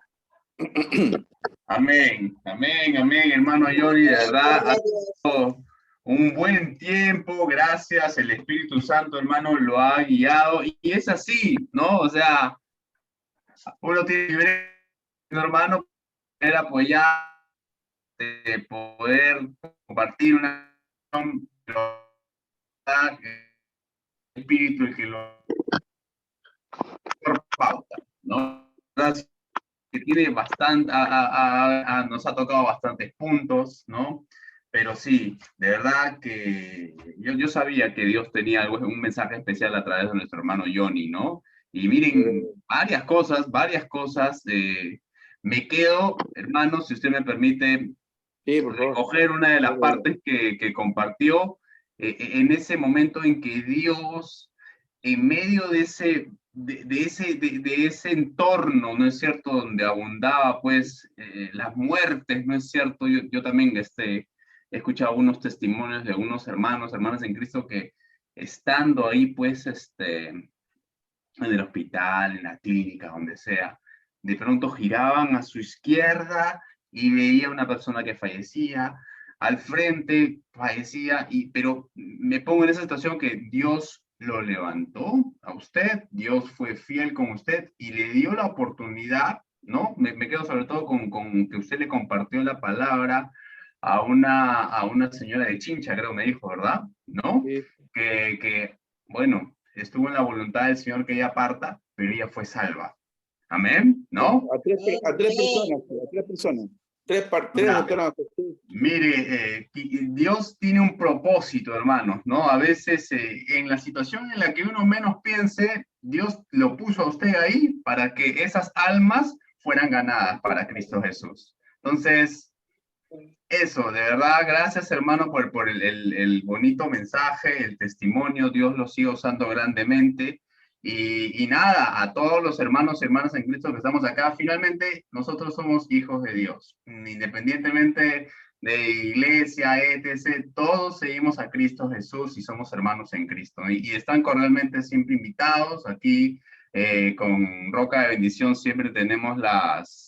Amén, amén, amén, hermano Johnny, de verdad, ha sido un buen tiempo, gracias, el Espíritu Santo, hermano, lo ha guiado, y es así, ¿no? O sea, uno tiene que ver, hermano, poder apoyar, de poder compartir una el Espíritu el que lo pauta, ¿no? Gracias. Que tiene bastante, nos ha tocado bastantes puntos, ¿no? Pero sí, de verdad que yo sabía que Dios tenía algo, un mensaje especial a través de nuestro hermano Johnny, ¿no? Y miren, varias cosas, me quedo, hermano, si usted me permite, recoger una de las partes que compartió, en ese momento en que Dios, en medio de ese entorno, ¿no es cierto?, donde abundaba, pues, las muertes, ¿no es cierto? Yo también he escuchado unos testimonios de unos hermanas en Cristo que estando ahí, pues, en el hospital, en la clínica, donde sea, de pronto giraban a su izquierda y veía una persona que fallecía, al frente fallecía, pero me pongo en esa situación que Dios lo levantó a usted, Dios fue fiel con usted y le dio la oportunidad, ¿no? Me quedo sobre todo con que usted le compartió la palabra a una señora de Chincha, creo me dijo, ¿verdad? ¿No? Sí. Que, bueno, estuvo en la voluntad del Señor que ella parta, pero ella fue salva. Amén, ¿no?
A tres personas.
Mire, Dios tiene un propósito, hermanos, ¿no? A veces en la situación en la que uno menos piense, Dios lo puso a usted ahí para que esas almas fueran ganadas para Cristo Jesús. Entonces, eso, de verdad, gracias, hermano, por el bonito mensaje, el testimonio. Dios lo sigue usando grandemente. Y nada, a todos los hermanos y hermanas en Cristo que estamos acá, finalmente nosotros somos hijos de Dios, independientemente de iglesia, etc., todos seguimos a Cristo Jesús y somos hermanos en Cristo, y están cordialmente siempre invitados. Aquí con Roca de Bendición siempre tenemos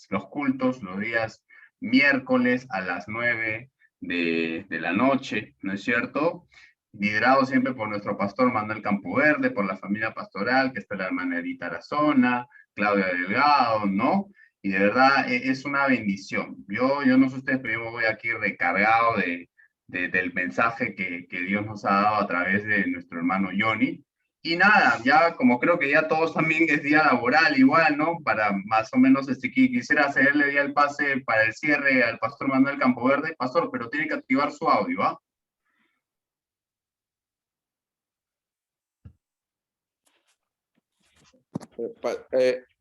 los cultos los días miércoles a las 9 de la noche, ¿no es cierto? Liderado siempre por nuestro pastor Manuel Campoverde, por la familia pastoral, que está la hermana Edith Arazona, Claudia Delgado, ¿no? Y de verdad es una bendición. Yo no sé ustedes, pero yo voy aquí recargado del mensaje que Dios nos ha dado a través de nuestro hermano Johnny. Y nada, ya como creo que ya todos también es día laboral igual, ¿no? Para más o menos, quisiera hacerle ya el pase para el cierre al pastor Manuel Campoverde. Pastor, pero tiene que activar su audio, ¿ah?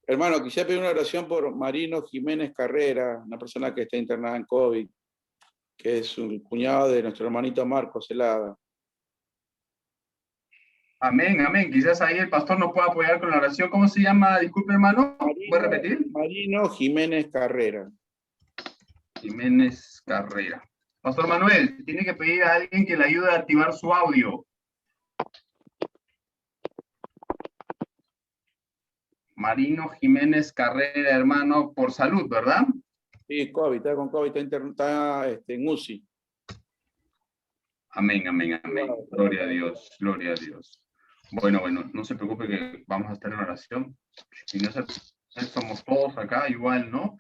Hermano, quisiera pedir una oración por Marino Jiménez Carrera, una persona que está internada en COVID, que es un cuñado de nuestro hermanito Marcos Celada.
Amén, amén. Quizás ahí el pastor nos pueda apoyar con la oración. ¿Cómo se llama? Disculpe, hermano. ¿Puede repetir?
Marino Jiménez Carrera.
Jiménez Carrera. Pastor Manuel, tiene que pedir a alguien que le ayude a activar su audio. Marino Jiménez Carrera, hermano, por salud, ¿verdad?
Sí, COVID, está con COVID, está en UCI.
Amén, amén, amén. Gloria a Dios, gloria a Dios. Bueno, no se preocupe que vamos a estar en oración. Si no somos todos acá igual, ¿no?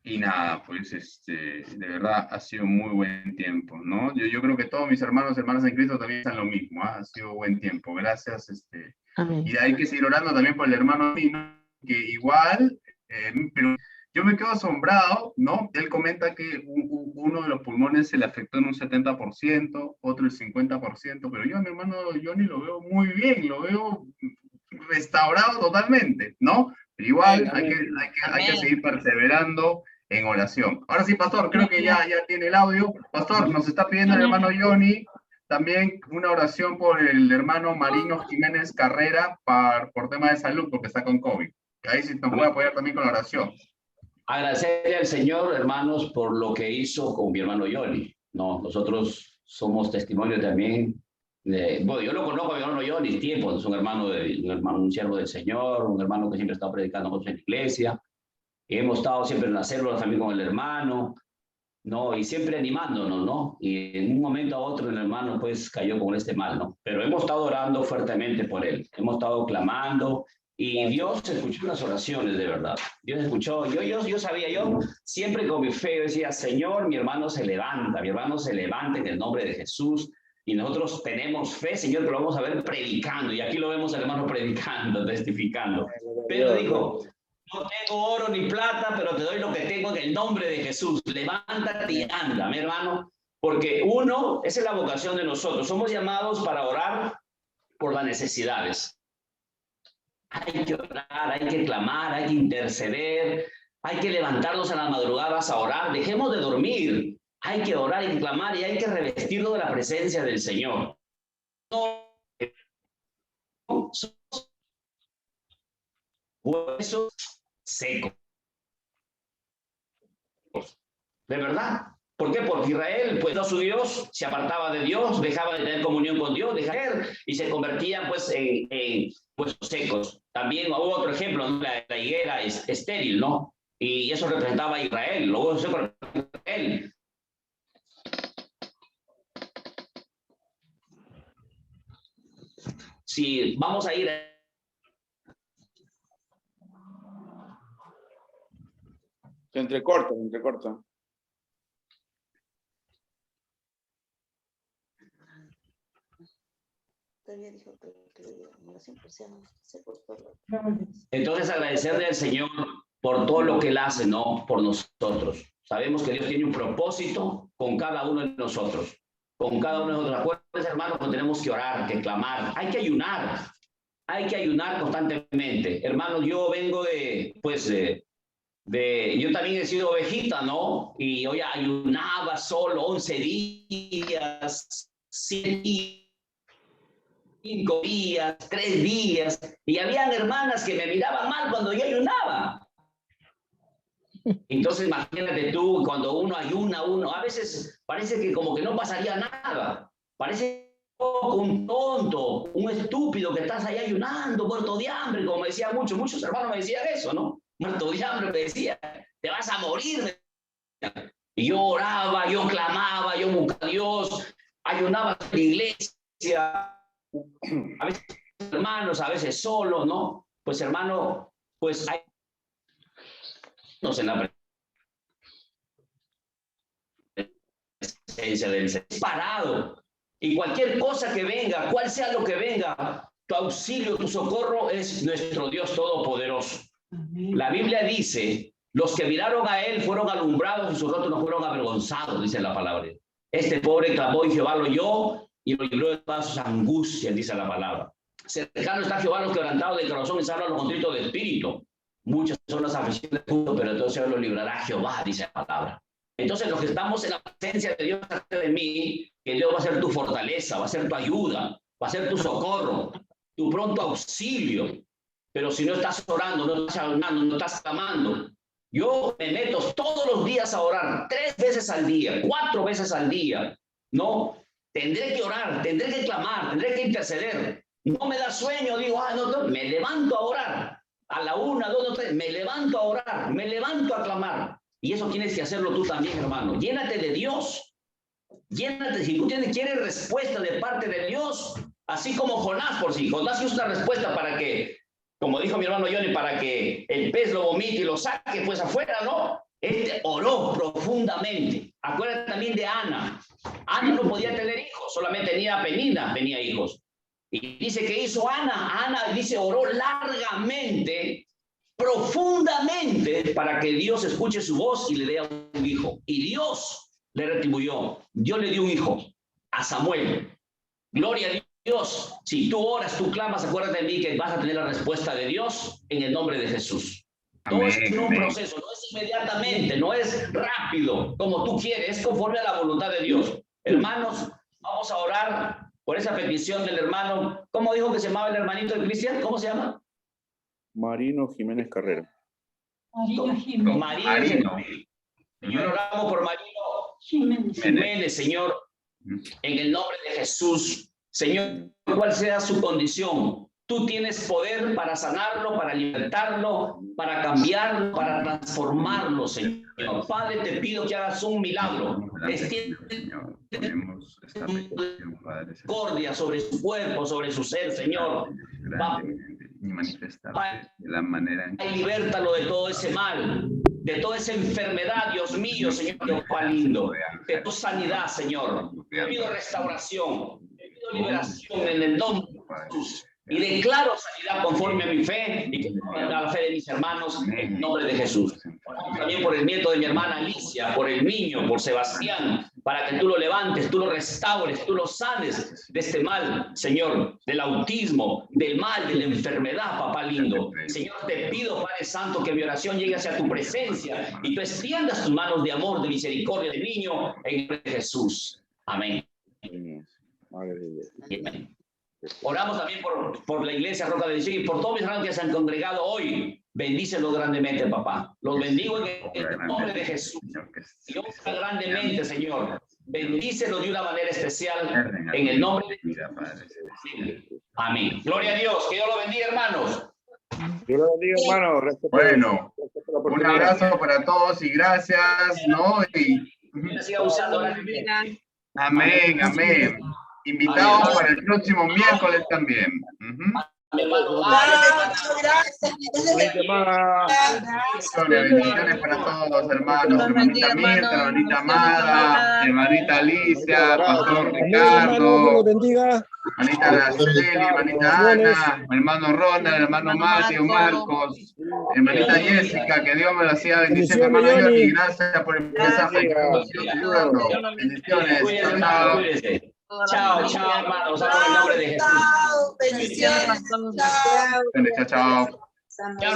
Y nada, pues de verdad ha sido muy buen tiempo, ¿no? Yo creo que todos mis hermanos y hermanas en Cristo también están lo mismo, ¿eh? Ha sido buen tiempo, gracias.
Amén.
Y hay que seguir orando también por el hermano, que igual, pero yo me quedo asombrado, ¿no? Él comenta que uno de los pulmones se le afectó en un 70%, otro el 50%, pero yo a mi hermano Johnny lo veo muy bien, lo veo restaurado totalmente, ¿no? Pero igual hay que seguir perseverando en oración. Ahora sí, pastor, creo que ya tiene el audio. Pastor, nos está pidiendo el hermano Johnny también una oración por el hermano Marino Jiménez Carrera por tema de salud, porque está con COVID. Ahí sí nos puede apoyar también con la oración.
Agradecerle al Señor, hermanos, por lo que hizo con mi hermano Johnny. No, nosotros somos testimonio también. Bueno, yo lo conozco a mi hermano Johnny tiempo, es un hermano, un siervo del Señor, un hermano que siempre ha estado predicando mucho en la iglesia. Hemos estado siempre en la célula también con el hermano, ¿no? Y siempre animándonos, ¿no? Y en un momento a otro el hermano pues cayó con este mal, ¿no? Pero hemos estado orando fuertemente por él, hemos estado clamando y Dios escuchó las oraciones de verdad. Dios escuchó, yo sabía, yo siempre con mi fe decía, Señor, mi hermano se levanta en el nombre de Jesús. Y nosotros tenemos fe, Señor, que lo vamos a ver predicando. Y aquí lo vemos al hermano predicando, testificando. Pero dijo, no tengo oro ni plata, pero te doy lo que tengo en el nombre de Jesús. Levántate y anda, mi hermano. Porque esa es la vocación de nosotros. Somos llamados para orar por las necesidades. Hay que orar, hay que clamar, hay que interceder. Hay que levantarnos a las madrugadas a orar. Dejemos de dormir. Hay que orar y clamar y hay que revestirlo de la presencia del Señor. Huesos secos. De verdad. ¿Por qué? Porque Israel, pues, no su Dios, se apartaba de Dios, dejaba de tener comunión con Dios, y se convertían, pues, en huesos secos. También hubo otro ejemplo, ¿no? La higuera es estéril, ¿no? Y eso representaba a Israel, los huesos secos representaban a Israel. Si vamos a ir
Se entrecorta.
Entonces agradecerle al Señor por todo lo que Él hace, ¿no? Por nosotros. Sabemos que Dios tiene un propósito con cada uno de nosotros. Con cada uno de nosotros. Acuérdense, hermanos, que tenemos que orar, que clamar. Hay que ayunar constantemente. Hermanos, yo vengo yo también he sido ovejita, ¿no? Y hoy ayunaba solo 11 días, 5 días, 3 días. Y habían hermanas que me miraban mal cuando yo ayunaba. Entonces, imagínate tú, cuando uno ayuna, a veces parece que como que no pasaría nada. Parece un tonto, un estúpido que estás ahí ayunando, muerto de hambre, como me decían muchos hermanos me decían eso, ¿no? Muerto de hambre me decía, te vas a morir. Y yo oraba, yo clamaba, yo buscaba a Dios, ayunaba en la iglesia, a veces hermanos, a veces solo, ¿no? Pues hermano, pues hay en la presencia del Señor, parado, y cualquier cosa que venga, cual sea lo que venga, tu auxilio, tu socorro es nuestro Dios Todopoderoso. Amén. La Biblia dice, los que miraron a Él fueron alumbrados y sus rostros no fueron avergonzados, dice la palabra. Este pobre clamó y Jehová lo oyó y lo libró de todas sus angustias, dice la palabra. Cercano está Jehová a los quebrantados de corazón y salva a los contritos de espíritu. Muchas son las aflicciones del mundo, pero entonces los librará Jehová, dice la palabra. Entonces, los que estamos en la presencia de Dios de mí, que Dios va a ser tu fortaleza, va a ser tu ayuda, va a ser tu socorro, tu pronto auxilio. Pero si no estás orando, no estás hablando, no estás clamando, yo me meto todos los días a orar, 3 veces al día, 4 veces al día. No, tendré que orar, tendré que clamar, tendré que interceder. No me da sueño, digo, no, me levanto a orar. A la 1, 2, 3, me levanto a orar, me levanto a clamar. Y eso tienes que hacerlo tú también, hermano. Llénate de Dios. Llénate. Si tú quieres respuesta de parte de Dios, así como Jonás por sí. Jonás hizo una respuesta para que, como dijo mi hermano Johnny, para que el pez lo vomite y lo saque pues afuera, ¿no? Él oró profundamente. Acuérdate también de Ana. Ana no podía tener hijos, solamente Penina tenía hijos. Y dice que hizo Ana. Ana dice oró largamente, profundamente, para que Dios escuche su voz y le dé un hijo. Y Dios le retribuyó. Dios le dio un hijo a Samuel. Gloria a Dios. Si tú oras, tú clamas, acuérdate de mí que vas a tener la respuesta de Dios en el nombre de Jesús. Todo es un proceso, no es inmediatamente, no es rápido, como tú quieres, es conforme a la voluntad de Dios. Hermanos, vamos a orar por esa petición del hermano. ¿Cómo dijo que se llamaba el hermanito de Cristian? ¿Cómo se llama?
Marino Jiménez Carrera.
Marino. Señor, oramos por Marino Jiménez, Señor, en el nombre de Jesús. Señor, cual sea su condición, tú tienes poder para sanarlo, para libertarlo, para cambiarlo, para transformarlo, Señor. Padre, te pido que hagas un milagro. Misericordia sobre su cuerpo, sobre su ser, Señor.
Y manifestarse de la manera en que...
Libértalo de todo ese mal, de toda esa enfermedad, Dios mío, Señor, Dios lindo, de tu sanidad, Señor. Te pido restauración, te pido liberación en el nombre de Jesús. Y declaro sanidad conforme a mi fe y a la fe de mis hermanos en el nombre de Jesús. Oramos también por el nieto de mi hermana Alicia, por el niño, por Sebastián, para que tú lo levantes, tú lo restaures, tú lo sanes de este mal, Señor, del autismo, del mal, de la enfermedad, papá lindo. Señor, te pido, Padre Santo, que mi oración llegue hacia tu presencia y tú extiendas tus manos de amor, de misericordia del niño en el nombre de Jesús. Amén. Amén. Oramos también por la iglesia Roca de Bendición y por todos mis hermanos que se han congregado hoy. Bendícelos grandemente, papá. Los bendigo en el nombre de Jesús. Dios grandemente, Señor. Bendícelos de una manera especial en el nombre de Jesús. Amén. Gloria a Dios. Que Dios lo bendiga, hermanos.
Dios lo bendiga, hermano.
Bueno, un abrazo para todos y gracias, ¿no?
Que siga usando la Biblia.
Amén, amén. Invitados para el próximo miércoles también. Bendiciones para todos, hermanos. Hermanita Mirta, hermanita Amada, hermanita Alicia, pastor Ricardo, hermanita Araceli, hermanita Ana, hermano Ronald, hermano Mateo, Marcos, hermanita Jessica, que Dios me lo siga bendiciendo, hermano Johnny. Gracias por el mensaje. Bendiciones. Chao.
Chao, chao, hermanos. En el nombre de Jesús.
Chao, bendiciones.
Chao.